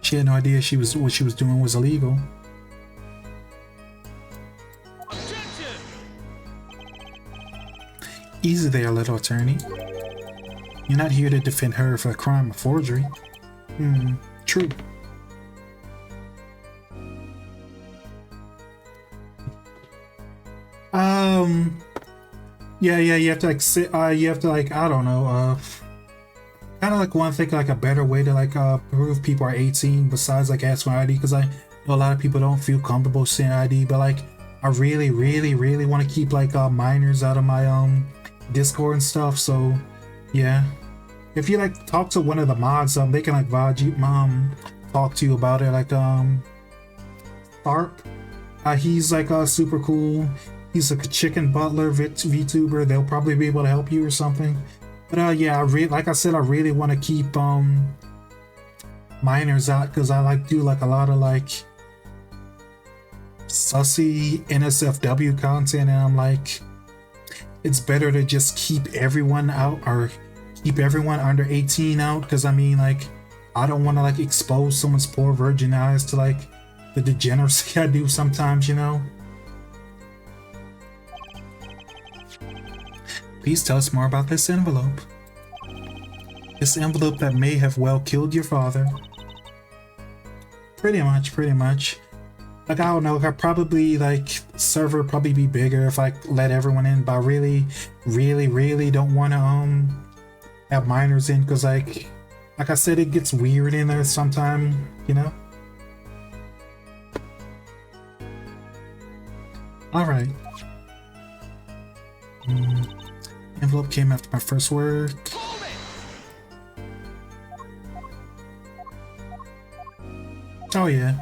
She had no idea what she was doing was illegal. Objection! Easy there, little attorney. You're not here to defend her for the crime of forgery. True. Yeah, you have to like sit, you have to like, I don't know, kind of like want to think like a better way to like prove people are 18 besides like asking ID, because I know a lot of people don't feel comfortable saying ID, but like I really want to keep like minors out of my Discord and stuff. So yeah, if you like talk to one of the mods, they can like talk to you about it, like Tharp. He's like super cool. He's like a chicken butler VTuber. They'll probably be able to help you or something. But yeah, like I said, I really want to keep minors out, because I like do like a lot of like sussy NSFW content, and I'm like, it's better to just keep everyone out, or keep everyone under 18 out, because I mean, like, I don't want to like expose someone's poor virgin eyes to like the degeneracy I do sometimes, you know. Please tell us more about this envelope. This envelope that may have well killed your father. Pretty much. Like, I don't know, I probably like server probably be bigger if I let everyone in, but I really don't want to have minors in, because like I said, it gets weird in there sometime, you know. All right. Envelope came after my first work. Oh yeah.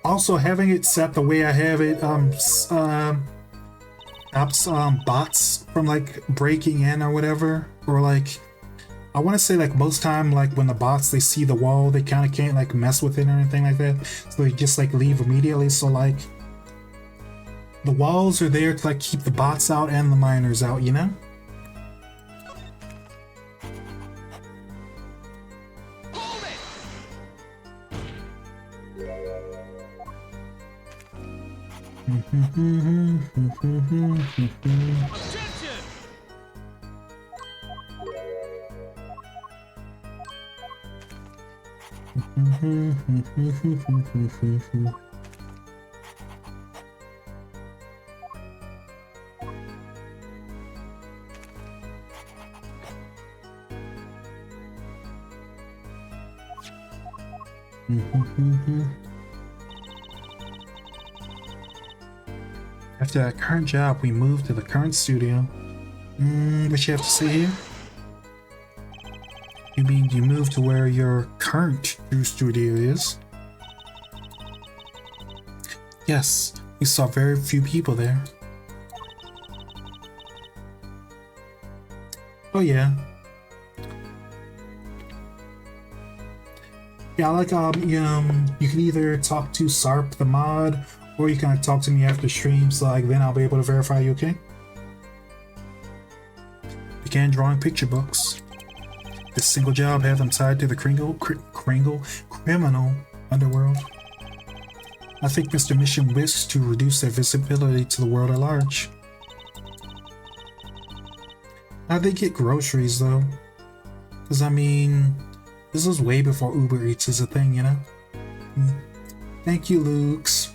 Also, having it set the way I have it stops bots from like breaking in or whatever, or like I want to say like most time, like when the bots, they see the wall, they kind of can't like mess with it or anything like that, so they just like leave immediately. So like the walls are there to like keep the bots out and the miners out, you know. After that current job, we moved to the current studio. What you have to say here? You mean you moved to where your current true studio is? Yes, we saw very few people there. Oh yeah. Yeah, like you can either talk to Sarp the mod, or you can talk to me after stream, so like then I'll be able to verify you, okay? Began drawing picture books. This single job had them tied to the criminal underworld. I think Mr. Mission wished to reduce their visibility to the world at large. How'd they get groceries though? Because I mean, this was way before Uber Eats is a thing, you know? Thank you, Lukes.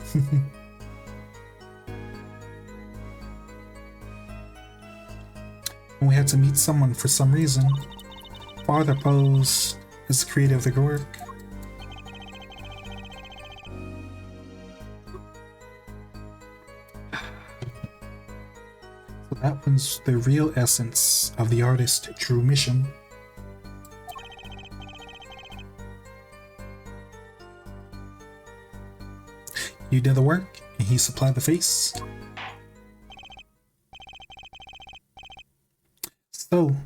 We had to meet someone for some reason. Father Pose is the creator of the work. So that was the real essence of the artist true mission. You did the work, and he supplied the face. So,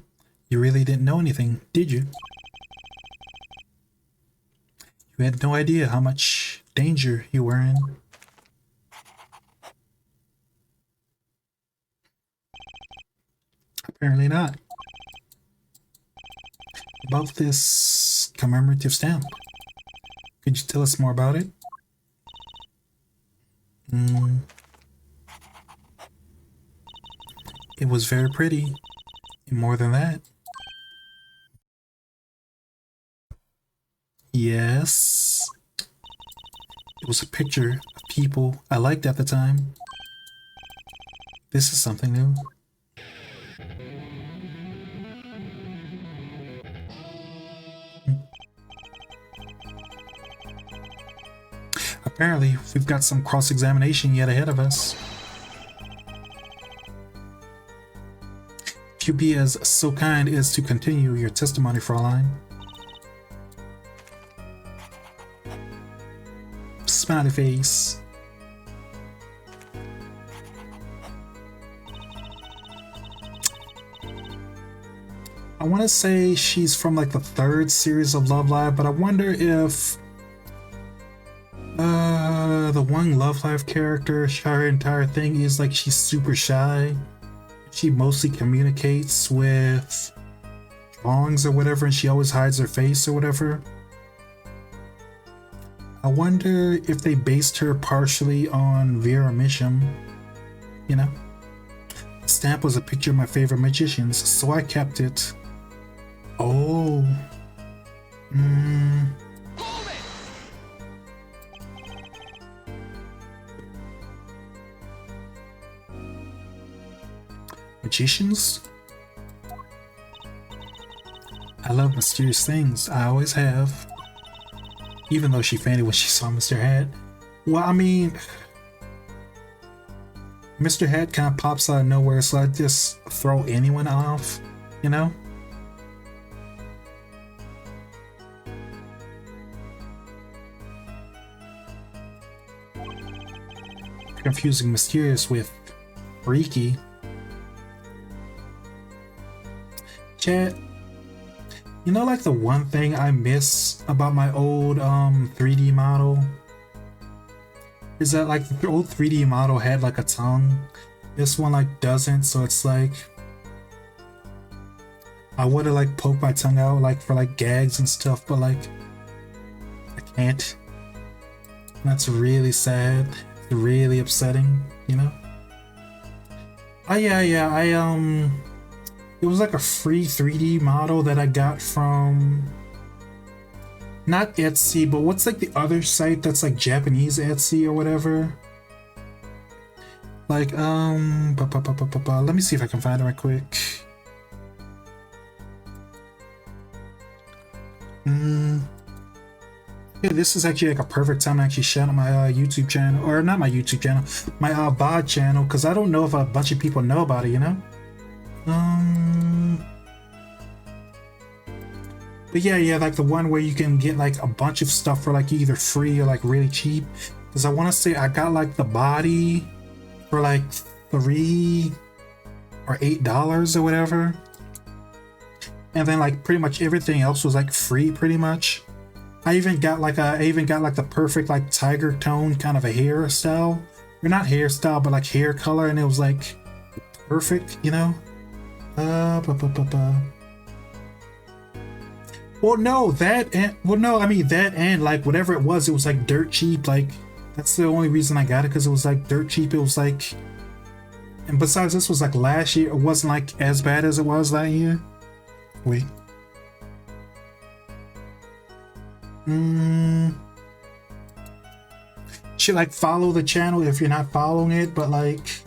you really didn't know anything, did you? You had no idea how much danger you were in. Apparently not. About this commemorative stamp, could you tell us more about it? It was very pretty, and more than that. Yes. It was a picture of people I liked at the time. This is something new. Apparently, we've got some cross-examination yet ahead of us. If you be as so kind as to continue your testimony, Fraulein. Smiley face. I want to say she's from like the 3rd series of Love Live, but I wonder if the one Love Live character, her entire thing is like she's super shy. She mostly communicates with drawings or whatever, and she always hides her face or whatever. I wonder if they based her partially on Vera Misham, you know? The stamp was a picture of my favorite magicians, so I kept it. Oh. Magicians? I love mysterious things. I always have. Even though she fainted when she saw Mr. Hat. Well, I mean, Mr. Hat kind of pops out of nowhere, so I just throw anyone off, you know? Confusing mysterious with freaky. Chat, you know, like the one thing I miss about my old 3D model is that like the old 3D model had like a tongue. This one like doesn't, so it's like I would have like poked my tongue out like for like gags and stuff, but like I can't. That's really sad. It's really upsetting, you know? Oh yeah, it was like a free 3D model that I got from not Etsy, but what's like the other site that's like Japanese Etsy or whatever? Like let me see if I can find it right quick. Yeah, this is actually like a perfect time to actually shout out my YouTube channel, or not my YouTube channel, my VOD channel, because I don't know if a bunch of people know about it, you know? But yeah, like the one where you can get like a bunch of stuff for like either free or like really cheap. Because I want to say I got like the body for like $3 or $8 or whatever. And then like pretty much everything else was like free pretty much. I even got like the perfect like tiger tone kind of a hairstyle. Or not hairstyle, but like hair color, and it was like perfect, you know? Well, no, that and like whatever it was like dirt cheap. Like that's the only reason I got it, because it was like dirt cheap. It was like, and besides, this was like last year. It wasn't like as bad as it was that year. Wait. Should like follow the channel if you're not following it, but like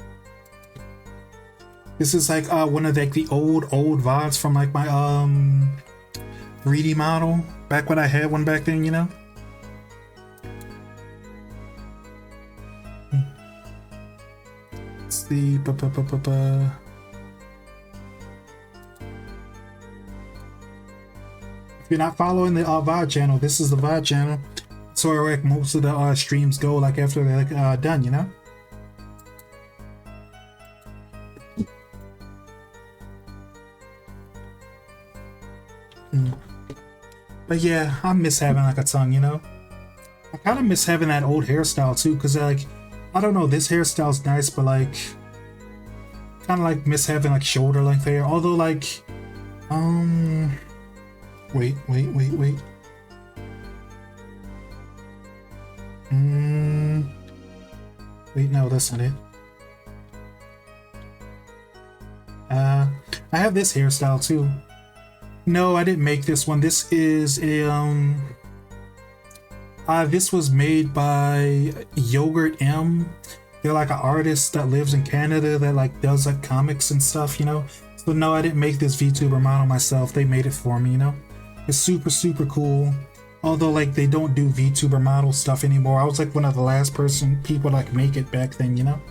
this is like one of like the old VODs from like my 3D model back when I had one back then, you know. Let's see. If you're not following the VOD channel, this is the VOD channel. So like most of the streams go like after they're like done, you know. But yeah, I miss having like a tongue, you know. I kind of miss having that old hairstyle too, because like I don't know, this hairstyle's nice, but like kind of like miss having like shoulder length hair. Although like wait. Wait, no, that's not it. I have this hairstyle too. No, I didn't make this one. This is a this was made by Yogurt M. They're like an artist that lives in Canada that like does like comics and stuff, you know. So no, I didn't make this VTuber model myself. They made it for me, you know. It's super cool. Although like they don't do VTuber model stuff anymore. I was like one of the last people to like make it back then, you know?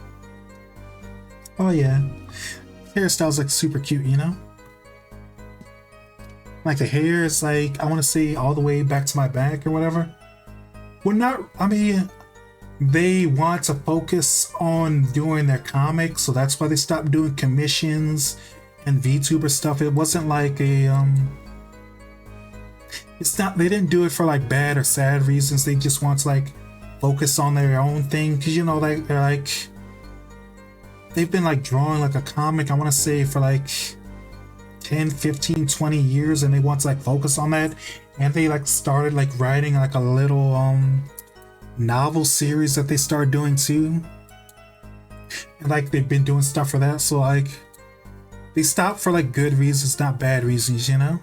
Oh yeah. Hairstyle's like super cute, you know? Like the hair is like, I want to say all the way back to my back or whatever. Well, not, I mean, they want to focus on doing their comics, so that's why they stopped doing commissions and VTuber stuff. It wasn't like a, it's not, they didn't do it for like bad or sad reasons. They just want to like focus on their own thing. Cause you know, like, they're like, they've been like drawing like a comic, I want to say for like 10, 15, 20 years, and they want to like focus on that. And they like started like writing like a little novel series that they started doing too. And like they've been doing stuff for that, so like they stopped for like good reasons, not bad reasons, you know?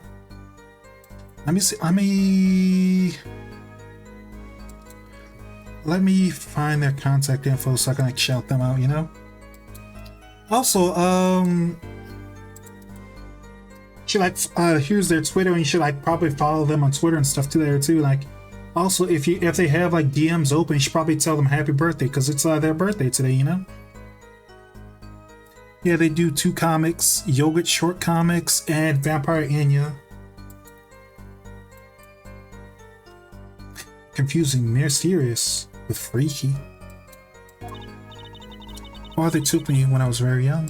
Let me see, let me find their contact info so I can like shout them out, you know? Also, should like here's their Twitter, and you should like probably follow them on Twitter and stuff too there too. Like also if they have like DMs open, you should probably tell them happy birthday because it's their birthday today, you know? Yeah, they do 2 comics, Yogurt short comics and Vampire Enya. Confusing mysterious with freaky. Or they took me when I was very young.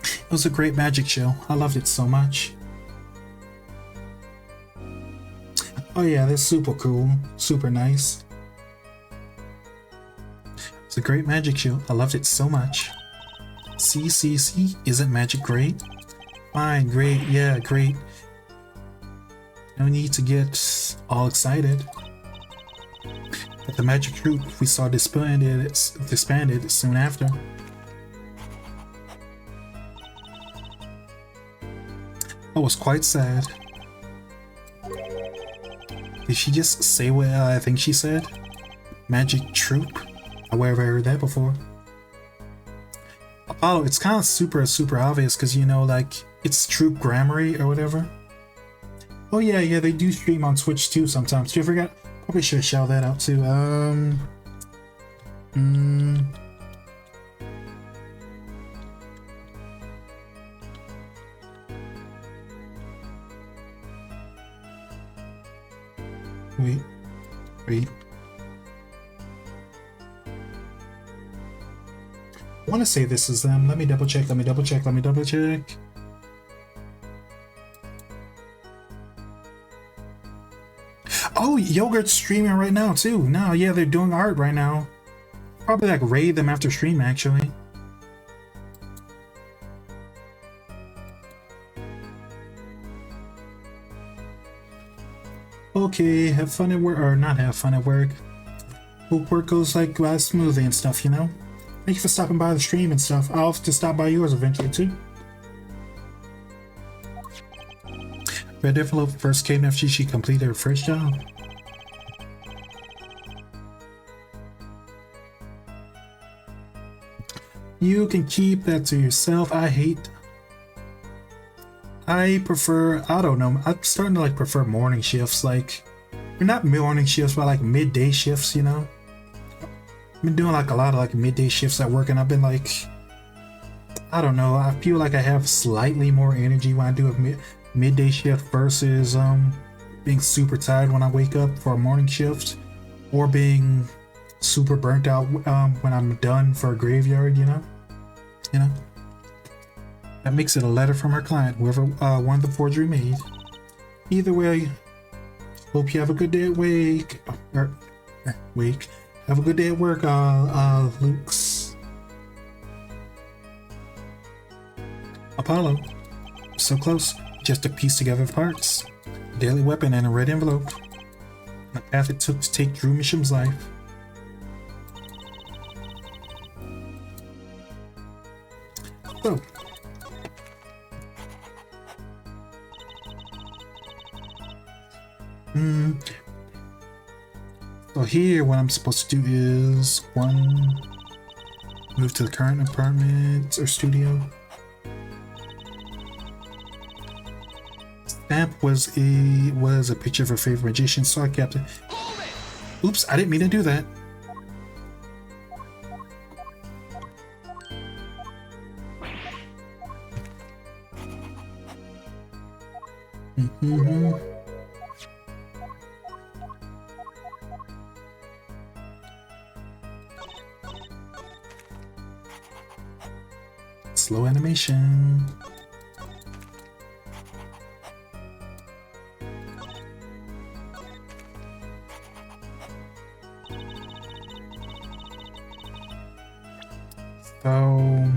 It was a great magic show. I loved it so much. Oh yeah, they're super cool, super nice. It's a great magic show. I loved it so much. See, isn't magic great? Fine, great, yeah, great. No need to get all excited. But the magic troupe we saw disbanded soon after. I was quite sad. Did she just say what I think she said? Magic troupe? I've never heard that before. Oh, it's kind of super obvious because, you know, like, it's troupe grammary or whatever. Oh yeah, they do stream on Twitch too sometimes. Do you forget? Probably should shout that out too. Wait. I want to say this is them. Let me double check. Oh, Yogurt's streaming right now too. No, yeah, they're doing art right now. Probably like raid them after stream actually. Okay, have fun at work, or not have fun at work. Hope work goes like smoothly and stuff, you know? Thank you for stopping by the stream and stuff. I'll have to stop by yours eventually too. Red Envelope first came after she completed her first job. You can keep that to yourself. I prefer, I don't know, I'm starting to like prefer morning shifts, like, or not morning shifts, but like midday shifts, you know? I've been doing like a lot of like midday shifts at work, and I've been like, I don't know, I feel like I have slightly more energy when I do a midday shift versus being super tired when I wake up for a morning shift, or being super burnt out when I'm done for a graveyard, you know? That makes it a letter from her client, whoever won the forgery made. Either way, hope you have a good day at Have a good day at work, Luke's. Apollo. So close, just to piece together the parts. A daily weapon and a red envelope. And the path it took to take Drew Misham's life. So, so here, what I'm supposed to do is 1, Move to the current apartment or studio. Stamp was a picture of her favorite magician, so I kept it. Oops, I didn't mean to do that. Slow animation. So,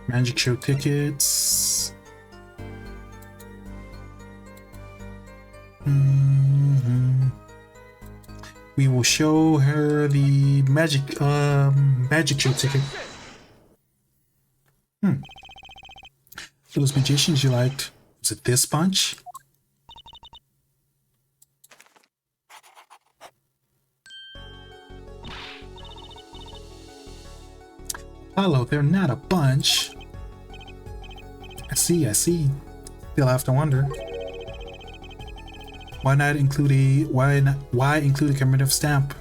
magic show tickets. We will show her the magic show ticket. Those magicians you liked. Was it this bunch? Hello, they're not a bunch. I see. Still have to wonder. Why include a commemorative stamp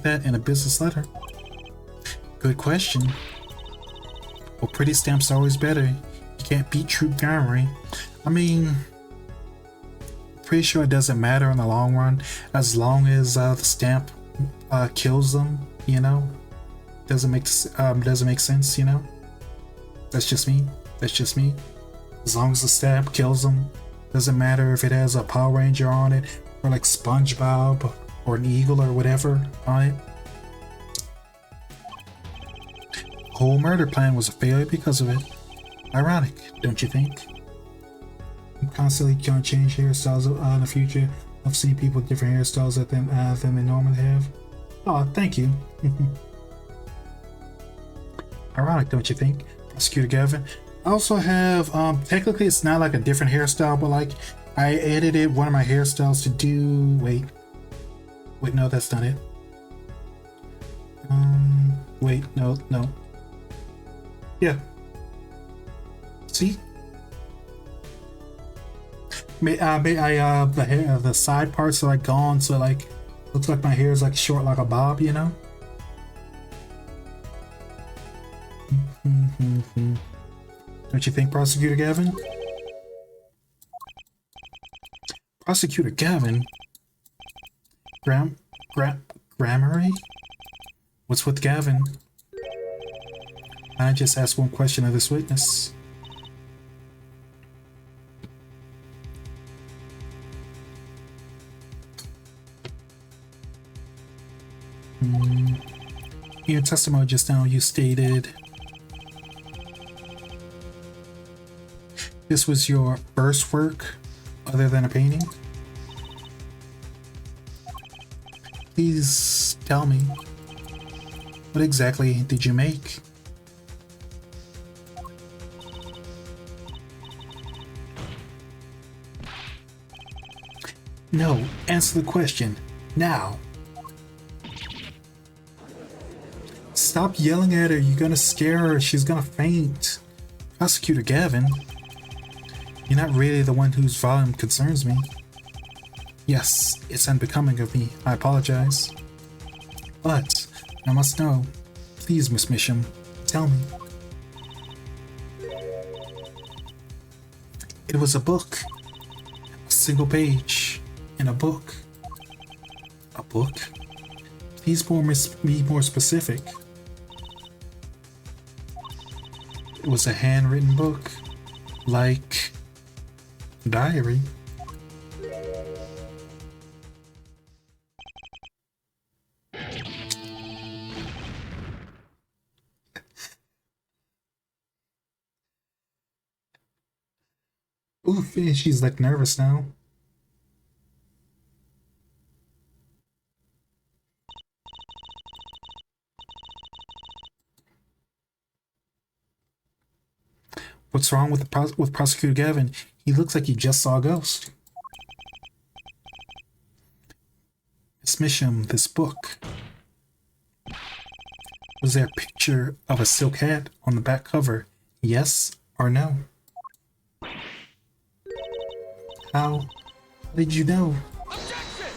that in a business letter? Good question. Well, pretty stamps are always better. You can't beat true gummery. I mean, pretty sure it doesn't matter in the long run, as long as the stamp kills them. You know, doesn't make sense. You know, that's just me. As long as the stamp kills them, doesn't matter if it has a Power Ranger on it, or like SpongeBob, or an eagle, or whatever on it. Whole murder plan was a failure because of it. Ironic, don't you think? I'm constantly trying to change hairstyles in the future. I've seen people with different hairstyles than they normally have. Oh, thank you. Ironic, don't you think? Prosecutor Gavin. I also have, technically it's not like a different hairstyle, but like I edited one of my hairstyles to do, wait, no, that's not it. Wait, no. Yeah. See? The side parts are like gone, so like looks like my hair is like short like a bob, you know? Don't you think, Prosecutor Gavin? Prosecutor Gavin? Grammary? What's with Gavin? I just asked one question of this witness. In your testimony just now, you stated this was your first work other than a painting. Please tell me, what exactly did you make? No, answer the question now. Stop yelling at her, you're gonna scare her, she's gonna faint. Prosecutor Gavin, you're not really the one whose volume concerns me. Yes, it's unbecoming of me, I apologize. But, I must know. Please, Miss Misham, tell me. It was a book. A single page in a book. A book? Please be more specific. It was a handwritten book, like a diary. Oof, she's like nervous now. What's wrong with with Prosecutor Gavin? He looks like he just saw a ghost. Miss Misham, this book. Was there a picture of a silk hat on the back cover? Yes or no? How did you know? Objection!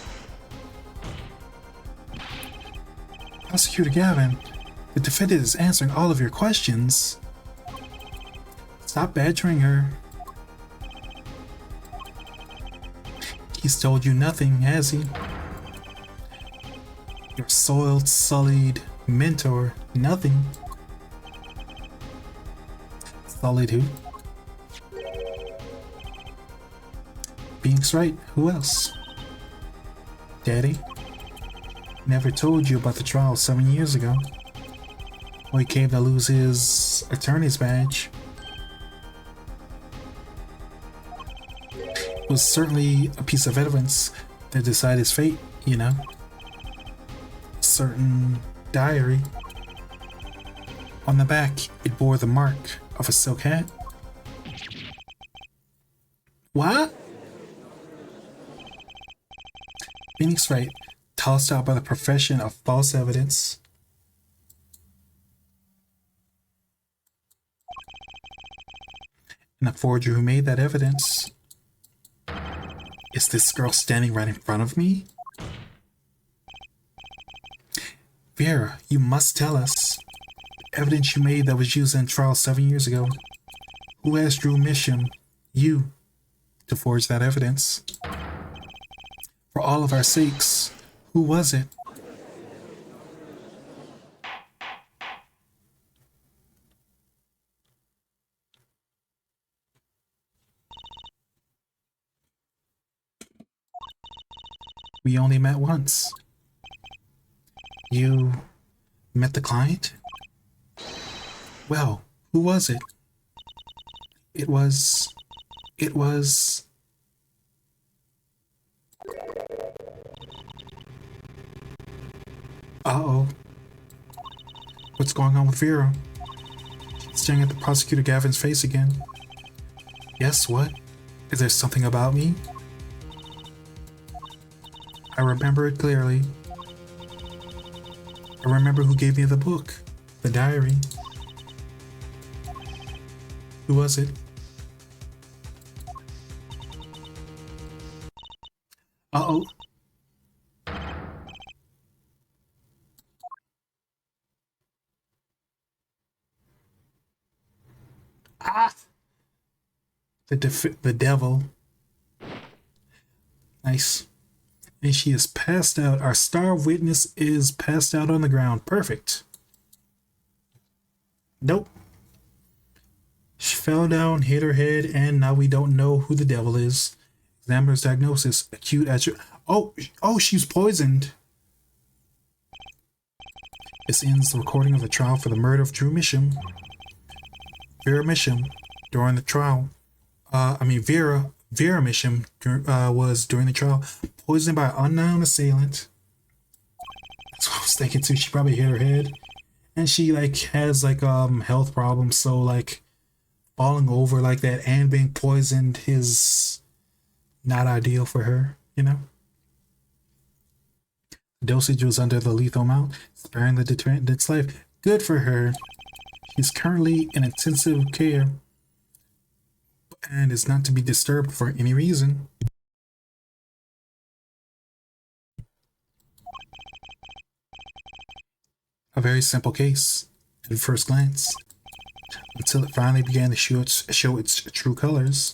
Prosecutor Gavin, the defendant is answering all of your questions. Stop badgering her. He's told you nothing, has he? Your soiled, sullied mentor, nothing. Sullied who? Pink's right, who else? Daddy? Never told you about the trial 7 years ago. When he came to lose his attorney's badge. It was certainly a piece of evidence that decided his fate, you know. A certain diary. On the back, it bore the mark of a silk hat. What? Phoenix Wright, tossed out by the profession of false evidence. And the forger who made that evidence. Is this girl standing right in front of me? Vera, you must tell us. The evidence you made that was used in trial 7 years ago. Who asked Drew Misham, you, to forge that evidence? For all of our sakes, who was it? We only met once. You met the client? Well, who was it? It was... Uh-oh. What's going on with Vera? Staring at the prosecutor Gavin's face again. Yes, what? Is there something about me? I remember it clearly. I remember who gave me the book, the diary. Who was it? Uh-oh. Ah! The devil. Nice. And she is passed out. Our star witness is passed out on the ground. Perfect. Nope. She fell down, hit her head, and now we don't know who the devil is. Examiner's diagnosis: acute atrophy. Oh, she's poisoned. This ends the recording of the trial for the murder of Drew Misham. Vera Misham, during the trial. Vera Misham was during the trial poisoned by an unknown assailant. That's what I was thinking too. She probably hit her head, and she has health problems. So falling over like that and being poisoned is not ideal for her. You know. The dosage was under the lethal amount, sparing the defendant's life. Good for her. She's currently in intensive care and is not to be disturbed for any reason. A very simple case at first glance, until it finally began to show its true colors.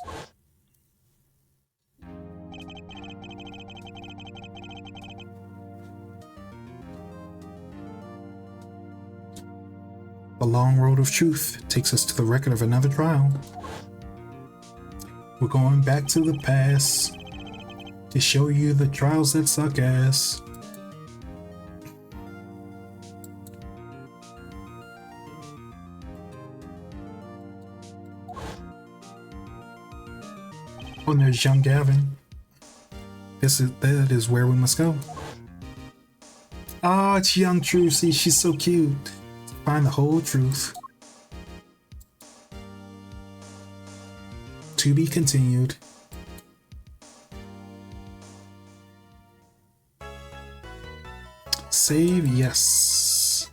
The long road of truth takes us to the record of another trial. We're going back to the past to show you the trials that suck ass. Oh, and there's young Gavin. That is where we must go. Ah, it's young Trucy. She's so cute. Find the whole truth. To be continued. Save, yes.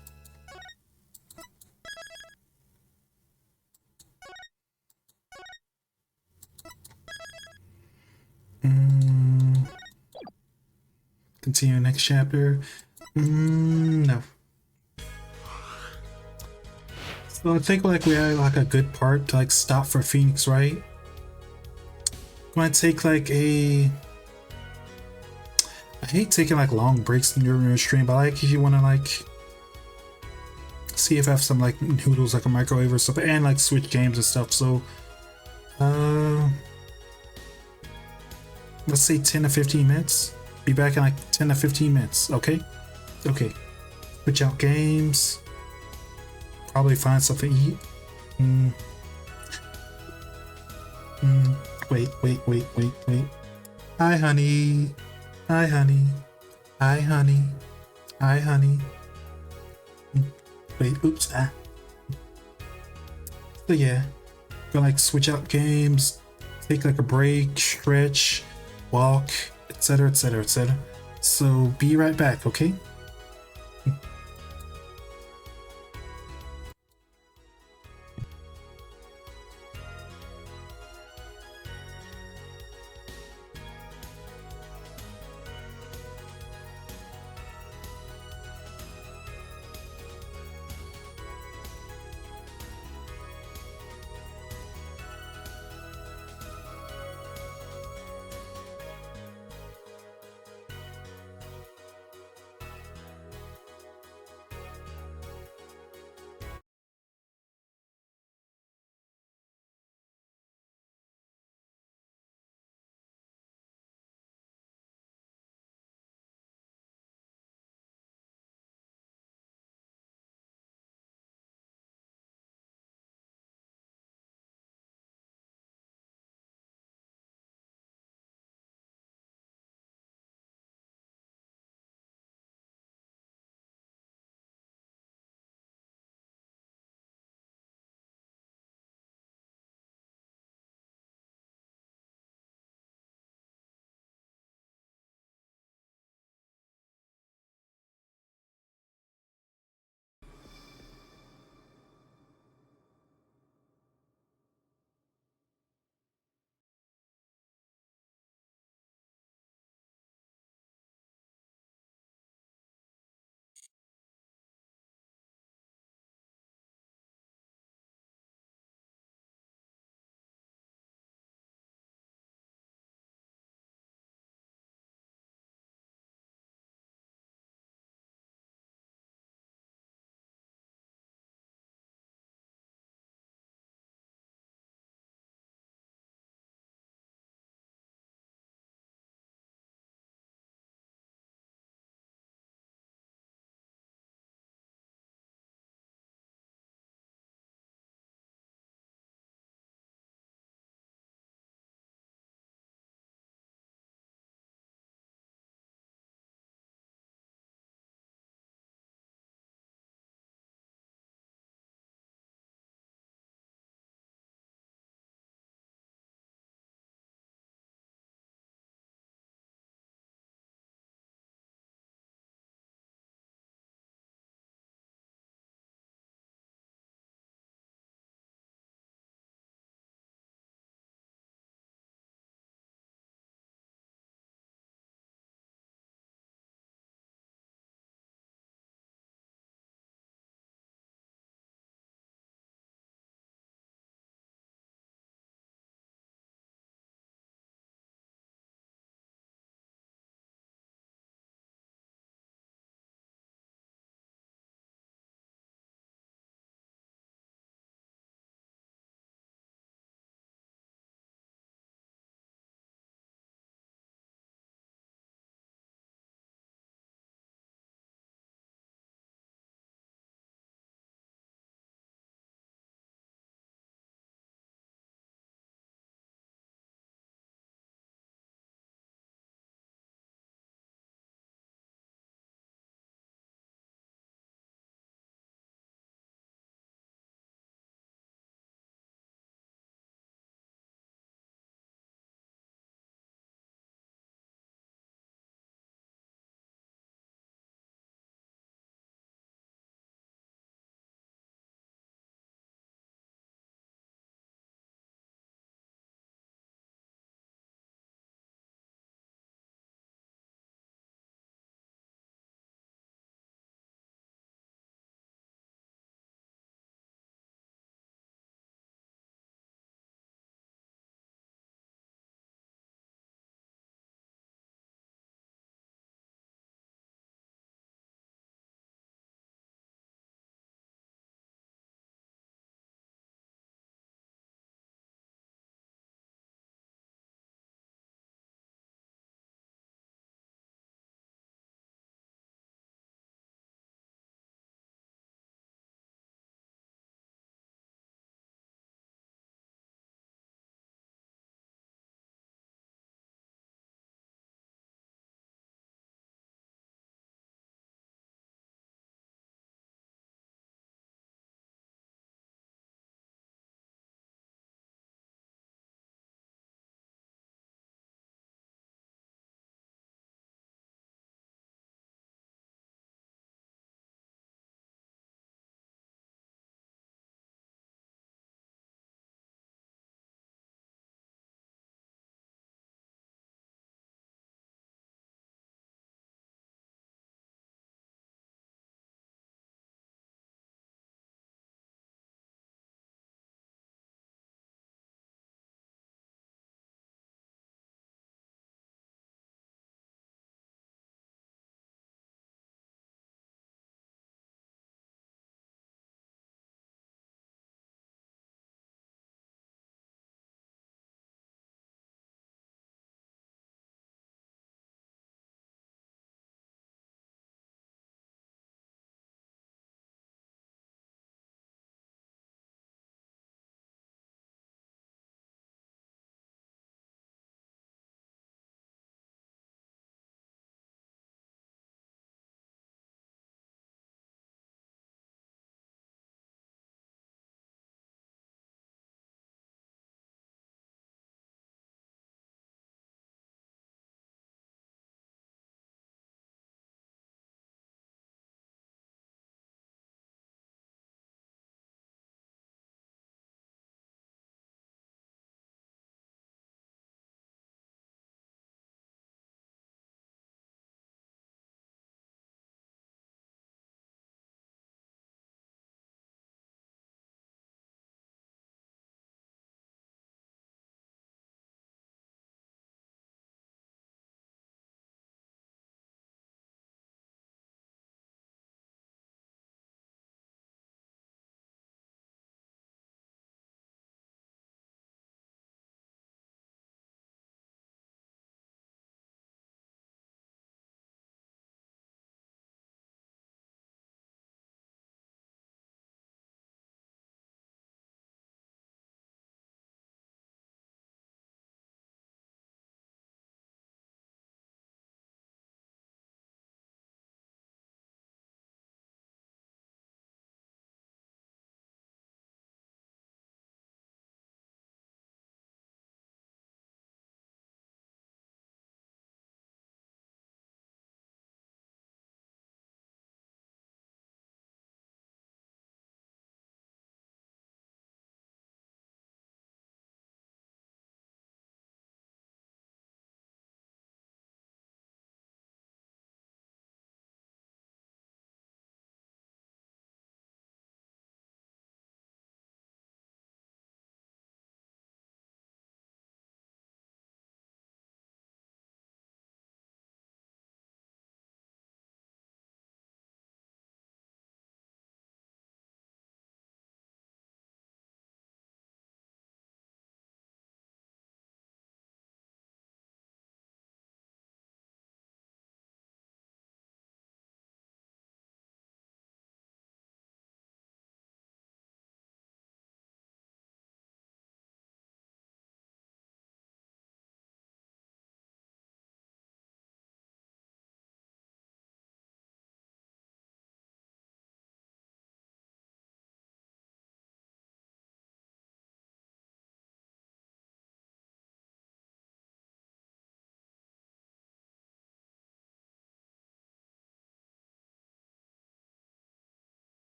Continue next chapter. No. So I think like we had like a good part to like stop for Phoenix, right? Gonna take like a. I hate taking like long breaks in your stream, but like if you want to like see if I have some like noodles like a microwave or something, and like switch games and stuff. So, let's say 10 to 15 minutes. Be back in like 10 to 15 minutes. Okay. Okay. Switch out games. Probably find something to eat. Wait. Hi, honey. Hi, honey. Hi, honey. Hi, honey. Wait, oops. So yeah, gonna like switch out games, take like a break, stretch, walk, etc., etc., etc. So be right back, okay?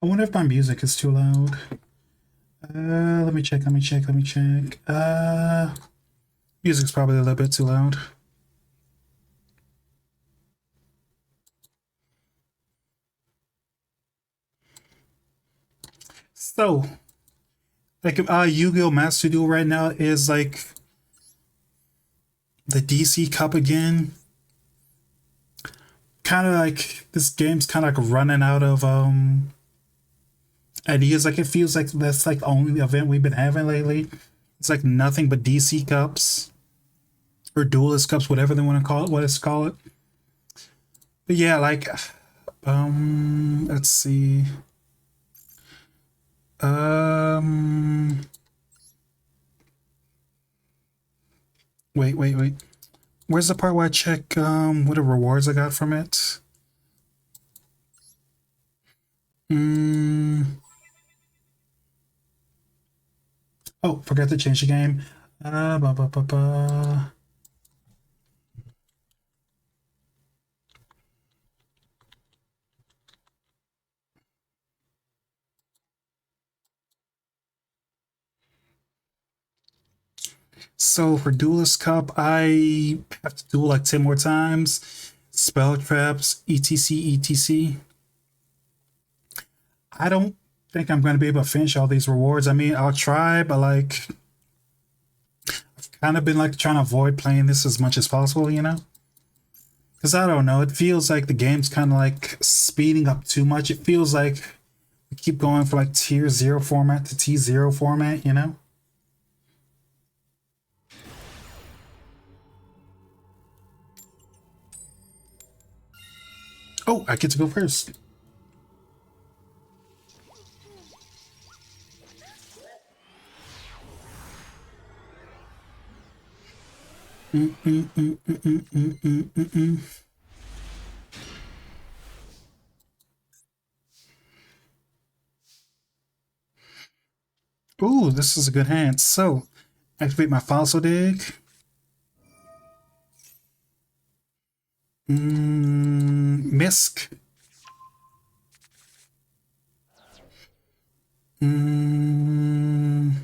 I wonder if my music is too loud. Let me check, let me check, let me check. Music's probably a little bit too loud. So, like, Yu-Gi-Oh! Master Duel right now is like the DC Cup again. Kind of like this game's kind of like running out of ideas. Like it feels like that's like the only event we've been having lately. It's like nothing but DC Cups or Duelist Cups, whatever they want to call it. What it's call it. But yeah, like let's see. Um, wait. Where's the part where I check what the rewards I got from it? Mm. Oh, forgot to change the game. Ba, ba, ba, ba. So for Duelist Cup, I have to do like 10 more times. Spell traps, etc, etc. I don't think I'm going to be able to finish all these rewards. I mean, I'll try, but like, I've kind of been like trying to avoid playing this as much as possible, you know? Because I don't know, it feels like the game's kind of like speeding up too much. It feels like we keep going from like tier 0 format to T0 format, you know? Oh, I get to go first. Ooh, this is a good hand. So, activate my fossil dig. Misk. Mm,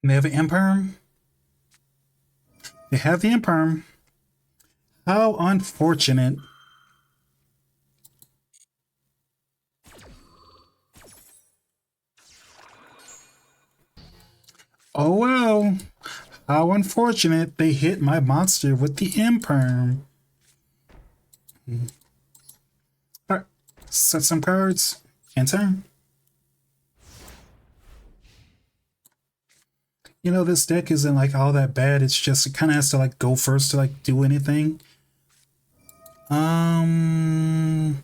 they have an imperm. They have the imperm. How unfortunate. Oh well. How unfortunate they hit my monster with the imperm. Alright, set some cards. And turn. You know, this deck isn't like all that bad. It's just it kind of has to like go first to like do anything. Um,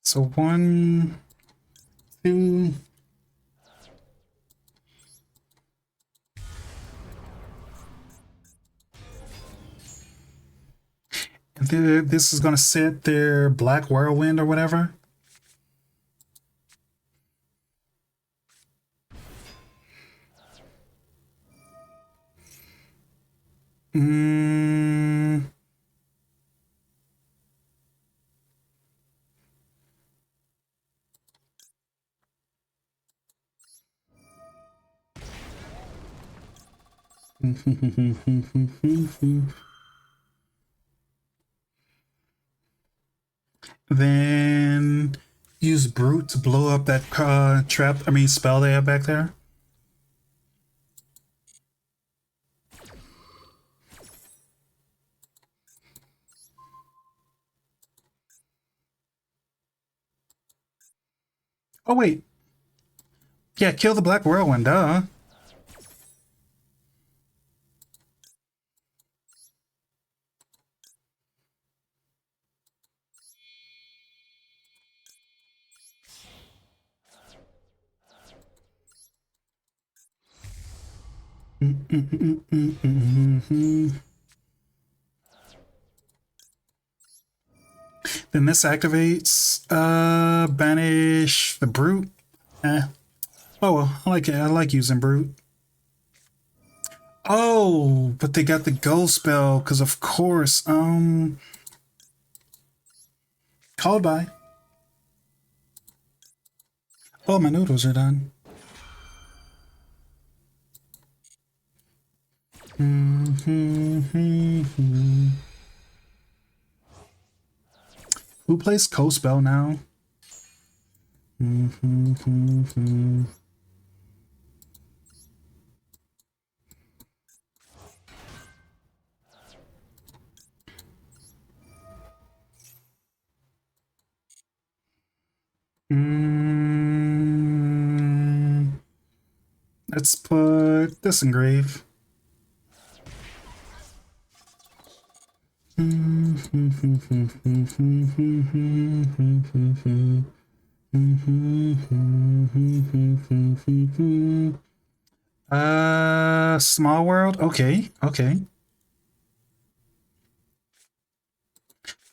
so one, two. This is gonna set their Black Whirlwind or whatever. Mm. Then use Brute to blow up that trap. I mean, spell they have back there. Oh wait, yeah, kill the Black Whirlwind. Duh. Then this activates banish the brute. Eh. Oh well, I like it. I like using brute. Oh, but they got the ghost spell because of course. Called by. Oh, my noodles are done. Who plays Cold Spell now? Let's put this engrave. Small world. Okay, okay.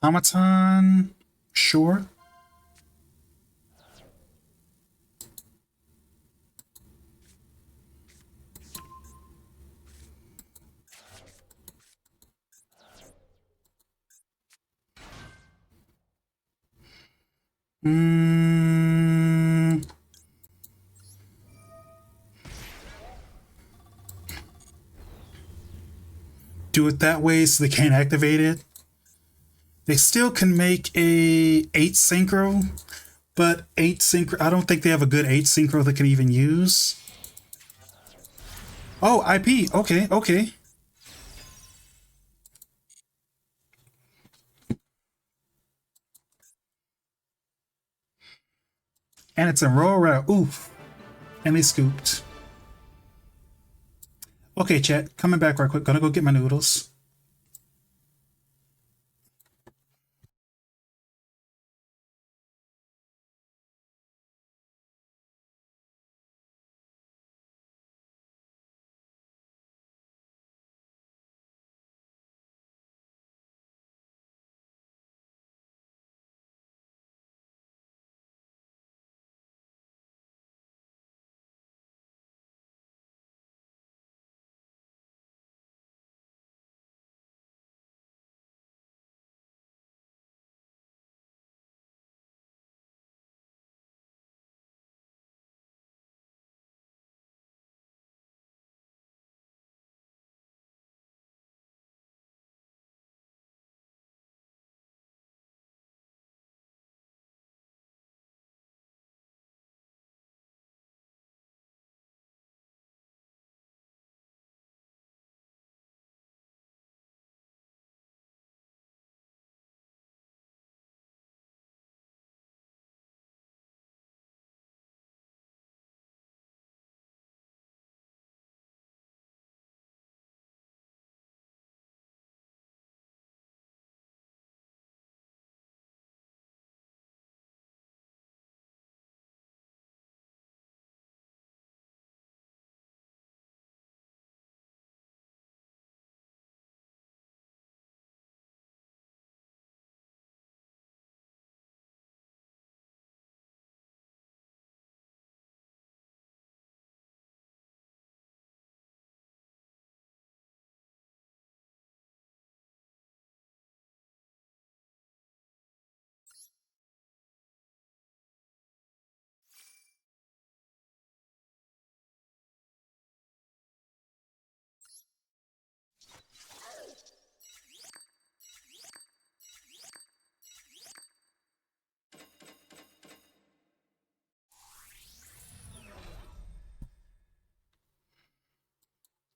Automaton. Sure. Mm, do it that way so they can't activate it. They still can make a 8 synchro, but 8 synchro, I don't think they have a good 8 synchro they can even use. Oh, IP. Okay, okay. And it's a roll route. Oof. And they scooped. Okay, chat. Coming back right quick. Gonna go get my noodles.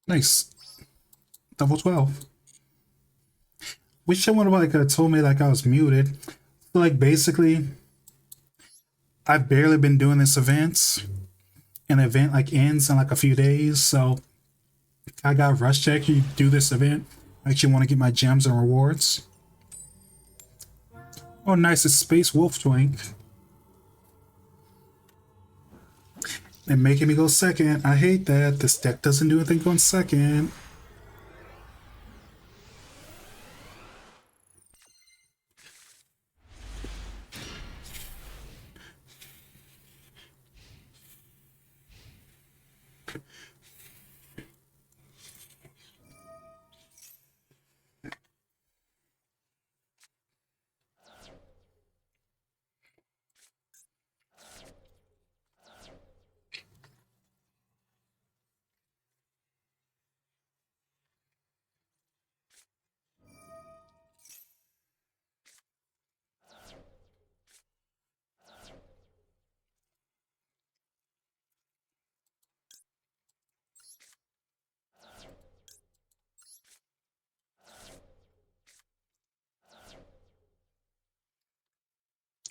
Nice. Double 12. Wish someone like told me like I was muted. So, like basically, I've barely been doing this event. And the event like ends in like a few days. So I got rush check. You do this event. I actually want to get my gems and rewards. Oh, nice. It's Space Wolf Twink. And making me go second. I hate that. This deck doesn't do anything going second.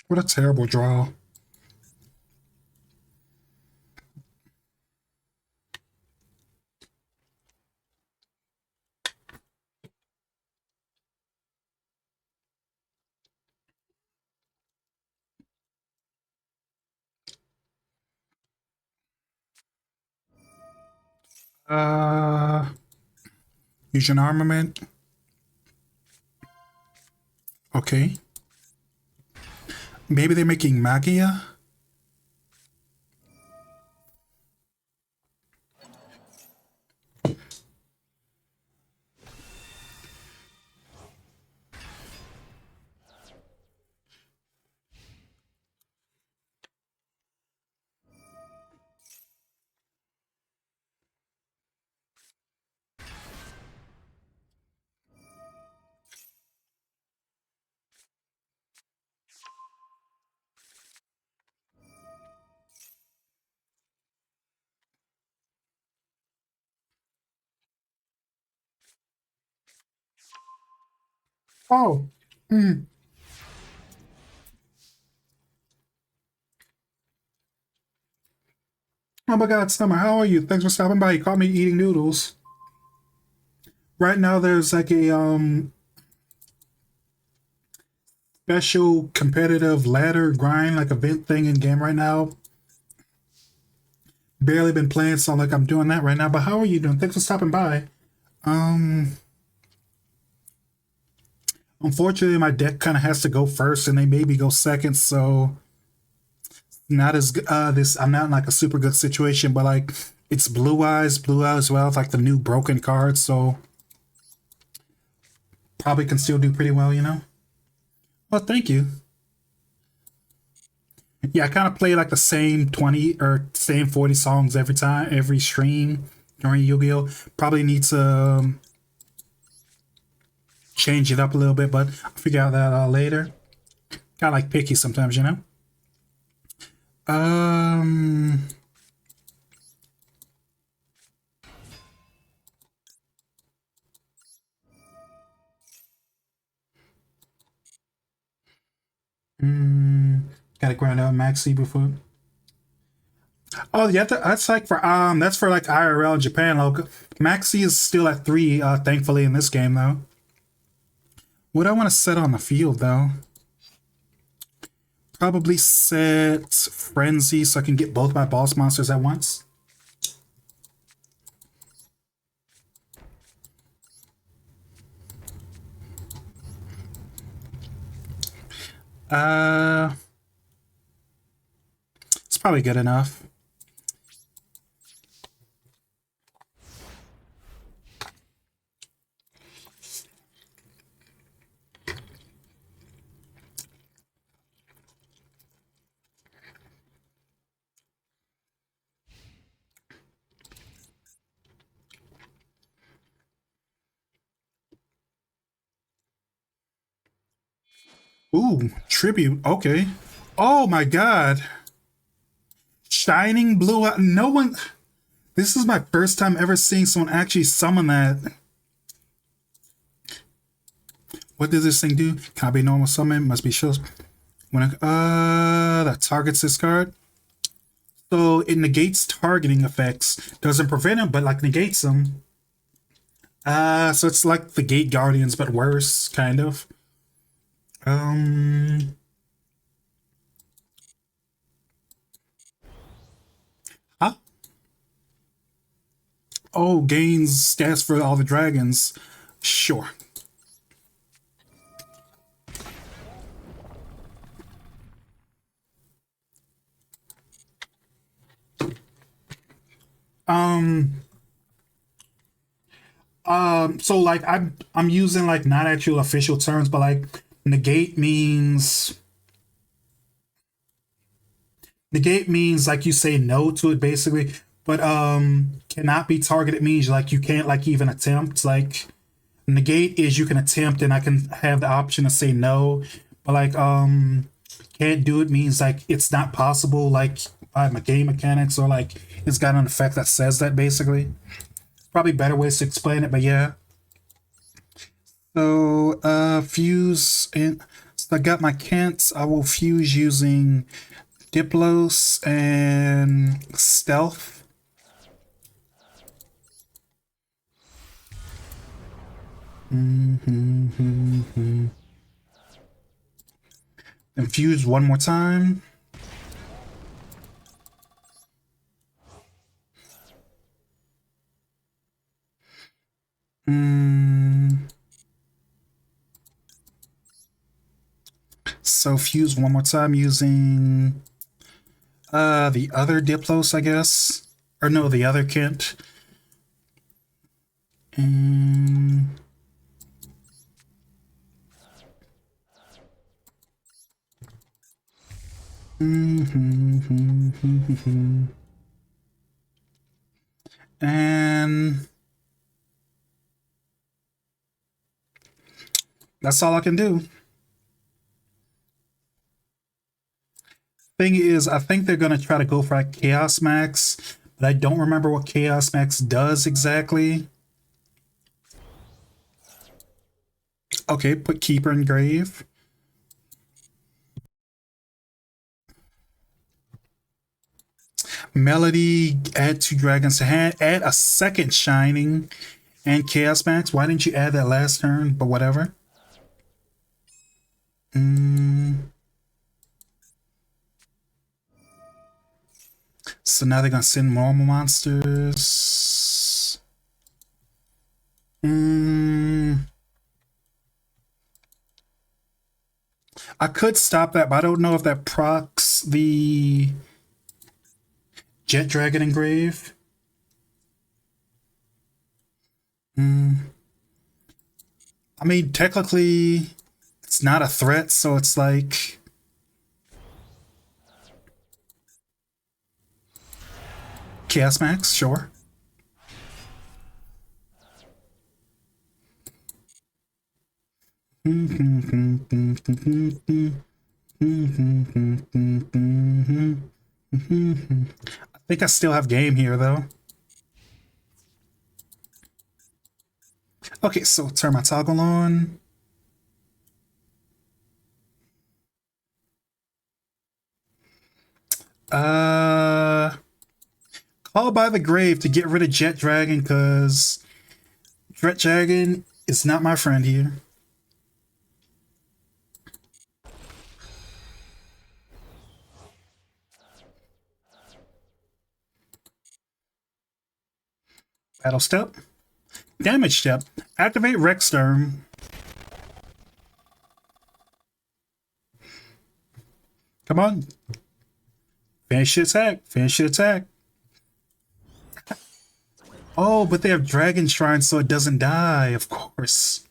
What a terrible draw. Fusion armament. Okay. Maybe they're making Magia? Oh. Mm. Oh my god, Summer, how are you? Thanks for stopping by. You caught me eating noodles. Right now there's like a special competitive ladder grind like event thing in game right now. Barely been playing, so like I'm doing that right now. But how are you doing? Thanks for stopping by. Um Unfortunately my deck kind of has to go first and they maybe go second, so not as this I'm not in like a super good situation, but like it's blue eyes well, it's like the new broken card, so probably can still do pretty well, you know? Well, thank you. Yeah, I kind of play like the same 20 or same 40 songs every time, every stream during Yu-Gi-Oh! Probably need to change it up a little bit, but I'll figure out that later. Kind of like picky sometimes, you know? Um, mm, Gotta grind out Maxi before. Oh yeah, that's like for that's for like IRL in Japan. Local Maxi is still at 3, thankfully in this game though. What I want to set on the field though? Probably set Frenzy so I can get both my boss monsters at once. Uh, it's probably good enough. Ooh, tribute. Okay. Oh my god. Shining blue. No one. This is my first time ever seeing someone actually summon that. What does this thing do? Can't be normal summon. Must be shows. When that targets this card. So it negates targeting effects. Doesn't prevent them, but like negates them. So it's like the Gate Guardians, but worse, kind of. Um. Huh? Oh, gains stats for all the dragons. Sure. Um. So like I'm using like not actual official terms, but like negate means like you say no to it basically. But cannot be targeted means like you can't like even attempt. Like negate is you can attempt and I can have the option to say no. But like can't do it means like it's not possible like by my game mechanics or like it's got an effect that says that basically. Probably better ways to explain it, but yeah. So fuse and so I got my Kents. I will fuse using Diplos and Stealth. And fuse one more time. So fuse one more time using the other Diplos, I guess. Or no, the other Kent. And and that's all I can do. Thing is, I think they're gonna try to go for like Chaos Max, but I don't remember what Chaos Max does exactly. Okay, put Keeper in Grave. Melody, add 2 dragons to hand, add a second Shining and Chaos Max. Why didn't you add that last turn? But whatever. So now they're gonna send normal monsters. I could stop that, but I don't know if that procs the Jet Dragon Engrave. I mean, technically, it's not a threat, so it's like. Chaos Max, sure. I think I still have game here, though. Okay, so turn my toggle on. Call by the Grave to get rid of Jet Dragon, because Jet Dragon is not my friend here. Battle step. Damage step. Activate Rexstorm. Come on. Finish the attack. Finish the attack. Oh, but they have Dragon Shrine, so it doesn't die, of course.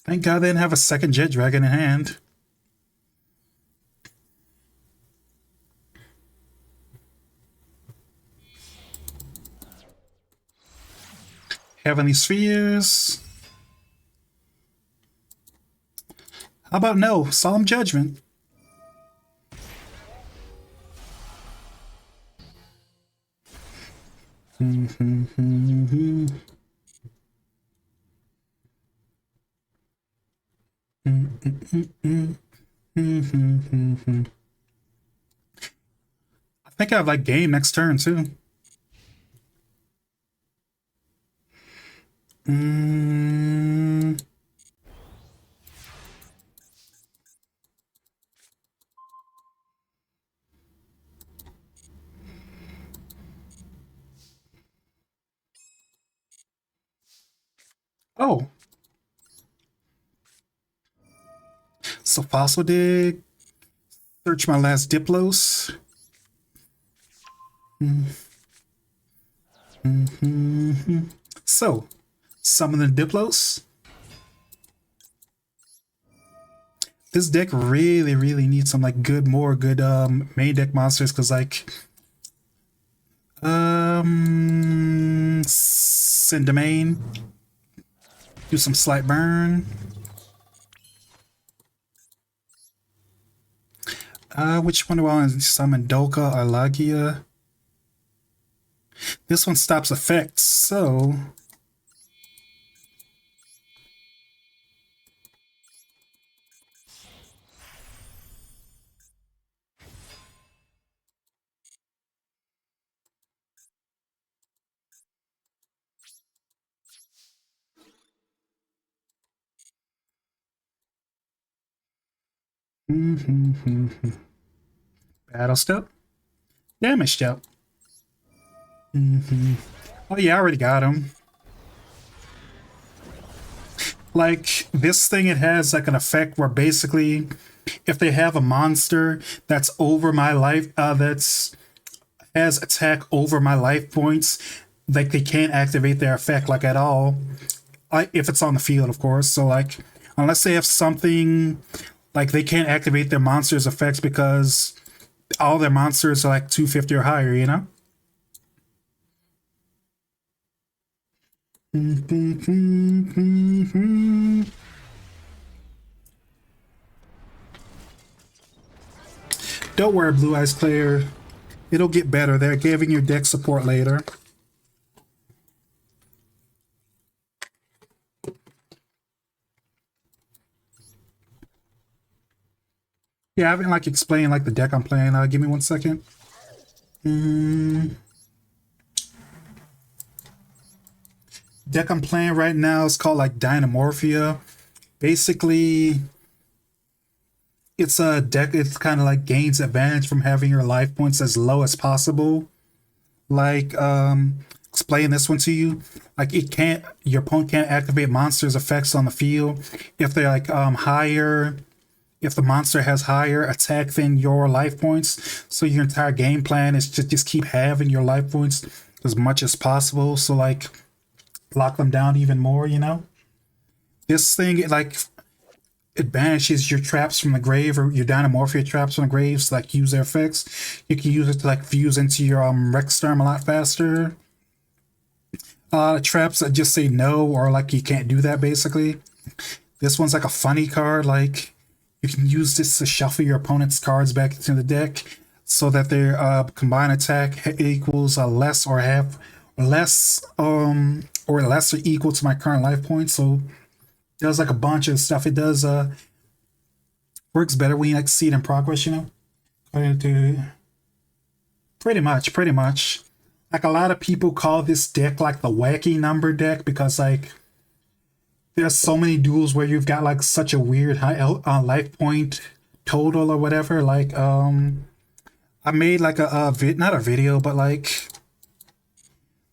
Thank God they didn't have a second Jet Dragon in hand. Heavenly Spheres. How about no? Solemn Judgment. I think I have like game next turn too. Oh, so Fossil Dig. Search my last Diplos. So, summon the Diplos. This deck really, really needs some like more good main deck monsters because like send domain, do some slight burn. Which one do I want to summon? Dolka or Lagia? This one stops effects, so battle step, damage step. Oh yeah, I already got him. Like this thing, it has like an effect where basically, if they have a monster that's over my life, that's has attack over my life points, like they can't activate their effect like at all. Like if it's on the field, of course. So like, unless they have something like they can't activate their monsters' effects because all their monsters are like 250 or higher, you know? Don't worry, Blue Eyes Claire. It'll get better. They're giving your deck support later. Yeah, I haven't like explained like the deck I'm playing. Give me 1 second. Deck I'm playing right now is called like Dynamorphia. Basically, it's a deck. It's kind of like gains advantage from having your life points as low as possible. Like, explain this one to you. Like, it can't. Your opponent can't activate monsters' effects on the field if they're like higher. If the monster has higher attack than your life points, so your entire game plan is to just keep having your life points as much as possible. So like, lock them down even more. You know, this thing like it banishes your traps from the grave or your Dynamorphia traps from the graves, so, like use their effects. You can use it to like fuse into your Rexstorm a lot faster. Traps that just say no or like you can't do that basically. This one's like a funny card, like you can use this to shuffle your opponent's cards back into the deck so that their combined attack equals less or half less or less or equal to my current life points. So it does like a bunch of stuff. It does works better when you like see it in progress, you know? Pretty much. Like a lot of people call this deck like the wacky number deck because like there's so many duels where you've got like such a weird high life point total or whatever. Like I made like not a video, but like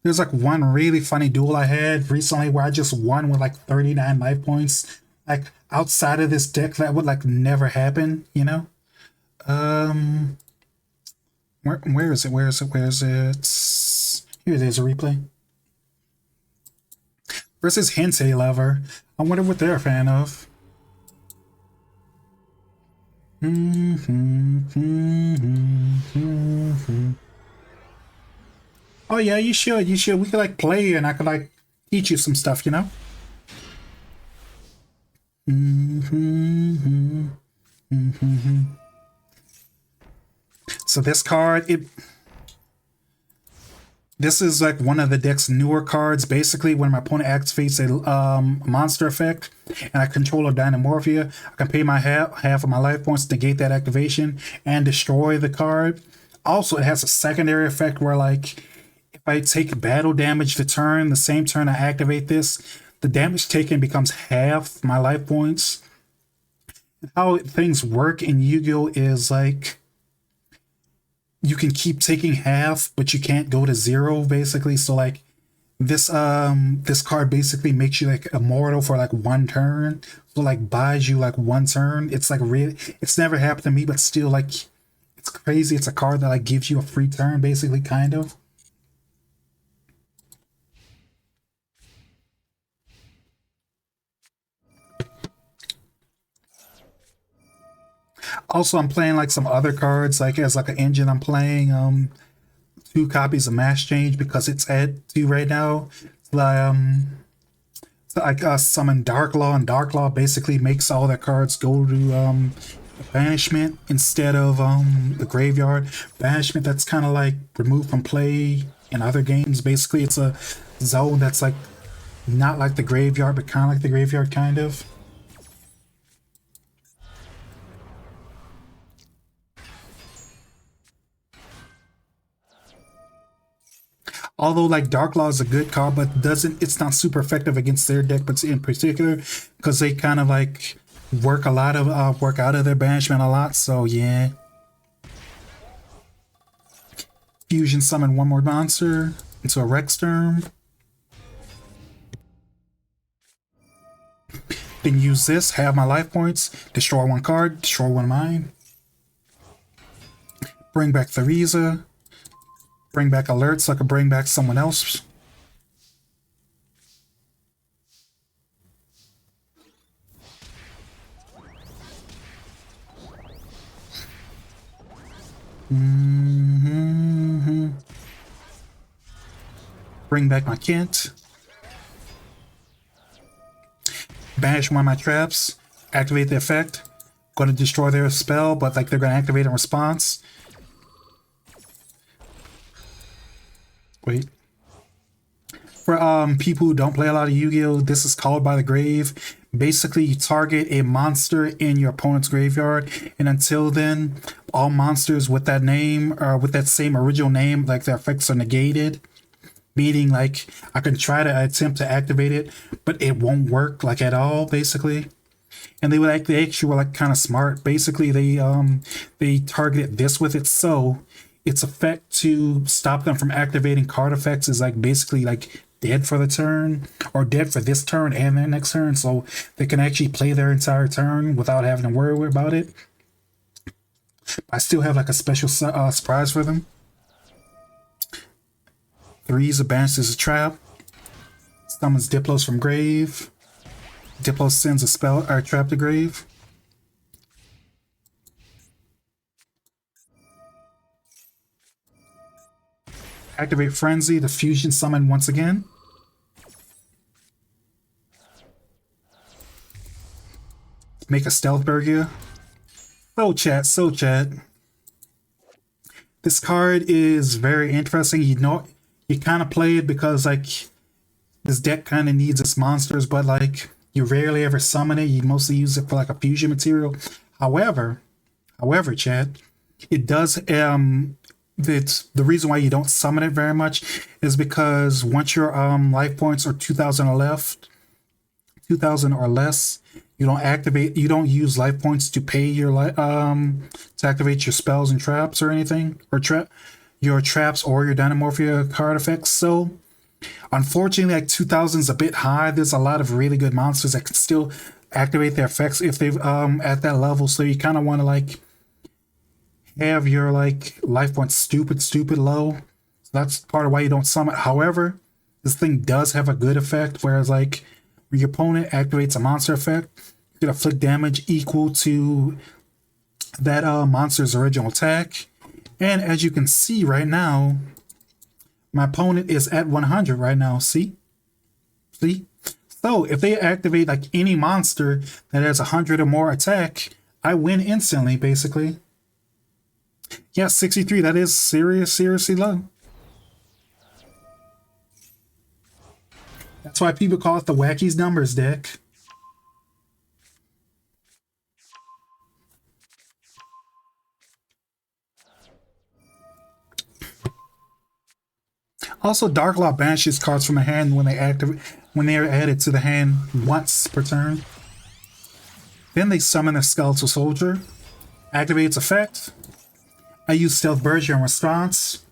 there's like one really funny duel I had recently where I just won with like 39 life points. Like outside of this deck, that would like never happen, you know? Um, where is it? Where is it? Where is it? Here, there's a replay. Versus Hensei Lover. I wonder what they're a fan of. Oh yeah, you should. You should. We could like play and I could like teach you some stuff, you know? So this card, this is like one of the deck's newer cards. Basically, when my opponent activates a monster effect and I control a Dynamorphia, I can pay my half of my life points to negate that activation and destroy the card. Also, it has a secondary effect where like if I take battle damage the turn, the same turn I activate this, the damage taken becomes half my life points. How things work in Yu-Gi-Oh is like you can keep taking half, but you can't go to zero, basically. So like This card basically makes you like immortal for like one turn. So like buys you like one turn. It's like really, it's never happened to me, but still like it's crazy. It's a card that like gives you a free turn, basically, kind of. Also, I'm playing like some other cards, like as like an engine. I'm playing 2 copies of Mass Change because it's at 2 right now. Like so I summon Dark Law, and Dark Law basically makes all their cards go to banishment instead of the graveyard. Banishment that's kind of like removed from play in other games. Basically, it's a zone that's like not like the graveyard, but kind of like the graveyard, kind of. Although like Dark Law is a good card, but doesn't it's not super effective against their deck, but in particular because they kind of like work out of their banishment a lot. So yeah, fusion summon one more monster into a Rexterm. Then use this, have my life points, destroy one card, destroy one of mine. Bring back Theresa. Bring back alerts so I can bring back someone else. Bring back my Kent. Banish one of my traps. Activate the effect. Going to destroy their spell, but like they're going to activate in response. Wait. For people who don't play a lot of Yu-Gi-Oh, this is called by the grave. Basically, you target a monster in your opponent's graveyard, and until then, all monsters with that name or with that same original name, like their effects are negated. Meaning, like I can try to attempt to activate it, but it won't work like at all, basically. And they actually were like kind of smart. Basically, they targeted this with it, so its effect to stop them from activating card effects is like basically like dead for the turn or dead for this turn and their next turn, so they can actually play their entire turn without having to worry about it. I still have like a special surprise for them. Threes banishes a trap. Summons Diplos from grave. Diplo sends a spell or trap to grave. Activate Frenzy to fusion summon once again. Make a Stealth Burger. So chat. This card is very interesting. You know, you kind of play it because like this deck kind of needs its monsters, but like you rarely ever summon it. You mostly use it for like a fusion material. However, chat, it does it's the reason why you don't summon it very much is because once your life points are 2000 or left, 2000 or less, you don't use life points to pay your to activate your spells and traps or anything, or your traps or your Dynamorphia card effects. So unfortunately, like 2000 is a bit high. There's a lot of really good monsters that can still activate their effects if they've at that level. So you kind of want to like have your like life points stupid low. So that's part of why you don't summon. However, this thing does have a good effect, whereas like when your opponent activates a monster effect, you can inflict damage equal to that monster's original attack. And as you can see right now, my opponent is at 100 right now. See? So if they activate like any monster that has 100 or more attack, I win instantly, basically. Yeah, 63. That is seriously low. That's why people call it the Wacky's Numbers deck. Also, Dark Law banishes cards from the hand when they are added to the hand once per turn. Then they summon a Skeletal Soldier. Activates effect. I use Stealth Burger in response.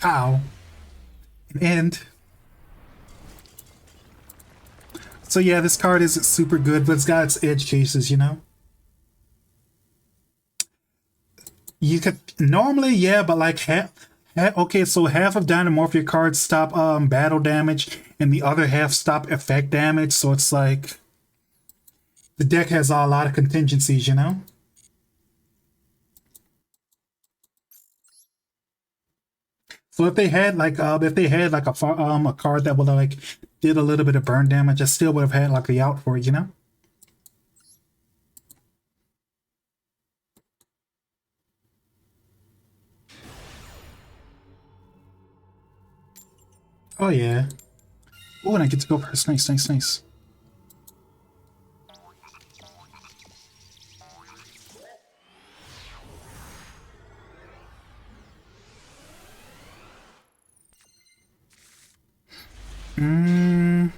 Ow. And so yeah, this card isn't super good, but it's got its edge cases, you know? You could normally, yeah, but like okay, so half of Dynamorphia cards stop battle damage and the other half stop effect damage, so it's like the deck has a lot of contingencies, you know? So if they had like a card that would like did a little bit of burn damage, I still would have had like a out for it, you know? Oh yeah. Oh, and I get to go first. Nice, nice, nice. Mm,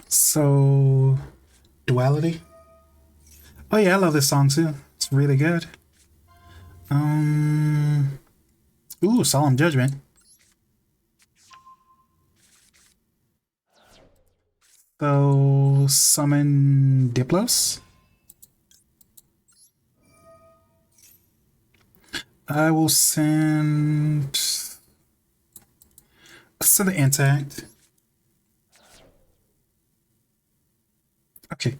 so duality. Oh yeah, I love this song too. It's really good. Um, ooh, Solemn Judgment. So summon Diplos. I will send the intact. Okay.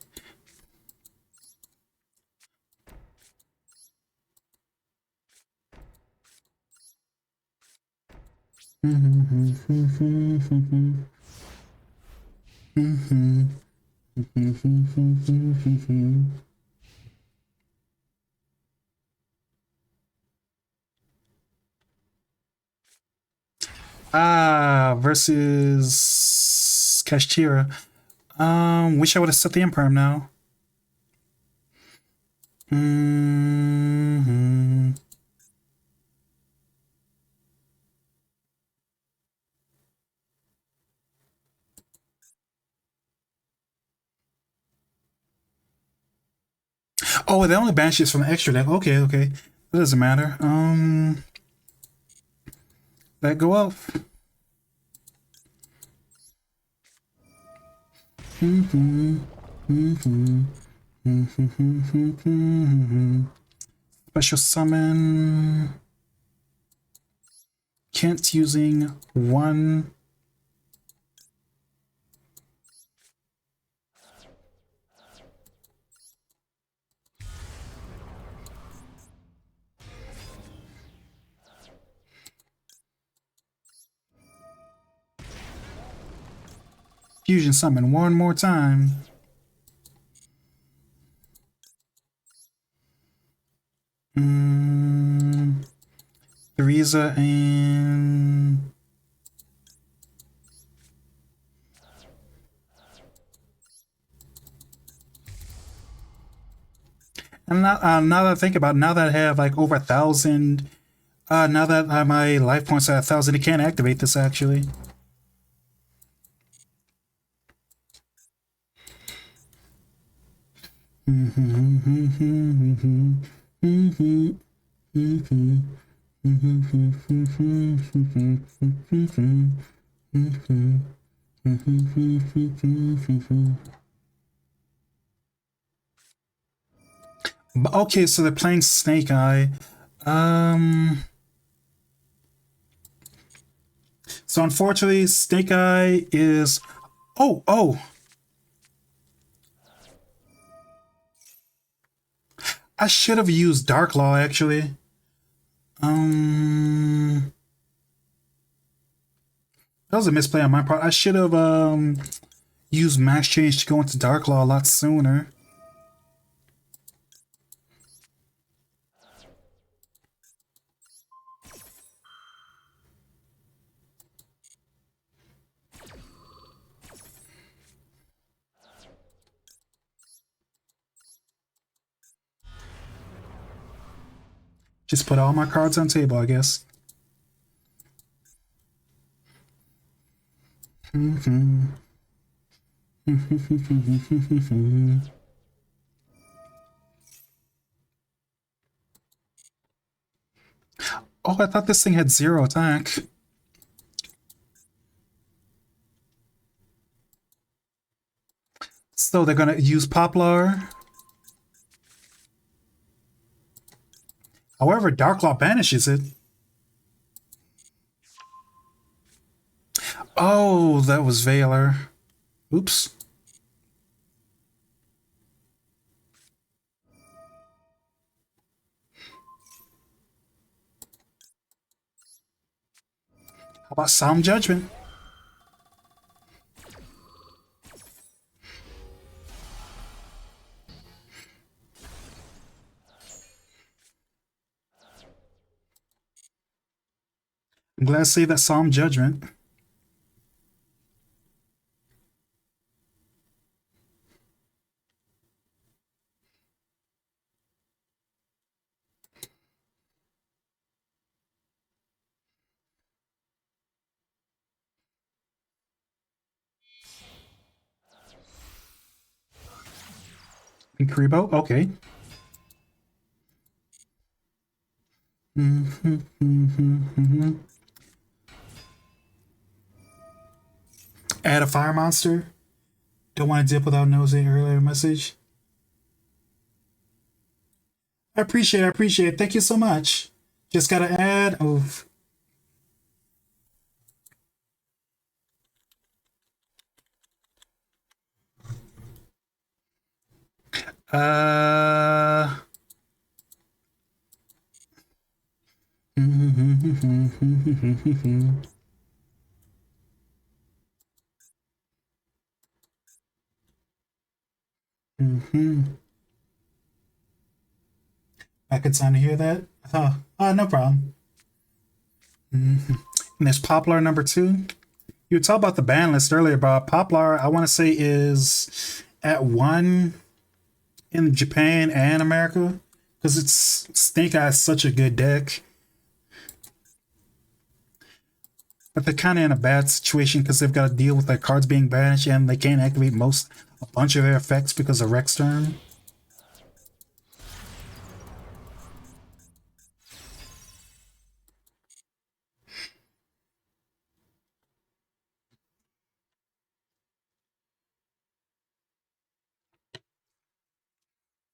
Versus Kashtira. Wish I would have set the Imperm now. Mm-hmm. Oh, they only banishes from the extra deck. Okay, okay. That doesn't matter. Let go off. Special summon. Kent using one. Fusion summon one more time. Theresa and now that I think about it, now that I have like over 1,000, now that my life points at 1,000, it can't activate this actually. But okay, so they're playing Snake Eye. So unfortunately, Snake Eye is. Oh, oh. I should have used Dark Law actually. That was a misplay on my part. I should have used Max Change to go into Dark Law a lot sooner. Just put all my cards on table, I guess. Oh, I thought this thing had 0 attack. So they're gonna use Poplar. However, Darklaw banishes it. Oh, that was Valor. Oops. How about Solemn Judgment? I'm glad to see that Solemn Judgment. Karibo? Okay. Add a fire monster. Don't want to dip without nosing earlier message. I appreciate it. I appreciate it. Thank you so much. Just gotta add. Oh, uh. Back in time to hear that. No problem. And there's Poplar number 2. You were talking about the ban list earlier, Bob. Poplar, I want to say, is at 1 in Japan and America because it's Snake Eye is such a good deck. But they're kind of in a bad situation because they've got to deal with their cards being banished and they can't activate a bunch of their effects because of Rex turn.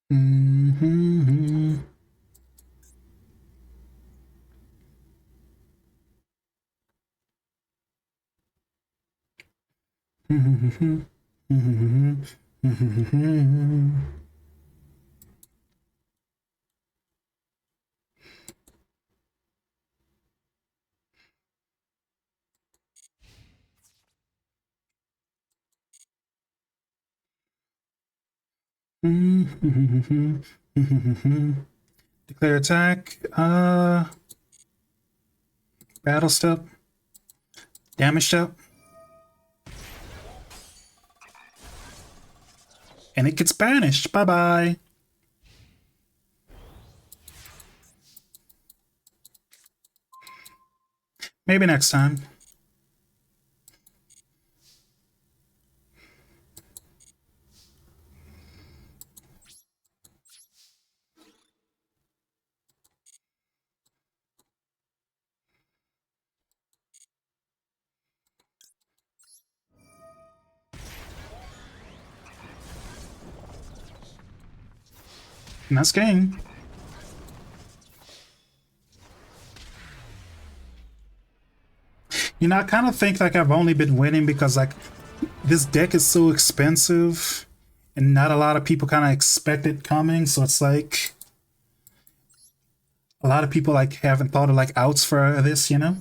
Mm-hmm. Declare attack. Battle step. Damage step. And it gets banished. Bye bye. Maybe next time. Nice game. You know, I kind of think like I've only been winning because like this deck is so expensive and not a lot of people kind of expect it coming. So it's like a lot of people like haven't thought of like outs for this, you know?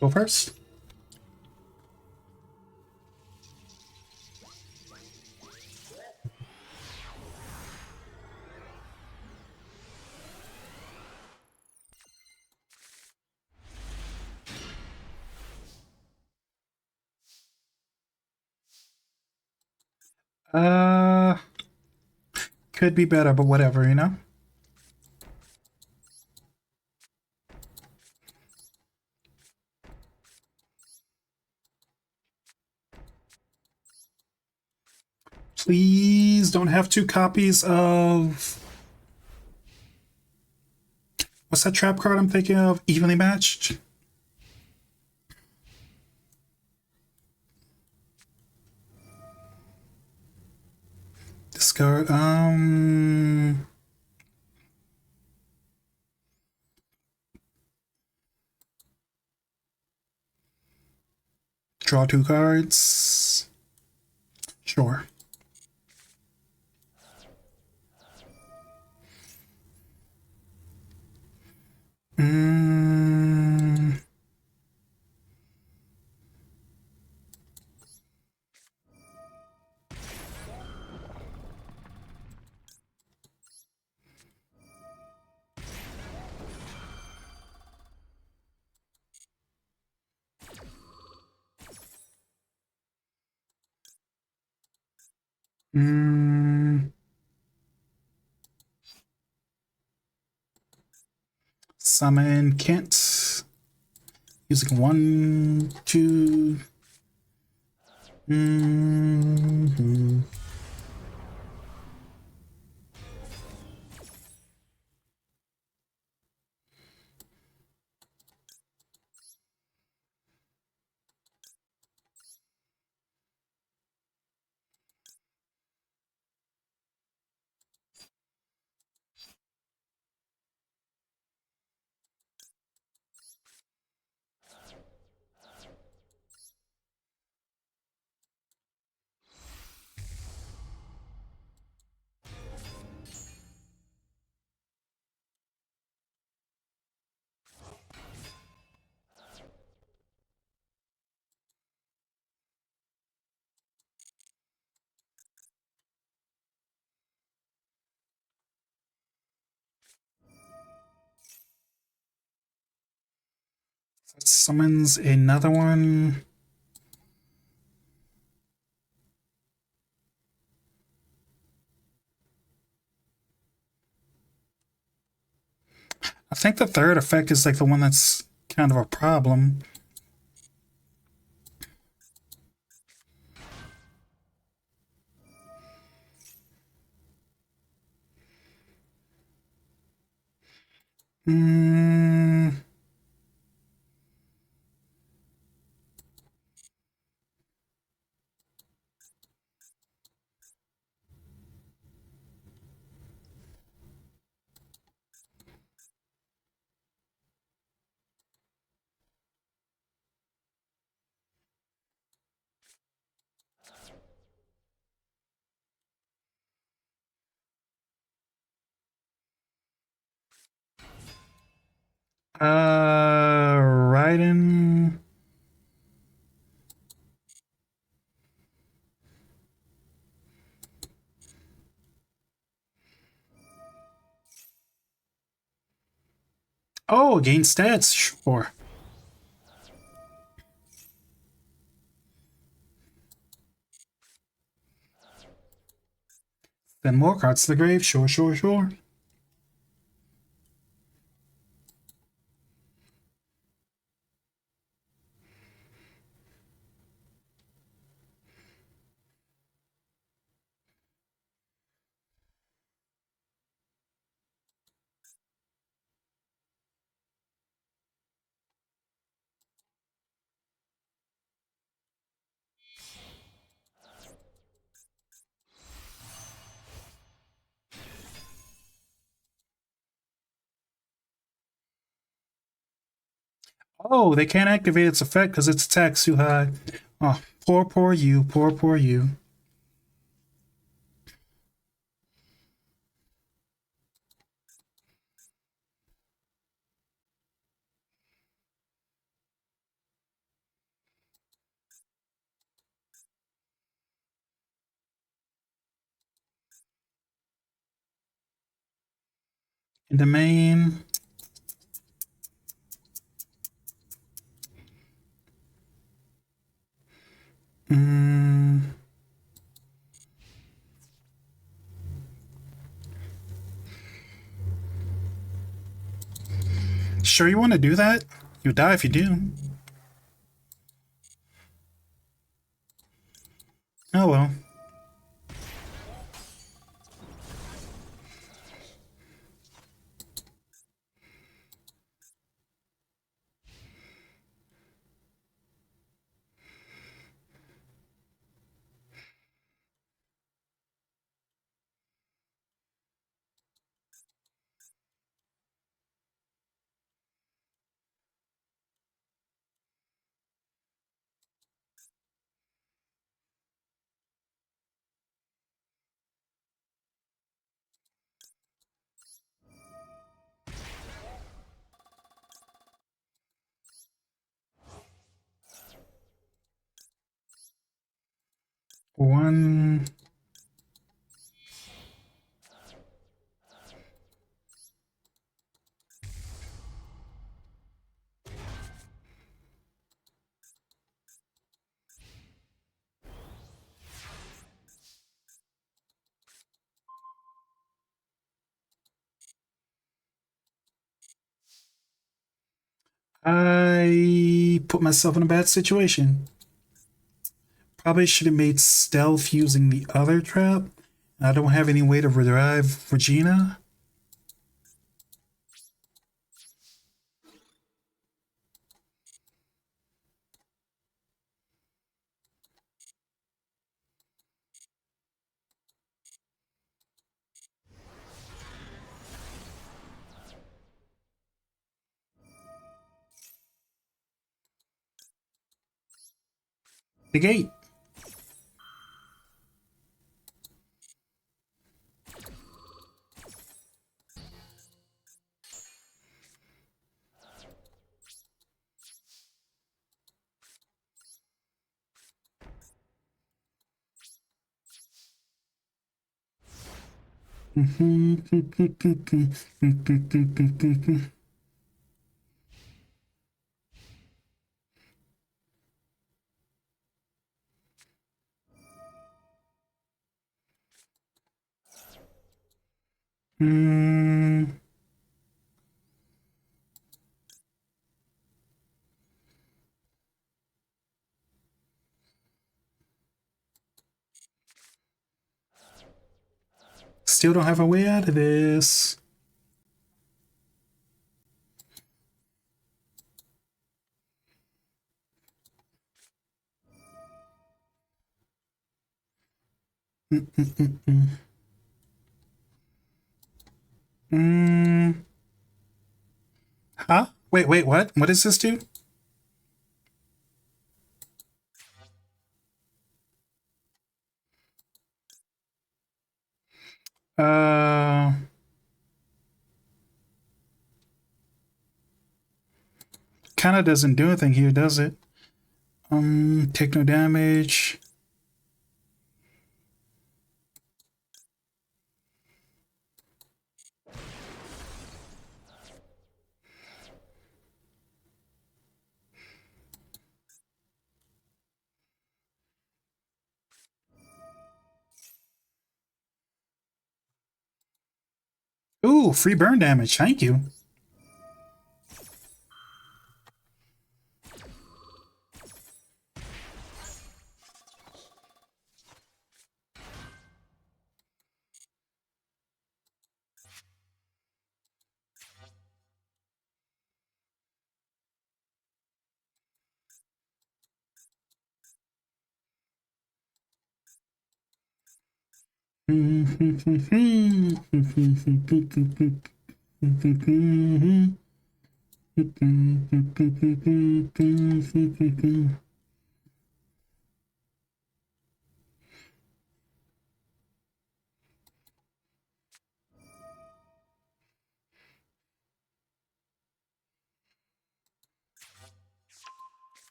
Go first. Uh, could be better, but whatever, you know? Please don't have two copies of... What's that trap card I'm thinking of? Evenly matched? Discard, draw two cards. Sure. Mm, mm, summon Kent. Using one, two. Mm-hmm. Summons another one. I think the third effect is like the one that's kind of a problem. Mm, Raiden. Oh, gain stats. Sure. Then more cards to the grave. Sure, sure, sure. Oh, they can't activate its effect because its attack's too high. Oh, poor, poor you. Poor, poor you. In the main. Mm, Sure you want to do that? You die if you do. Oh well. One. I put myself in a bad situation. Probably should have made stealth using the other trap. I don't have any way to revive Regina. The gate. Mm, still don't have a way out of this. Mm, huh? Wait, what? What does this do? Uh, kind of doesn't do anything here, does it? Take no damage. Ooh, free burn damage. Thank you.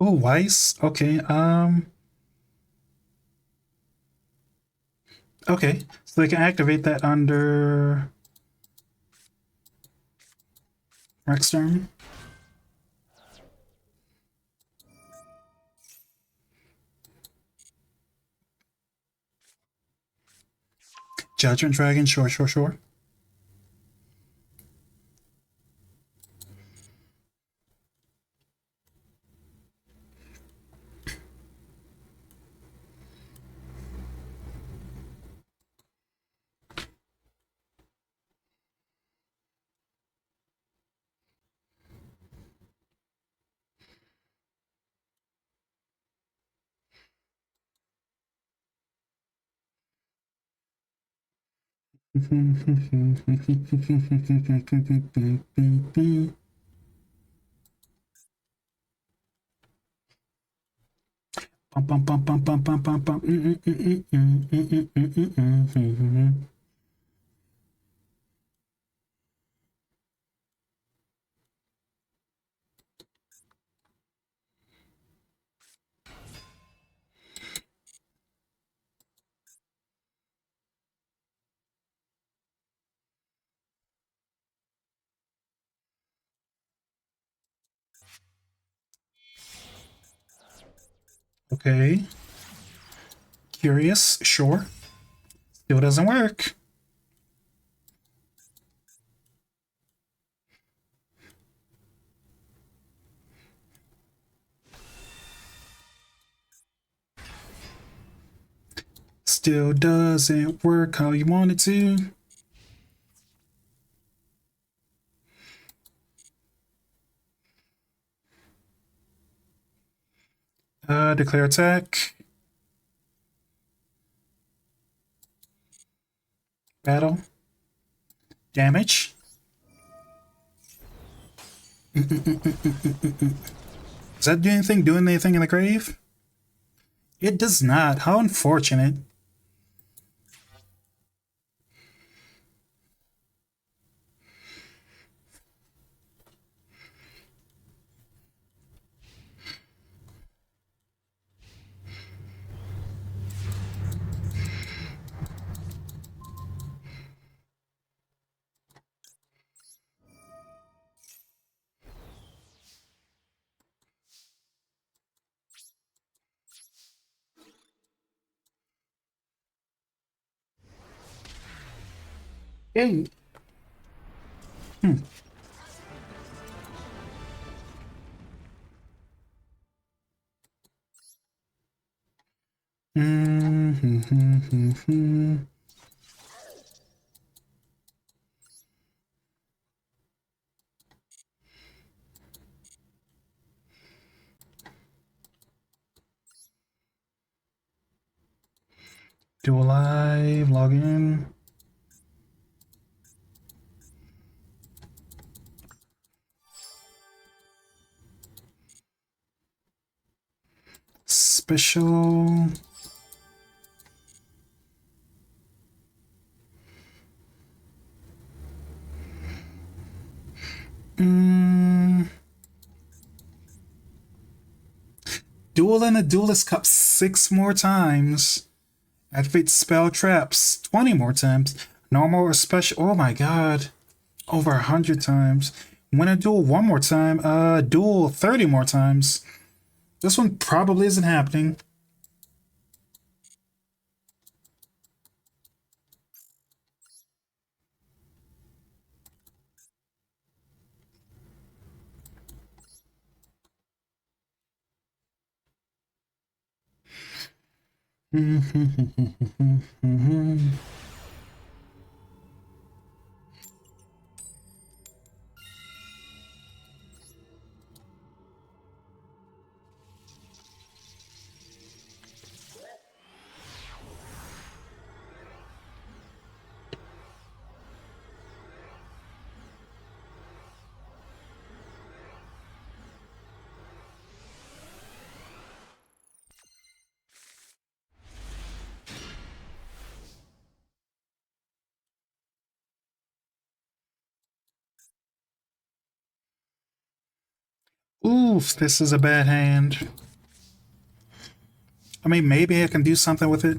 Oh, Weiss. Okay. Okay. So they can activate that under Rexstorm. Judgment Dragon. Sure. Okay. Curious, sure. Still doesn't work. Still doesn't work how you want it to. Declare attack. Battle. Damage. Does that do anything? Doing anything in the grave? It does not. How unfortunate. Hey. Do a live, log in. Special. Duel in a Duelist Cup 6 more times. Activate spell traps 20 more times. Normal or special. Oh my god. Over 100 times. Win a duel one more time. Duel 30 more times. This one probably isn't happening. Oof, this is a bad hand. I mean, maybe I can do something with it.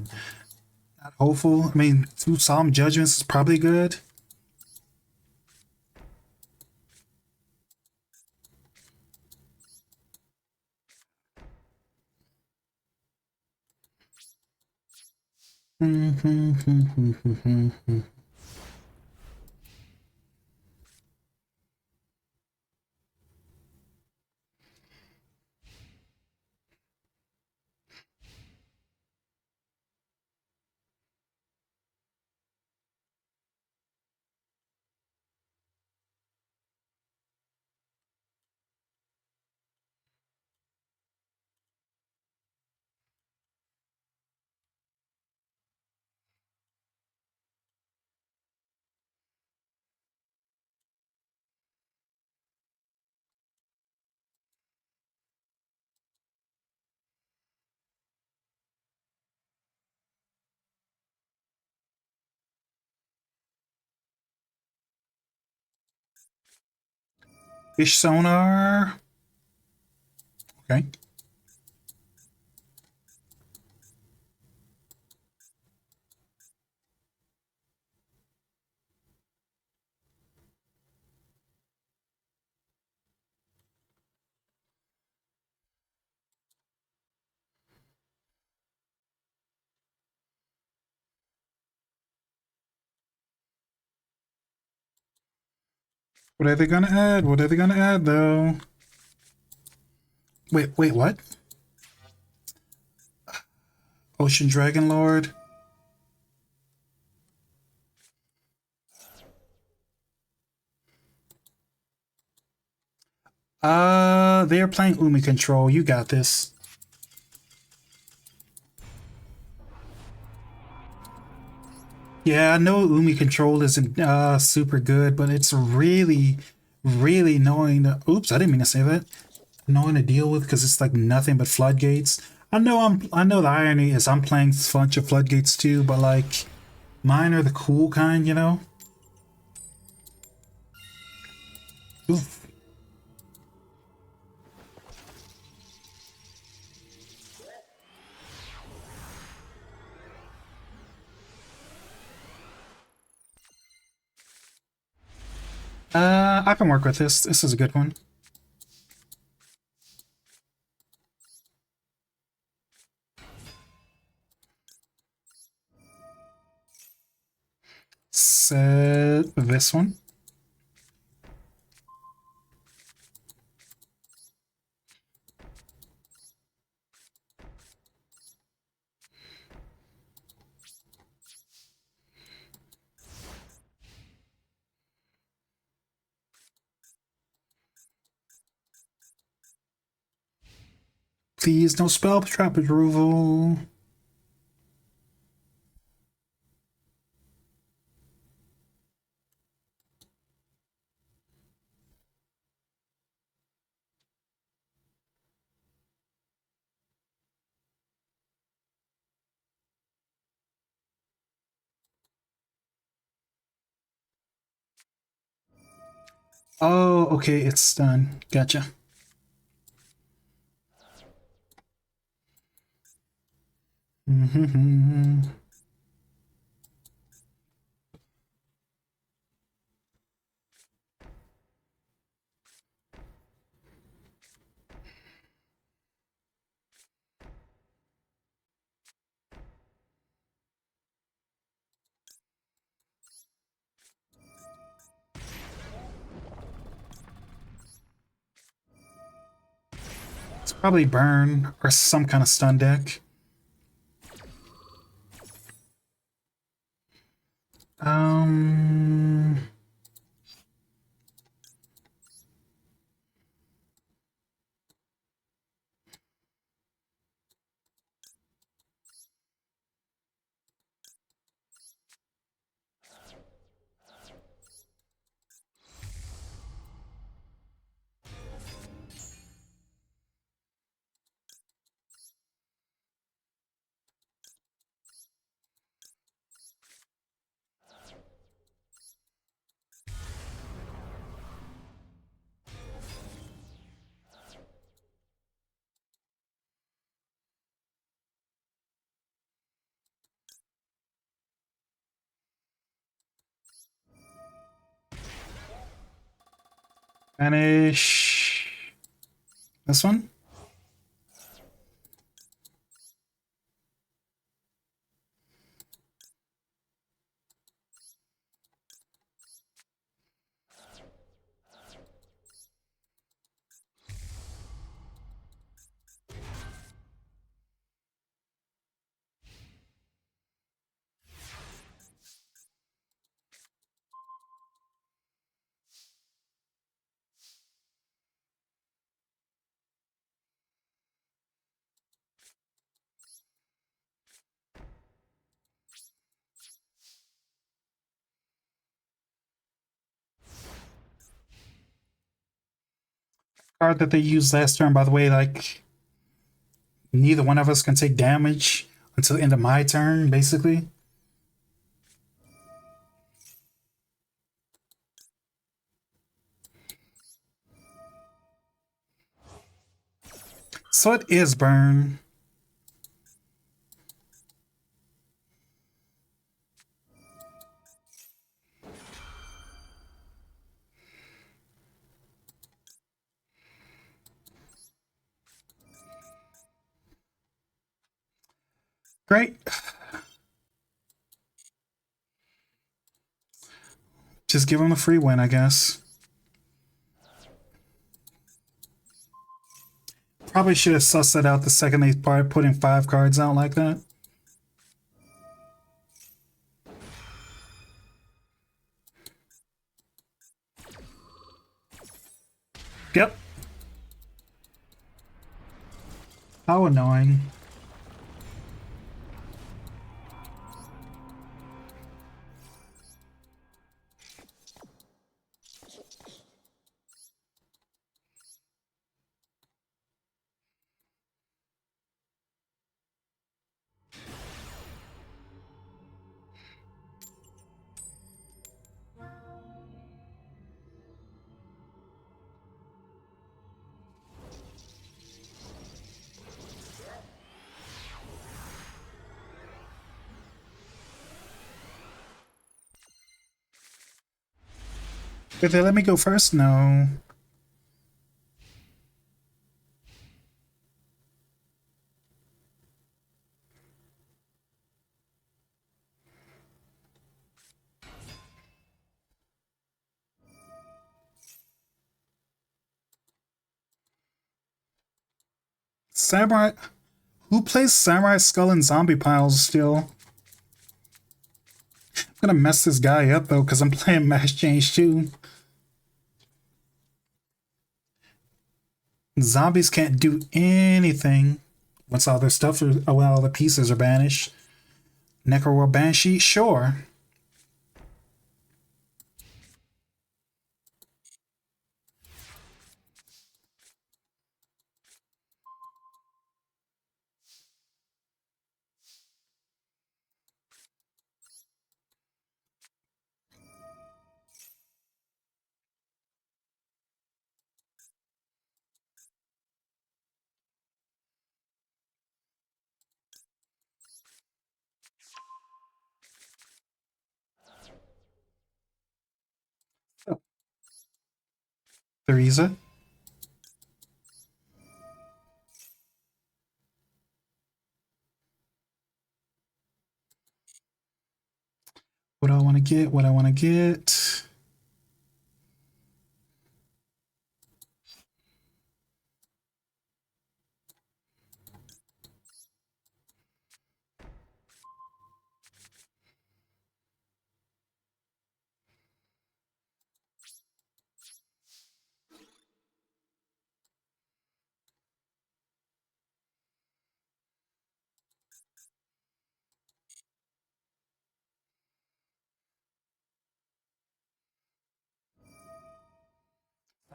Not hopeful. I mean, 2 Solemn Judgments is probably good. Fish sonar. Okay. What are they gonna add? What are they gonna add though? Wait, what? Ocean Dragon Lord? They're playing Umi Control. You got this. Yeah, I know Umi Control isn't super good, but it's really, really annoying to, oops, I didn't mean to say that. Annoying to deal with because it's like nothing but floodgates. I know the irony is I'm playing a bunch of floodgates too, but like mine are the cool kind, you know? Oof. I can work with this. This is a good one. Set this one. Please, no spell trap removal. Oh, okay, it's done. Gotcha. It's probably burn or some kind of stun deck. Um, Banish this one. Card that they used last turn, by the way, like neither one of us can take damage until the end of my turn, basically. So it is burn. Great. Just give him a free win, I guess. Probably should have sussed it out the second they started putting 5 cards out like that. Yep. How annoying. Did they let me go first? No. Samurai. Who plays Samurai Skull and Zombie Piles still? I'm gonna mess this guy up though, because I'm playing Mass Change too. Zombies can't do anything once all their stuff are, when all the pieces are banished. Necro Banshee, sure. Oh, Theresa. What do I want to get? What I want to get?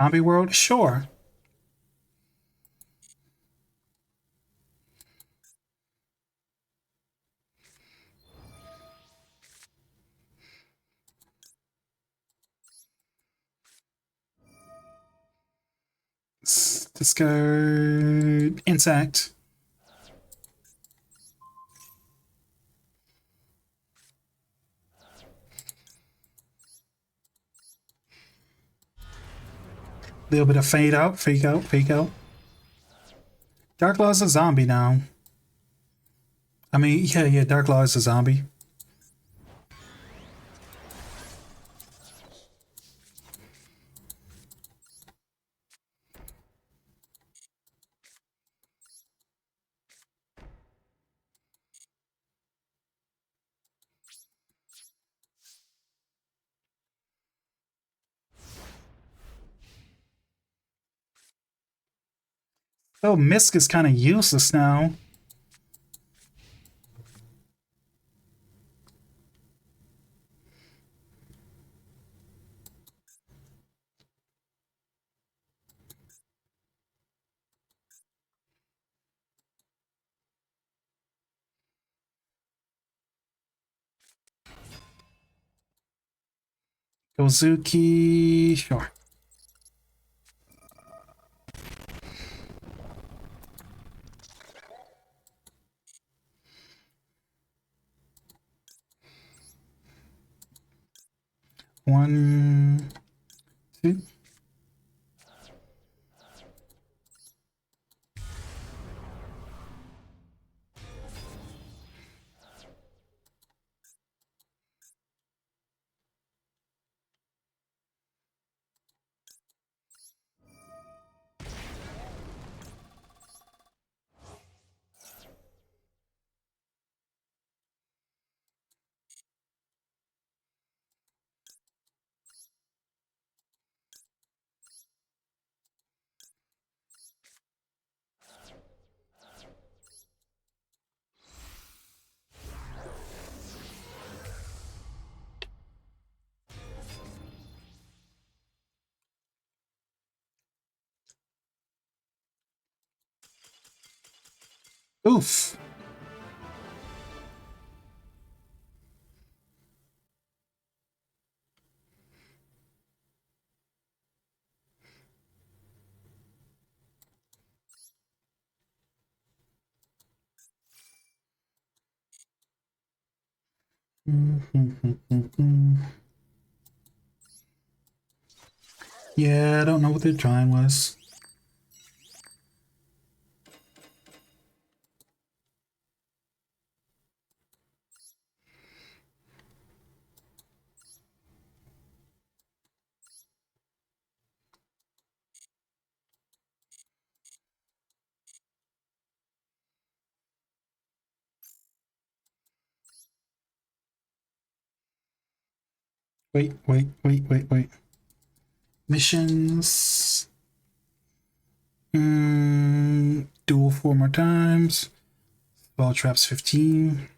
Zombie World, sure. Discard Intact. Little bit of fade out, fake out, fake out. Dark Law is a zombie now. I mean, yeah, Dark Law is a zombie. Oh, Misk is kind of useless now. Gozuki, sure. 1, 2. Oof. Yeah, I don't know what their time was. Wait. Missions. Duel 4 more times. Ball traps 15.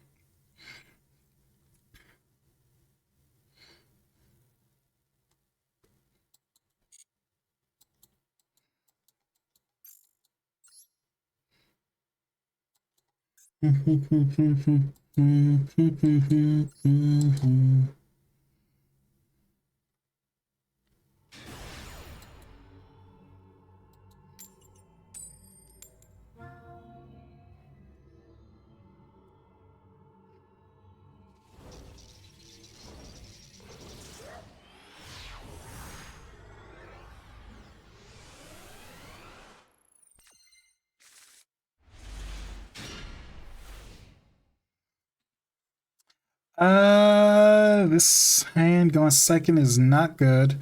This hand going second is not good.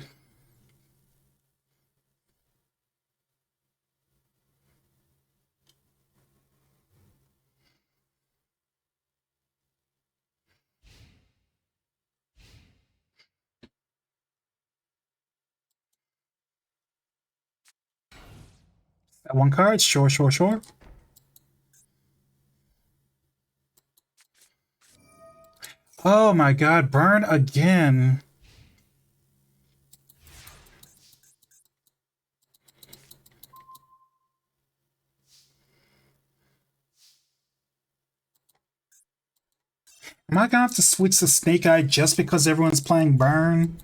That one card, sure. Oh my god, burn again. Am I gonna have to switch to Snake Eye just because everyone's playing burn?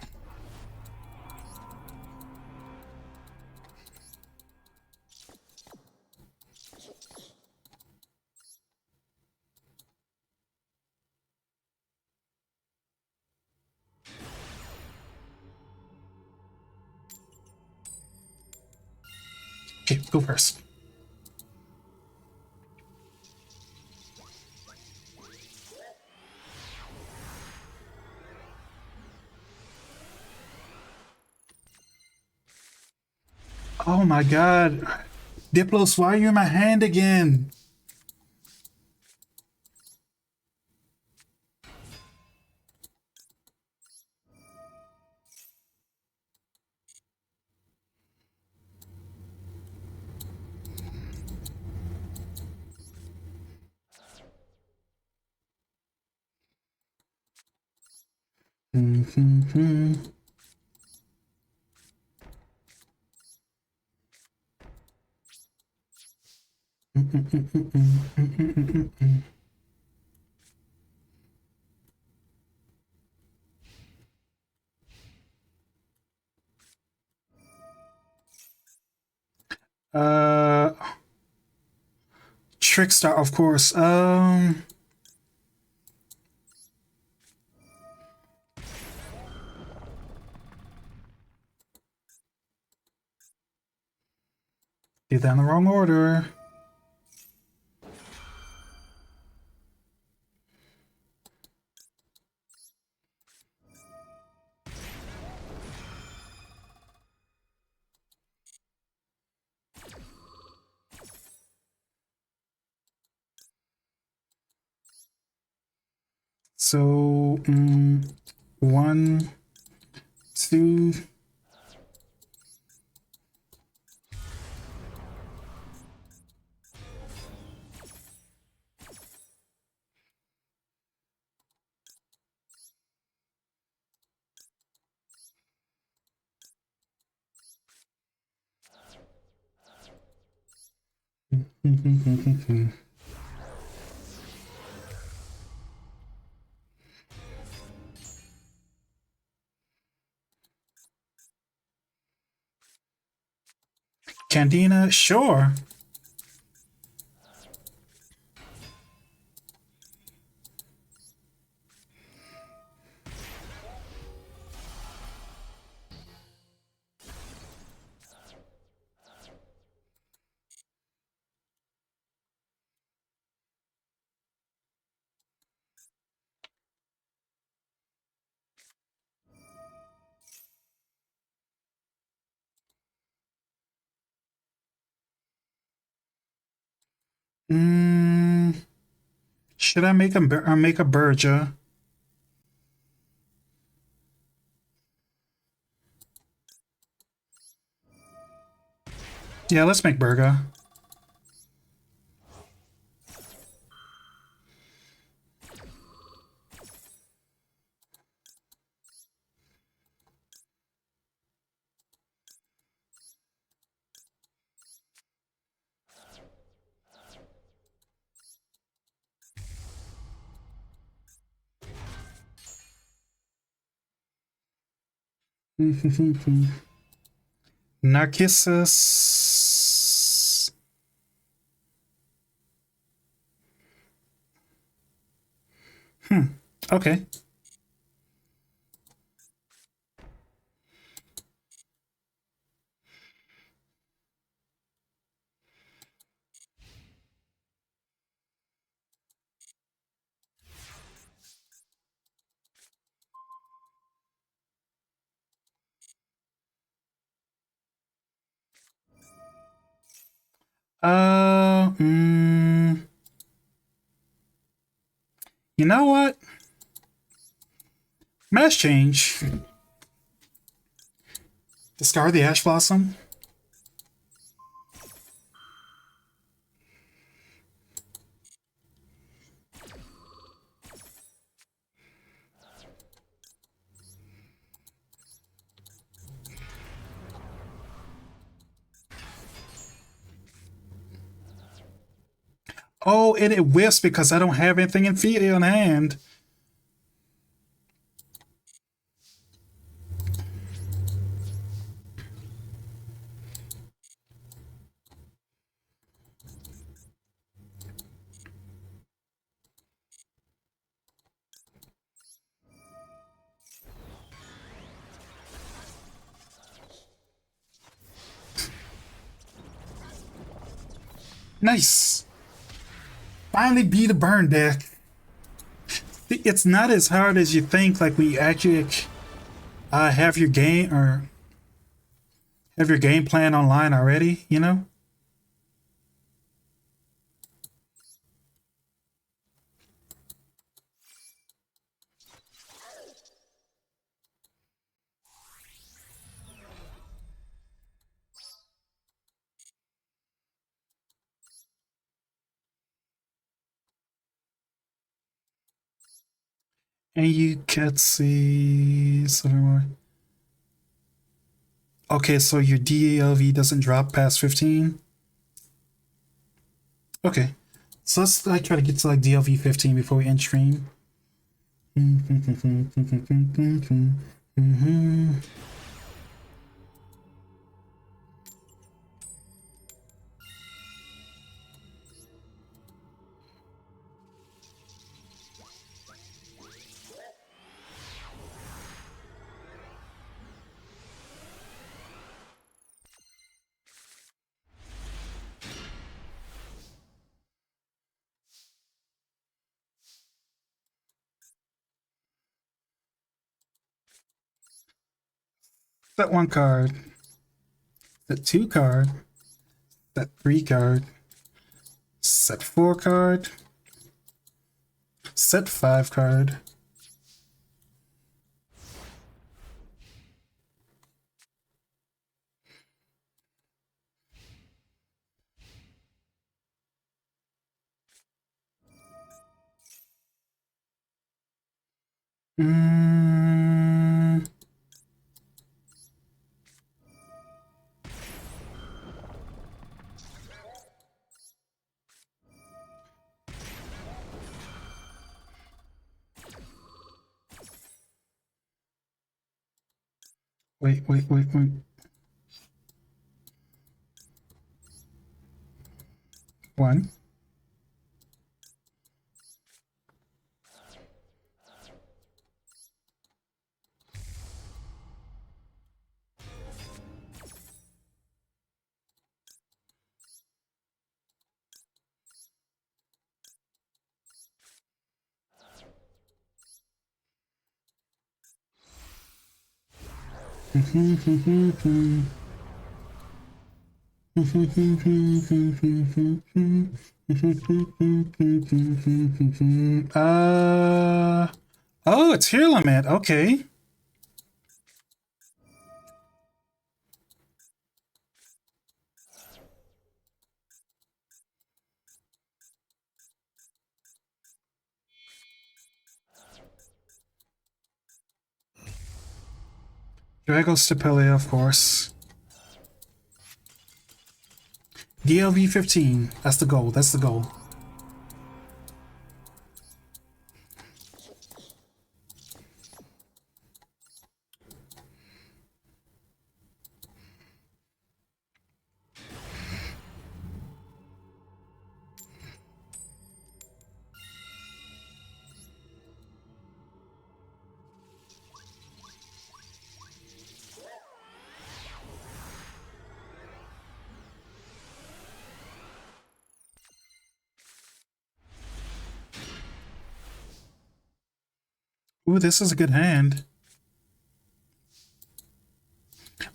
Okay, go first. Oh my god. Diplos, why are you in my hand again? Uh, Trickstar, of course. Did that in the wrong order. So, 1, 2. Candina, sure. Mm, should I make a Burja? Yeah, let's make Burga. Narcissus. Okay. Uh, mm, you know what? Mass change. Discard the Ash Blossom. Oh, and it whiffs because I don't have anything in field in hand. Nice. Finally beat a burn deck. It's not as hard as you think. Like we actually have your game or have your game plan online already. You know. And you can see something more. Okay, so your DLV doesn't drop past 15. Okay, so let's like try to get to like DLV 15 before we end stream. Set 1 card. Set 2 card. Set 3 card. Set 4 card. Set 5 card. Mm. Wait. 1. uh oh, it's here limit. Okay. Drago Stapelia, of course. DLV 15. That's the goal. That's the goal. Ooh, this is a good hand.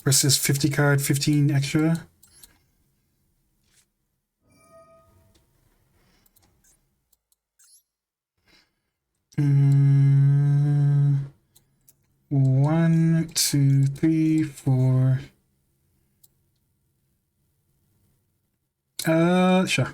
Versus 50 card, 15 extra. Mm, 1, 2, 3, 4. Sure.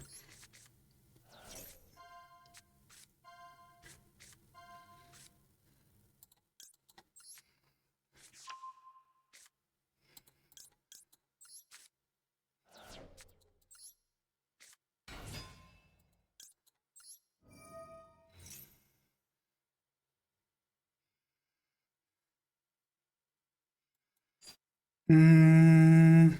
Mm,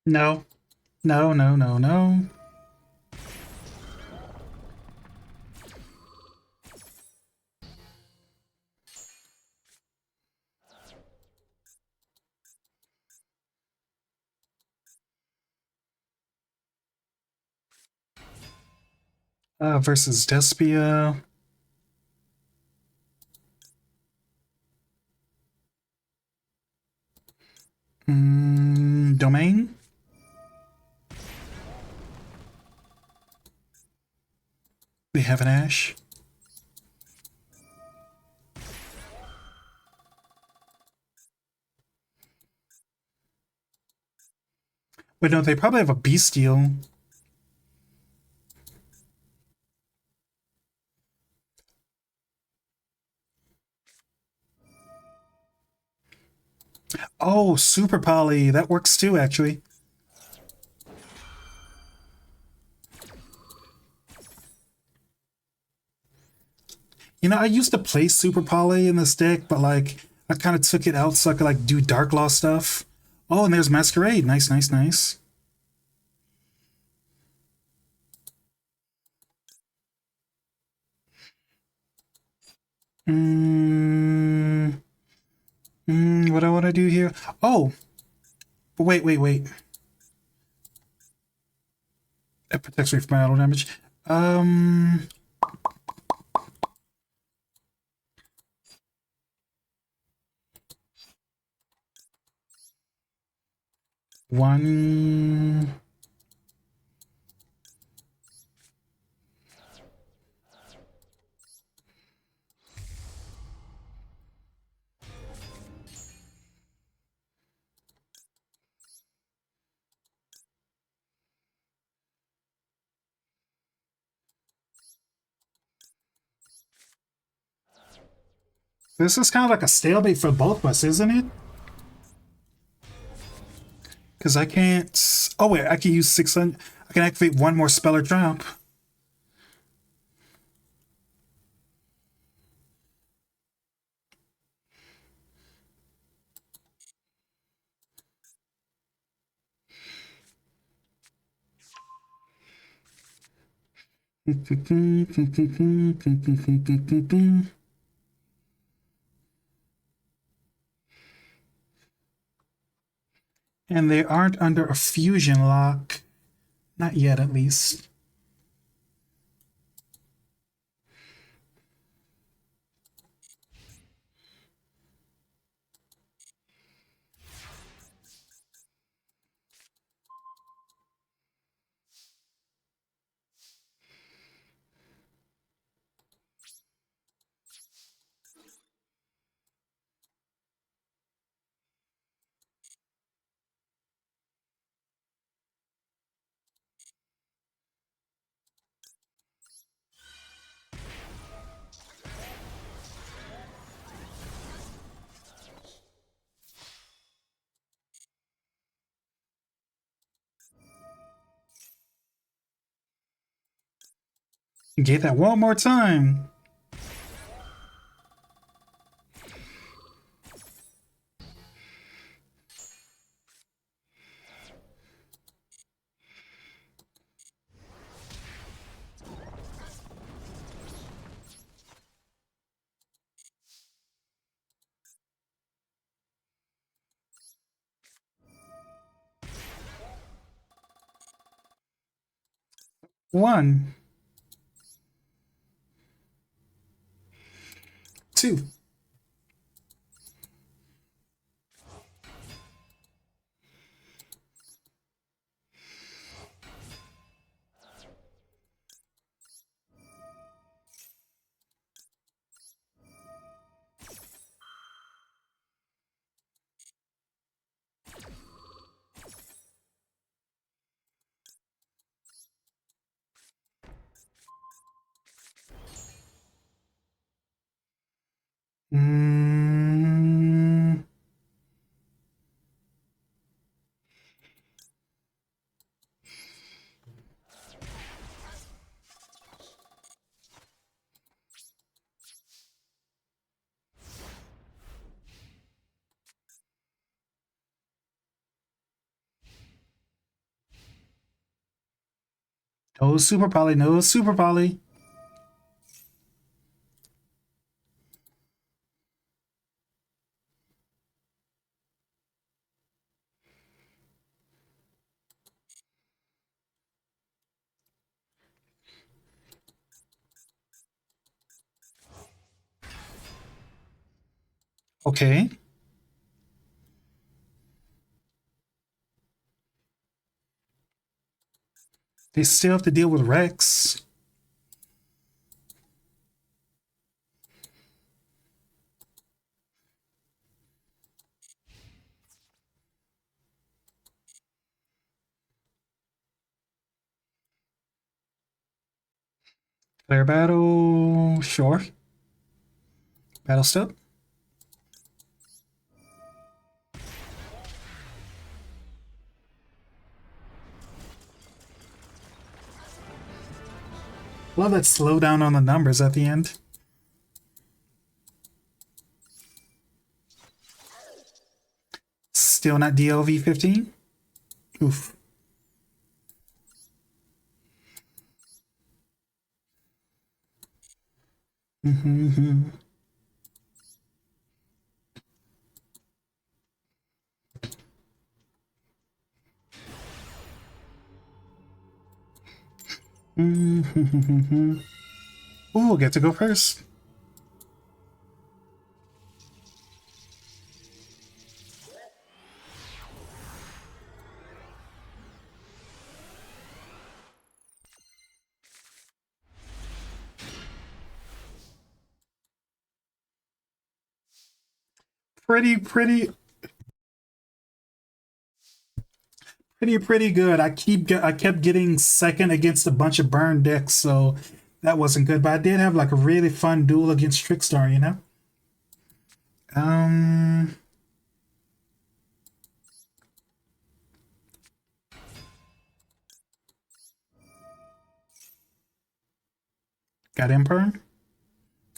no. No. Versus Despia. Domain. We have an Ash. Wait, no, they probably have a Bestial. Oh, Super Poly. That works too, actually. You know, I used to play Super Poly in this deck, but like I kind of took it out so I could like do Dark Law stuff. Oh, and there's Masquerade. Nice, nice, nice. Mm, what I want to do here? Oh, but wait. That protects me from auto damage. Um, one. This is kind of like a stalemate for both of us, isn't it? Because I can't. Oh wait, I can use 600. I can activate one more spell or trap. And they aren't under a fusion lock. Not yet, at least. Get that one more time. One, two. Mm, no super poly, no super poly. Okay. They still have to deal with Rex. Clear battle, sure. Battle step. Love that slowdown on the numbers at the end. Still not DLV 15? Oof. Mm-hmm. Mm-hmm. Ooh, get to go first. Pretty good. I kept getting second against a bunch of burn decks, so that wasn't good. But I did have like a really fun duel against Trickstar, you know. Um, got Imperm.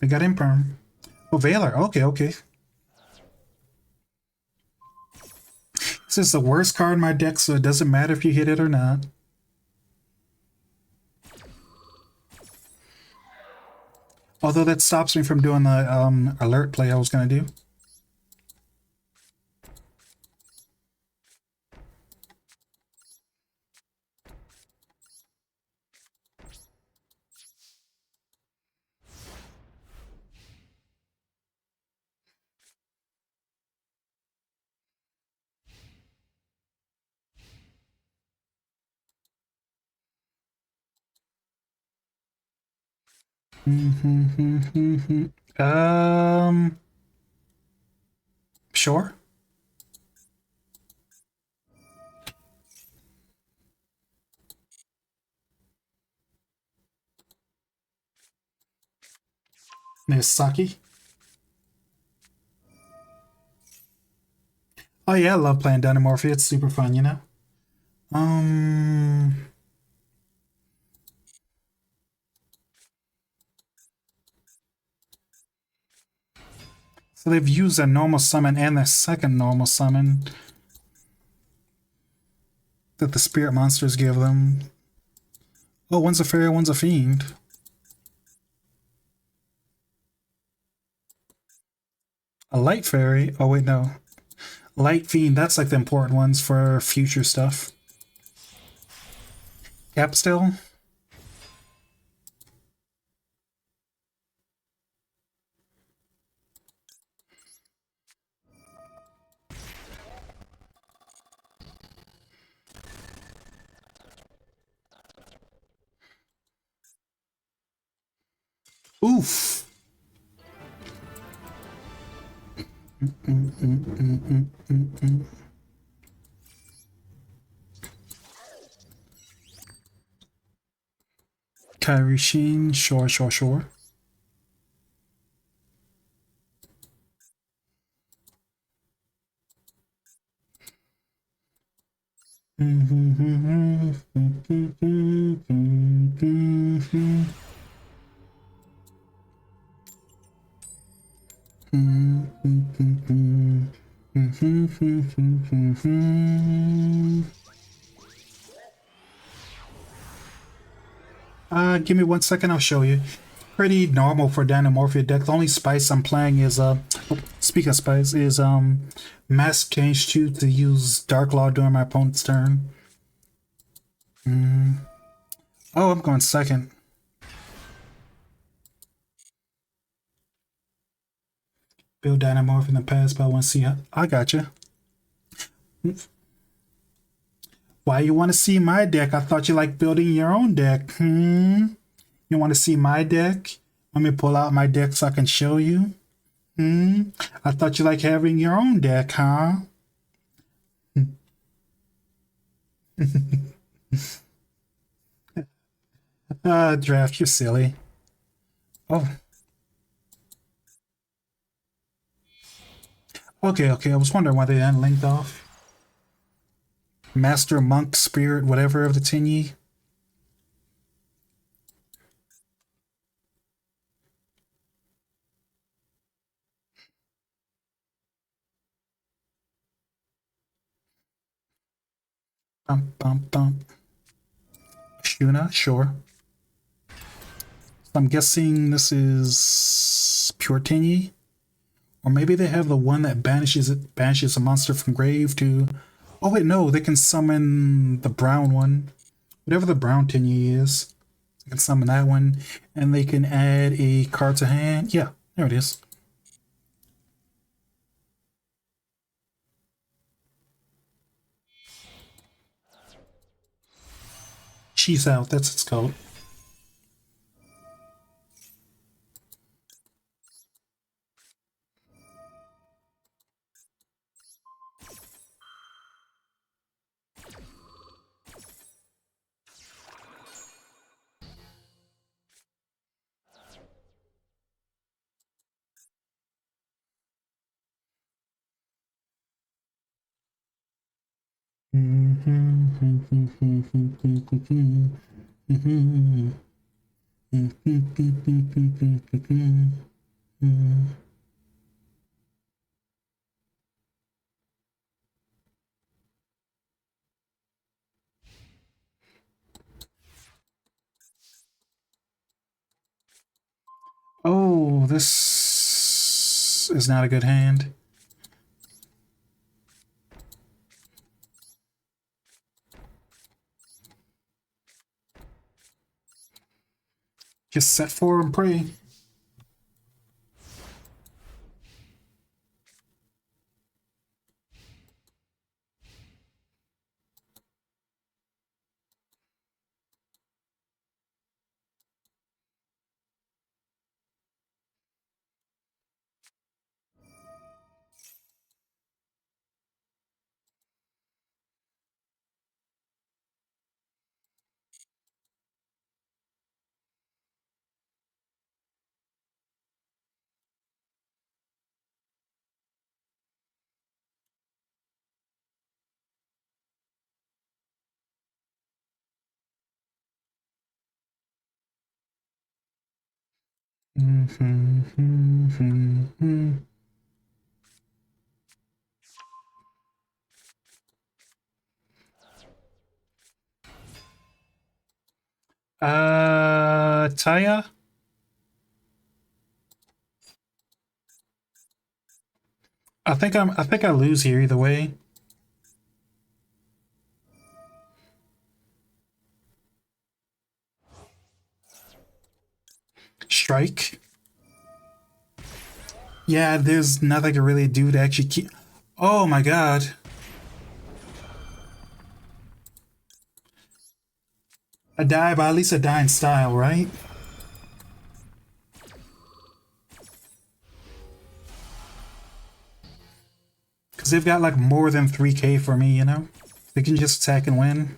I got Imperm. Oh, Valor. Okay, okay. This is the worst card in my deck, so it doesn't matter if you hit it or not. Although that stops me from doing the alert play I was gonna do. Um, sure. There's Saki. Oh yeah, I love playing Dynamorphy. It's super fun, you know. Um, so they've used a normal summon and their second normal summon that the spirit monsters give them. Oh, one's a fairy, one's a fiend. A light fairy. Oh wait, no. Light fiend. That's like the important ones for future stuff. Capstil. Oof. Kyrie Sheen. Sure, sure, sure. Give me 1 second, I'll show you. Pretty normal for Dynamorphia deck. The only spice I'm playing is speak of spice is Mass Change 2 to use Dark Law during my opponent's turn. Oh, I'm going second. Build Dynamorph in the past, but I want to see how I got you. Why you want to see my deck? I thought you liked building your own deck. You want to see my deck? Let me pull out my deck so I can show you. I thought you like having your own deck, huh? Draft, you're silly. Oh, okay, okay. I was wondering why they hadn't linked off. Master, Monk, Spirit, whatever of the Tinyi. Bump, bump, bump. Shuna, sure. So I'm guessing this is pure Tingy. Or maybe they have the one that banishes a monster from grave to. Oh wait, no, they can summon the brown one. Whatever the brown Tingy is. They can summon that one. And they can add a card to hand. Yeah, there it is. She's out, that's its code. Oh, this is not a good hand. Just set for and pray. Taya? I think I lose here either way. Strike. Yeah, there's nothing I can really do to actually keep. Oh my god. I die, but at least I die in style, right? Because they've got like more than 3k for me, you know? They can just attack and win.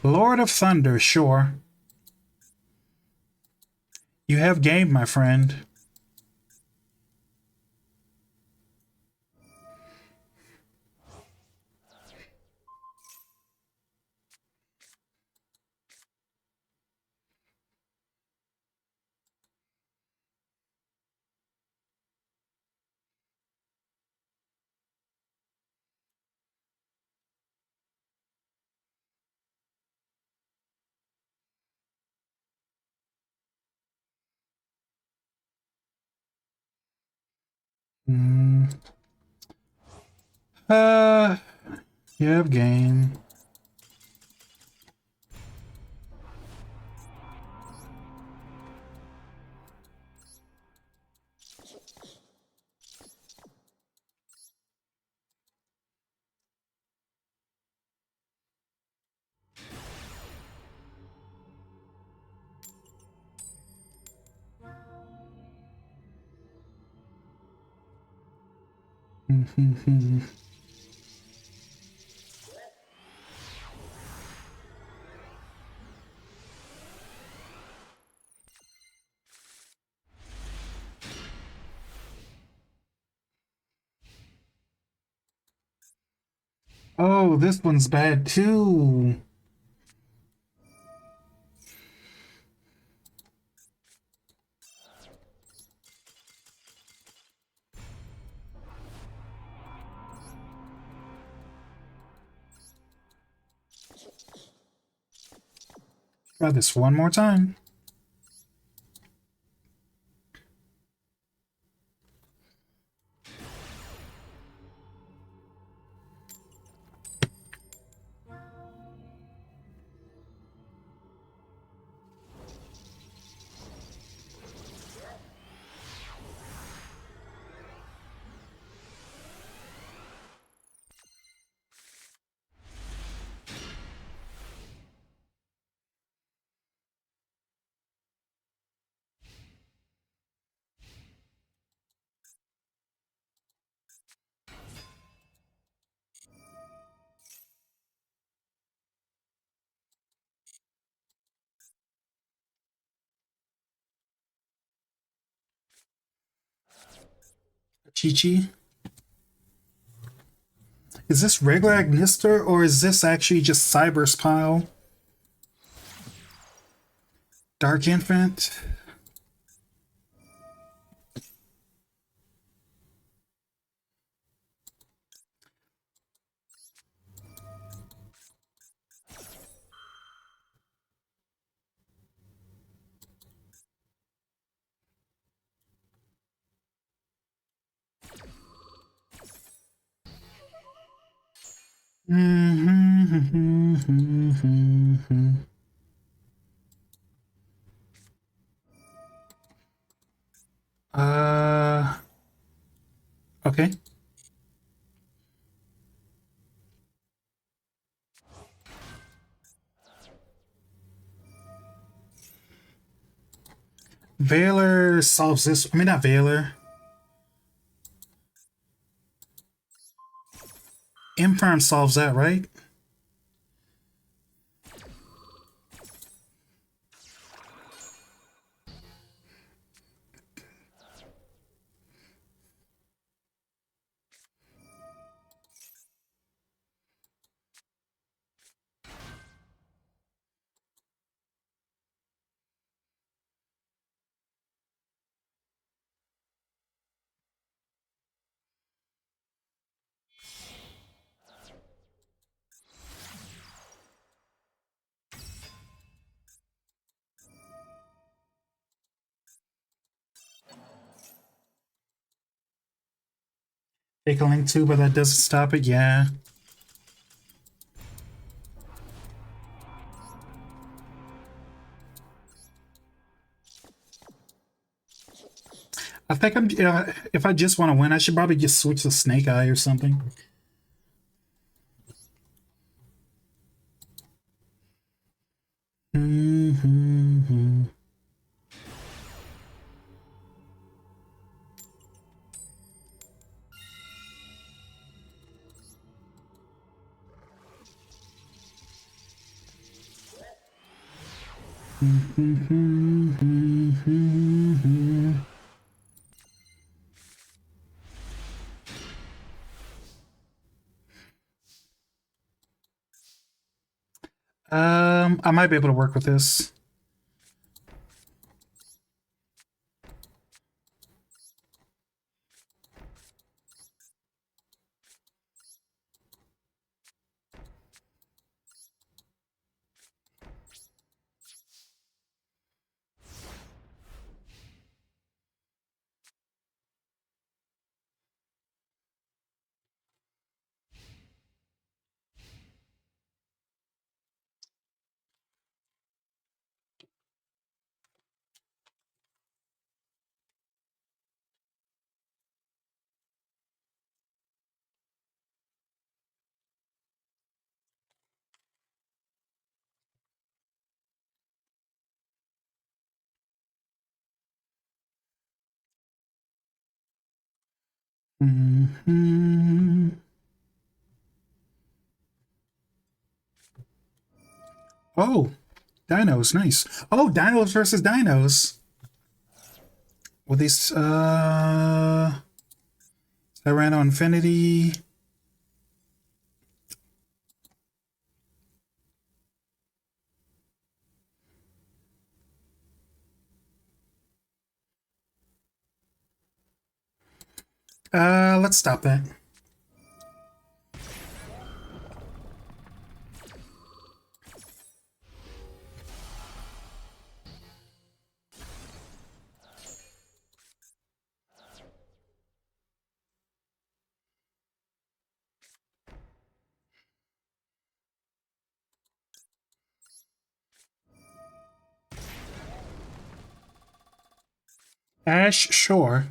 Lord of Thunder, sure. You have game, my friend. Mm. Uh, you have game. Oh, this one's bad too. Try this one more time. Chi-Chi. Is this regular Agnister or is this actually just Cyber's pile? Dark Infant. uh, okay. Valor solves this. I mean, not Valor. Infirm solves that, right? Take a link too, but that doesn't stop it. Yeah. I think I'm. If I just want to win, I should probably just switch to Snake Eye or something. I might be able to work with this. Oh, dinos, nice. Oh, dinos versus dinos. With these, Tyranno Infinity. Let's stop that. Ash, sure.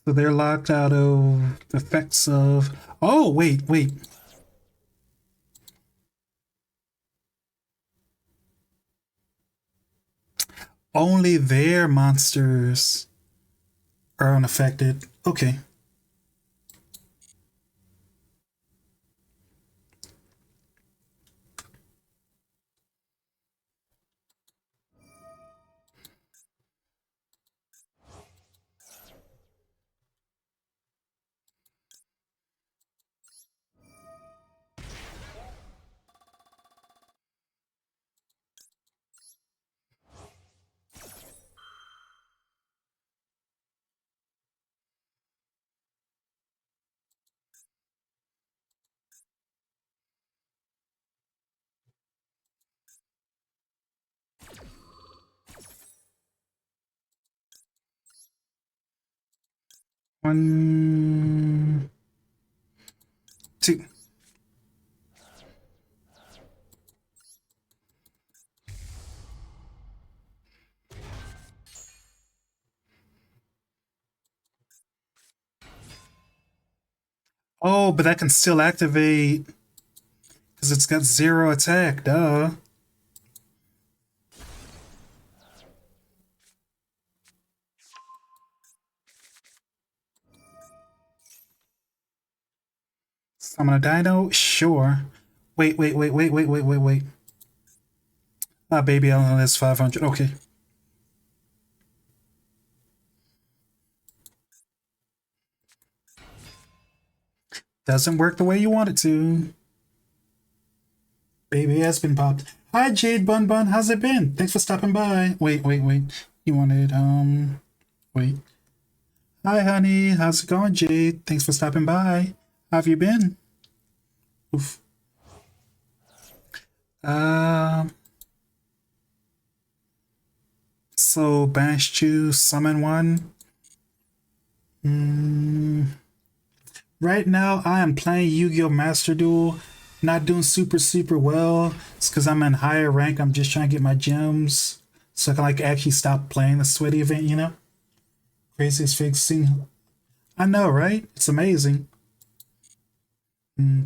So they're locked out of the effects of. Oh, wait, wait. Only their monsters are unaffected. Okay. One, two. Oh, but that can still activate because it's got zero attack. Duh. Summon a dino? Sure. Wait, wait, wait, wait, wait, wait, wait, wait. Ah, baby, I only has 500. Okay. Doesn't work the way you want it to. Baby has been popped. Hi, Jade Bun Bun. How's it been? Thanks for stopping by. Wait, wait, wait. You wanted, wait. Hi, honey. How's it going, Jade? Thanks for stopping by. How have you been? Oof. Um, so banish two, summon one. Right now, I am playing Yu-Gi-Oh! Master Duel. Not doing super well. It's because I'm in higher rank. I'm just trying to get my gems so I can like actually stop playing the sweaty event. You know, craziest fixing. I know, right? It's amazing. You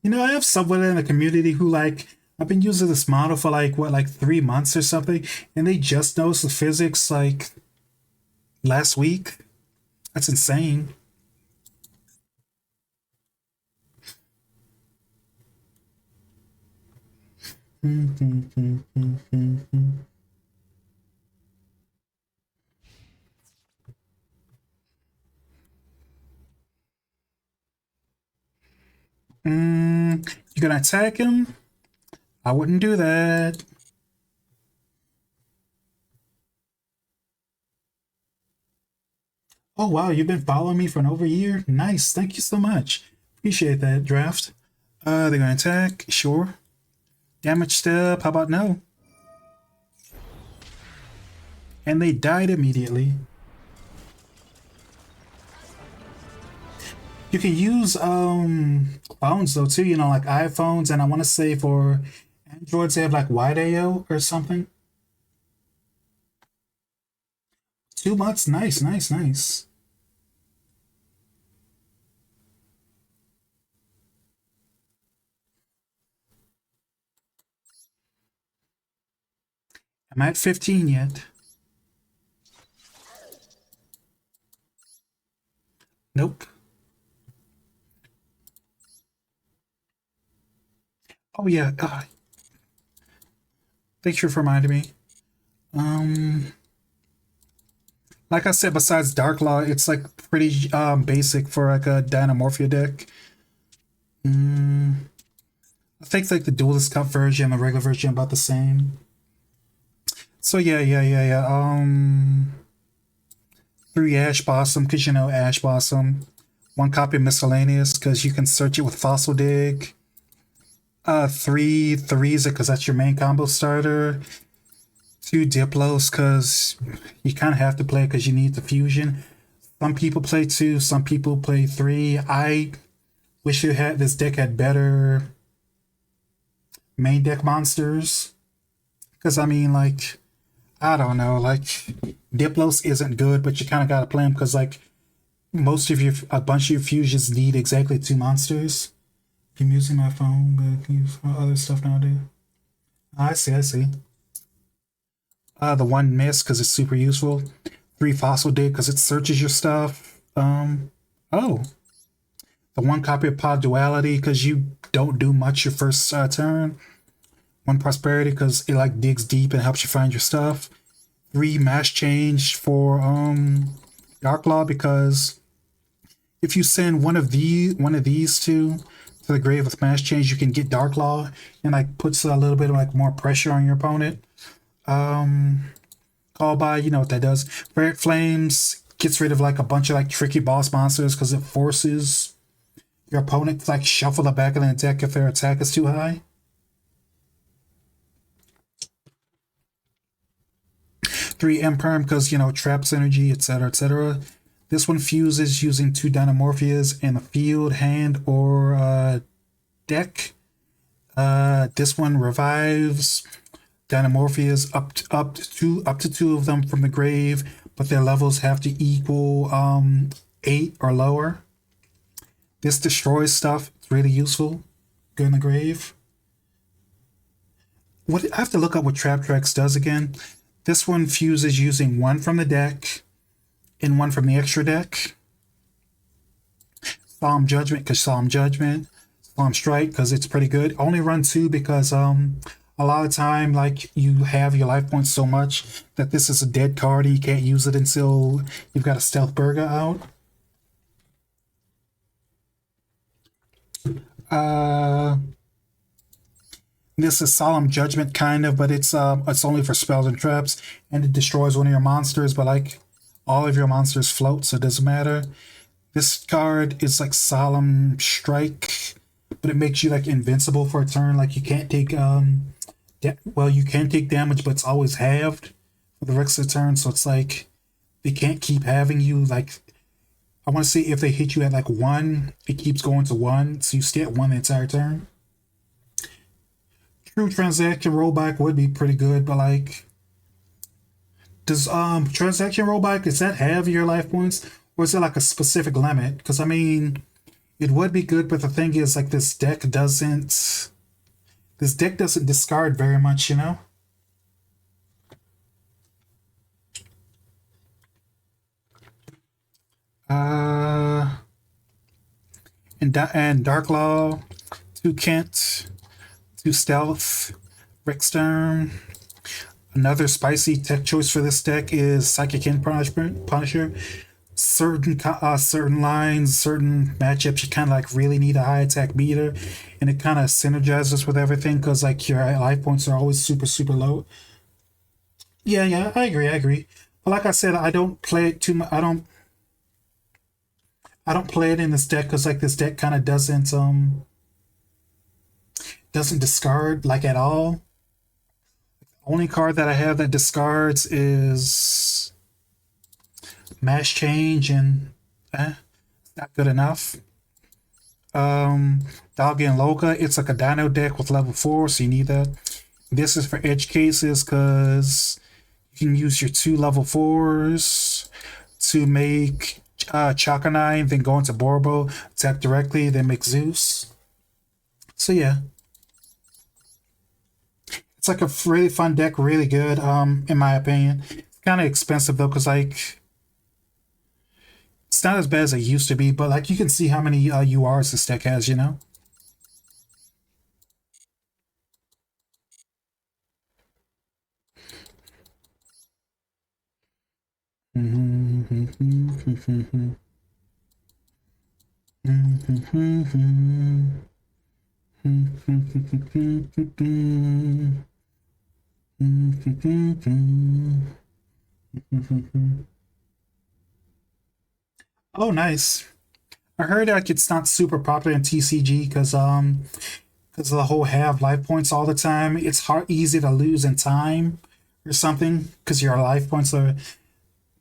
know, I have someone in the community who like I've been using this model for like what, like 3 months or something, and they just noticed the physics like last week. That's insane. You gonna attack him? I wouldn't do that. Oh wow, you've been following me for over a year? Nice, thank you so much. Appreciate that, draft. They're gonna attack, sure. Damage step, how about no? And they died immediately. You can use phones though too, you know, like iPhones, and I want to say for Androids they have like wide AO or something. 2 months, nice, nice, nice. Am I at 15 yet? Nope. Oh yeah. Thanks for reminding me. Um, like I said, besides Dark Law, it's like pretty basic for like a Dynamorphia deck. I think like the Duelist Cup version and the regular version are about the same. So yeah. 3 Ash Blossom, because you know Ash Blossom. 1 copy of Miscellaneous, because you can search it with Fossil Dig. 3 because that's your main combo starter. 2 Diplos, because you kind of have to play because you need the fusion. Some people play 2, some people play 3. I wish this deck had better main deck monsters. Because I mean, like, I don't know, like Diplos isn't good, but you kind of gotta play them because like a bunch of your fusions need exactly 2 monsters. I'm using my phone, but I can use other stuff nowadays. I see, I see. The 1 miss because it's super useful. 3 Fossil Dig because it searches your stuff. Oh, the 1 copy of Pod Duality because you don't do much your first turn. 1 Prosperity because it like digs deep and helps you find your stuff. 3 Mass Change for Dark Law because if you send one of these two to the grave with Mass Change, you can get Dark Law and like puts a little bit of like more pressure on your opponent. Call by, you know what that does. Red Flames gets rid of like a bunch of like tricky boss monsters because it forces your opponent to like shuffle the back of the deck if their attack is too high. 3 Imperm because you know traps energy, etc., etc. This one fuses using 2 Dynamorphias in the field, hand, or deck. This one revives Dynamorphias up to 2 of them from the grave, but their levels have to equal 8 or lower. This destroys stuff. It's really useful. Go in the grave. What I have to look up what Trap Tracks does again. This one fuses using 1 from the deck and 1 from the extra deck. Solemn Judgment because Solemn Judgment. Solemn Strike because it's pretty good. Only run 2 because a lot of time like you have your life points so much that this is a dead card and you can't use it until you've got a Stealth Burger out. This is Solemn Judgment kind of, but it's only for spells and traps, and it destroys one of your monsters. But like all of your monsters float, so it doesn't matter. This card is like Solemn Strike, but it makes you like invincible for a turn. Like you can't take you can take damage, but it's always halved for the rest of the turn. So it's like they can't keep having you. Like I want to see if they hit you at like 1, it keeps going to 1, so you stay at 1 the entire turn. True Transaction Rollback would be pretty good, but like, does Transaction Rollback, does that have your life points, or is it like a specific limit? Because I mean, it would be good, but the thing is, like, this deck doesn't discard very much, you know. Uh, and Dark Law, 2 Kent, 2 Stealth, Brickstorm. Another spicy tech choice for this deck is Psychic End Punisher. Certain lines, certain matchups, you kind of like really need a high attack meter, and it kind of synergizes with everything because like your life points are always super low. Yeah, I agree. But like I said, I don't play it too much. I don't play it in this deck because like this deck kind of doesn't discard like at all. Only card that I have that discards is Mash Change, and not good enough. Doggy and Loga, it's like a Dino deck with level 4, so you need that. This is for edge cases because you can use your 2 level 4s to make Chakanai, then go into Borbo, attack directly, then make Zeus. So yeah. It's like a really fun deck, really good, in my opinion. It's kind of expensive though, because like it's not as bad as it used to be, but like you can see how many URs this deck has, you know? Oh, nice. I heard like it's not super popular in TCG because of the whole have life points all the time. It's easy to lose in time or something because your life points are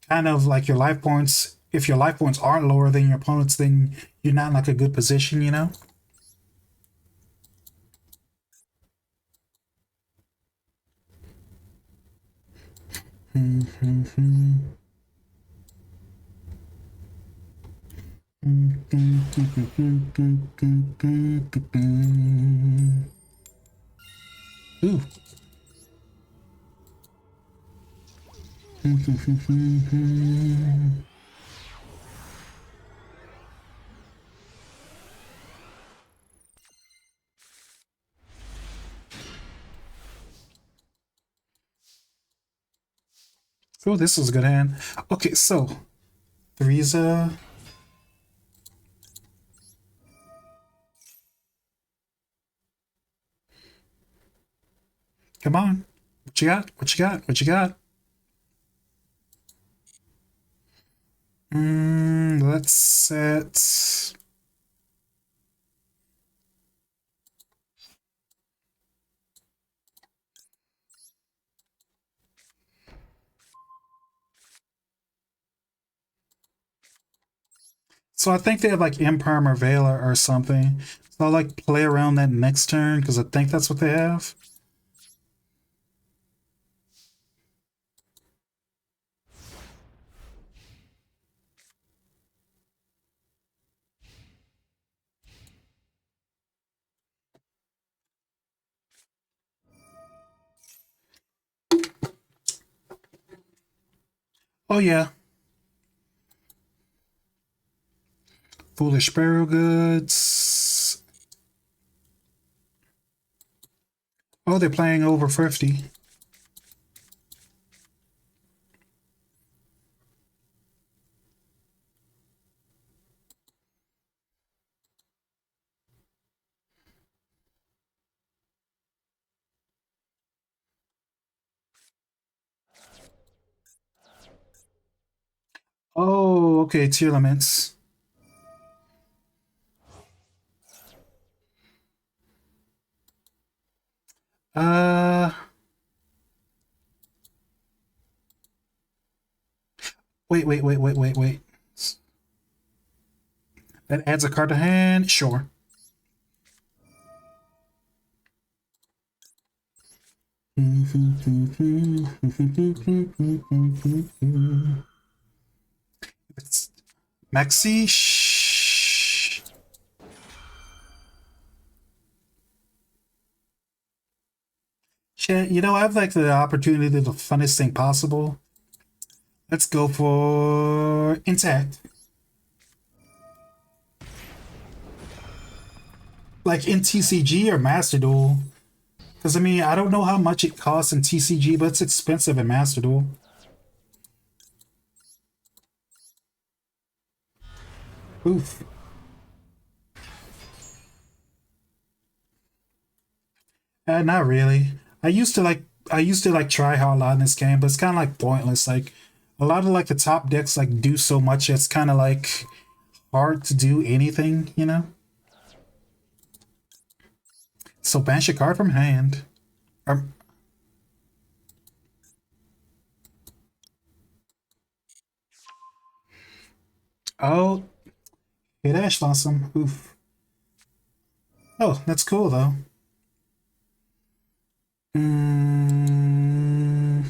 kind of like your life points. If your life points aren't lower than your opponent's, then you're not in like a good position, you know? Ooh. Oh, this is a good hand. Okay, so Threesa. Come on. What you got? What you got? What you got? Let's set. So I think they have like Imperm or Veiler or something. So I'll like play around that next turn because I think that's what they have. Oh yeah. Foolish Sparrow Goods. Oh, they're playing over 50. Oh, okay, tier limits. Uh, wait. That adds a card to hand? Sure. It's Maxi. Shh. Shit, you know, I have like the opportunity to do the funnest thing possible. Let's go for Intact. Like in TCG or Master Duel. Because I mean, I don't know how much it costs in TCG, but it's expensive in Master Duel. Oof. Not really. I used to like try hard a lot in this game, but it's kind of like pointless. Like a lot of like the top decks like do so much. It's kind of like hard to do anything, you know. So banish a card from hand. Um, oh, it Ash Blossom. Oof. Oh, that's cool though. Mm,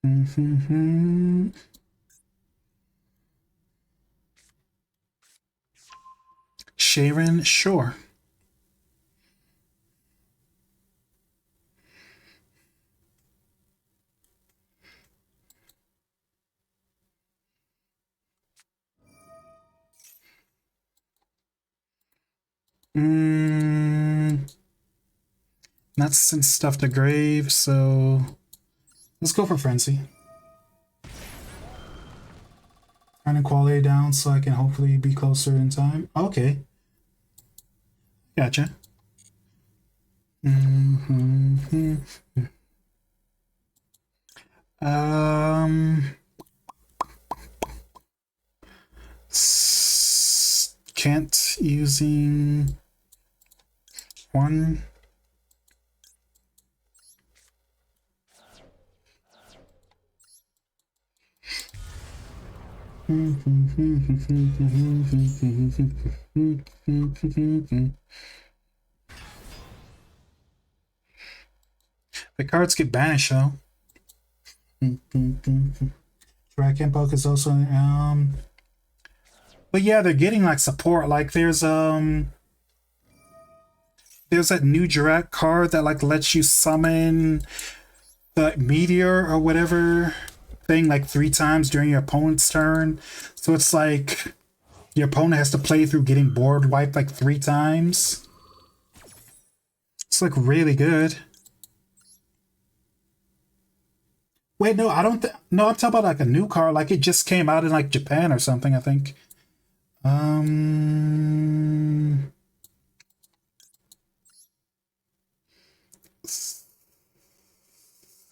mhm. Sharon, sure. Mm, not send stuff to grave, so let's go for Frenzy. Turning quality down so I can hopefully be closer in time. Okay, gotcha. Mhm. Um, can't using one. The cards get banished though. Track and poke is also but yeah, they're getting like support. Like there's that new Dirac card that like lets you summon the meteor or whatever thing like 3 times during your opponent's turn. So it's like your opponent has to play through getting board wiped like 3 times. It's like really good. Wait, no, I don't. No, I'm talking about like a new card. Like it just came out in like Japan or something. I think. Um,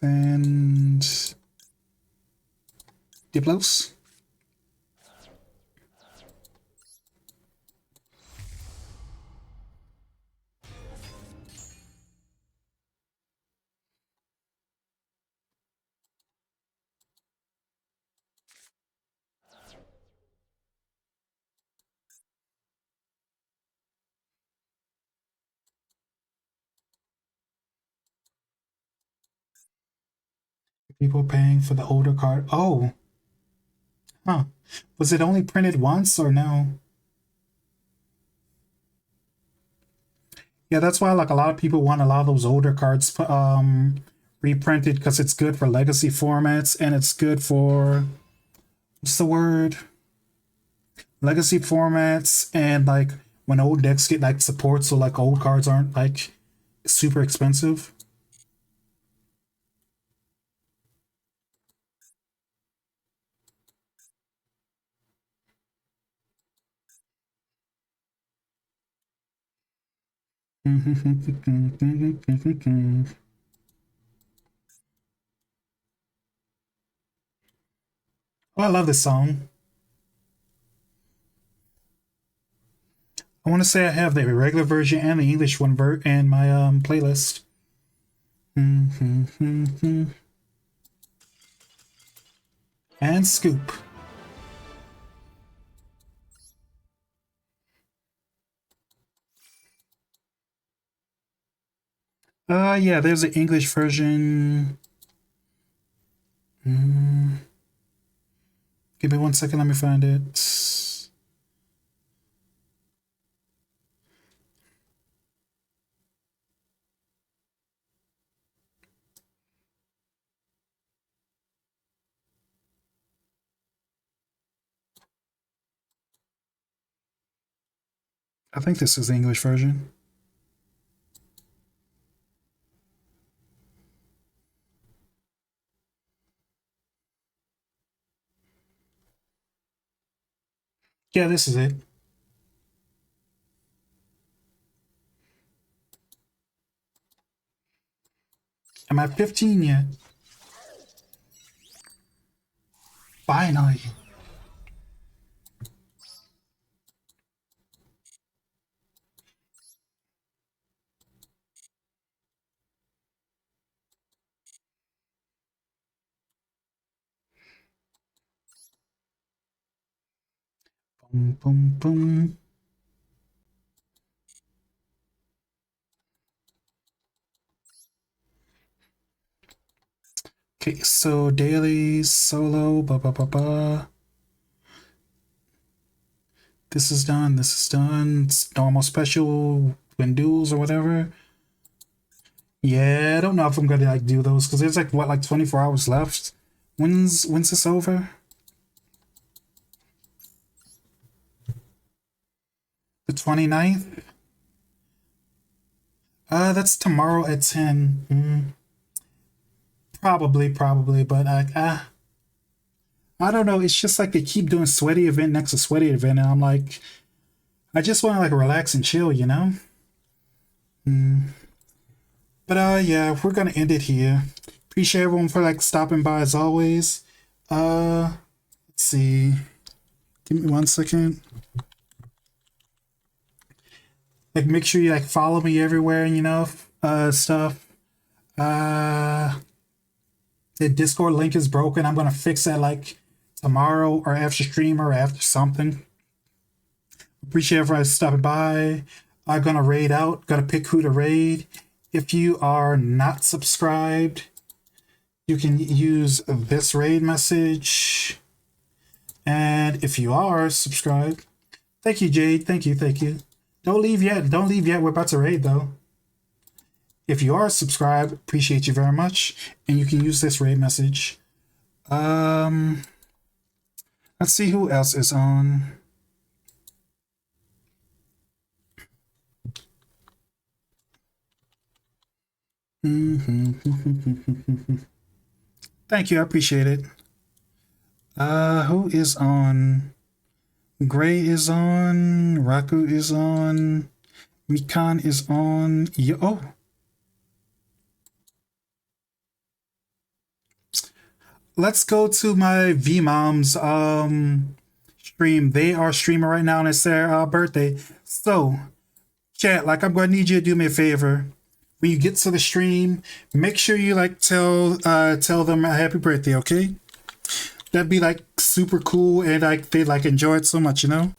and Diplos. People paying for the older card. Oh, huh. Was it only printed once or no? Yeah, that's why like a lot of people want a lot of those older cards reprinted because it's good for legacy formats and it's good for what's the word? Legacy formats and like when old decks get like support, so like old cards aren't like super expensive. Oh, I love this song. I want to say I have the regular version and the English one in my playlist. And Scoop. Yeah, there's an English version. Mm, give me 1 second, let me find it. I think this is the English version. Yeah, this is it. Am I 15 yet? Finally. Boom, boom, boom. Okay, so daily, solo, ba ba ba ba. This is done, this is done. It's normal special, win duels or whatever. Yeah, I don't know if I'm gonna like do those because there's like what, like 24 hours left. When's this over? The 29th? That's tomorrow at 10. Probably, but I don't know. It's just like they keep doing sweaty event next to sweaty event, and I'm like, I just want to like relax and chill, you know? But yeah, we're gonna end it here. Appreciate everyone for like stopping by as always. Let's see. Give me 1 second. Like make sure you like follow me everywhere, you know, stuff. Uh the Discord link is broken. I'm gonna fix that like tomorrow or after stream or after something. Appreciate everyone stopping by. I'm gonna raid out, gonna pick who to raid. If you are not subscribed, you can use this raid message. And if you are subscribed, thank you, Jade. Thank you, thank you. Don't leave yet. Don't leave yet. We're about to raid though. If you are subscribed, appreciate you very much. And you can use this raid message. Let's see who else is on. Thank you, I appreciate it. Who is on? Gray is on. Raku is on. Mikan is on. Oh. Let's go to my VMoms stream. They are streaming right now and it's their birthday. So, chat, like I'm gonna need you to do me a favor. When you get to the stream, make sure you like tell them a happy birthday, okay? That'd be like super cool and like they like enjoy it so much, you know?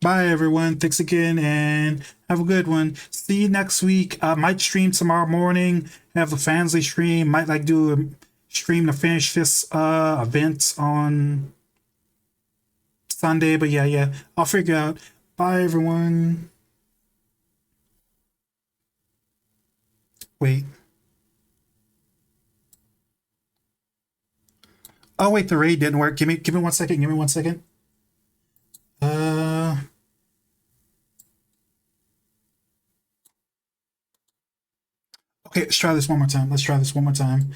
Bye everyone. Thanks again and have a good one. See you next week. I might stream tomorrow morning. Have a Fansly stream. Might like do a stream to finish this event on Sunday. But yeah. I'll figure out. Bye everyone. Wait. Oh wait, the raid didn't work. Give me 1 second. Give me 1 second. Okay, let's try this one more time. Let's try this one more time.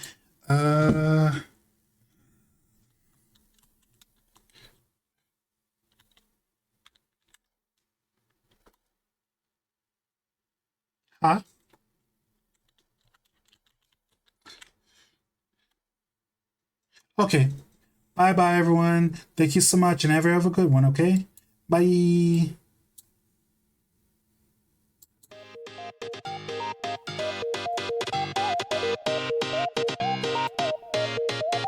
Huh? Okay. Bye everyone. Thank you so much and have a good one, okay? Bye.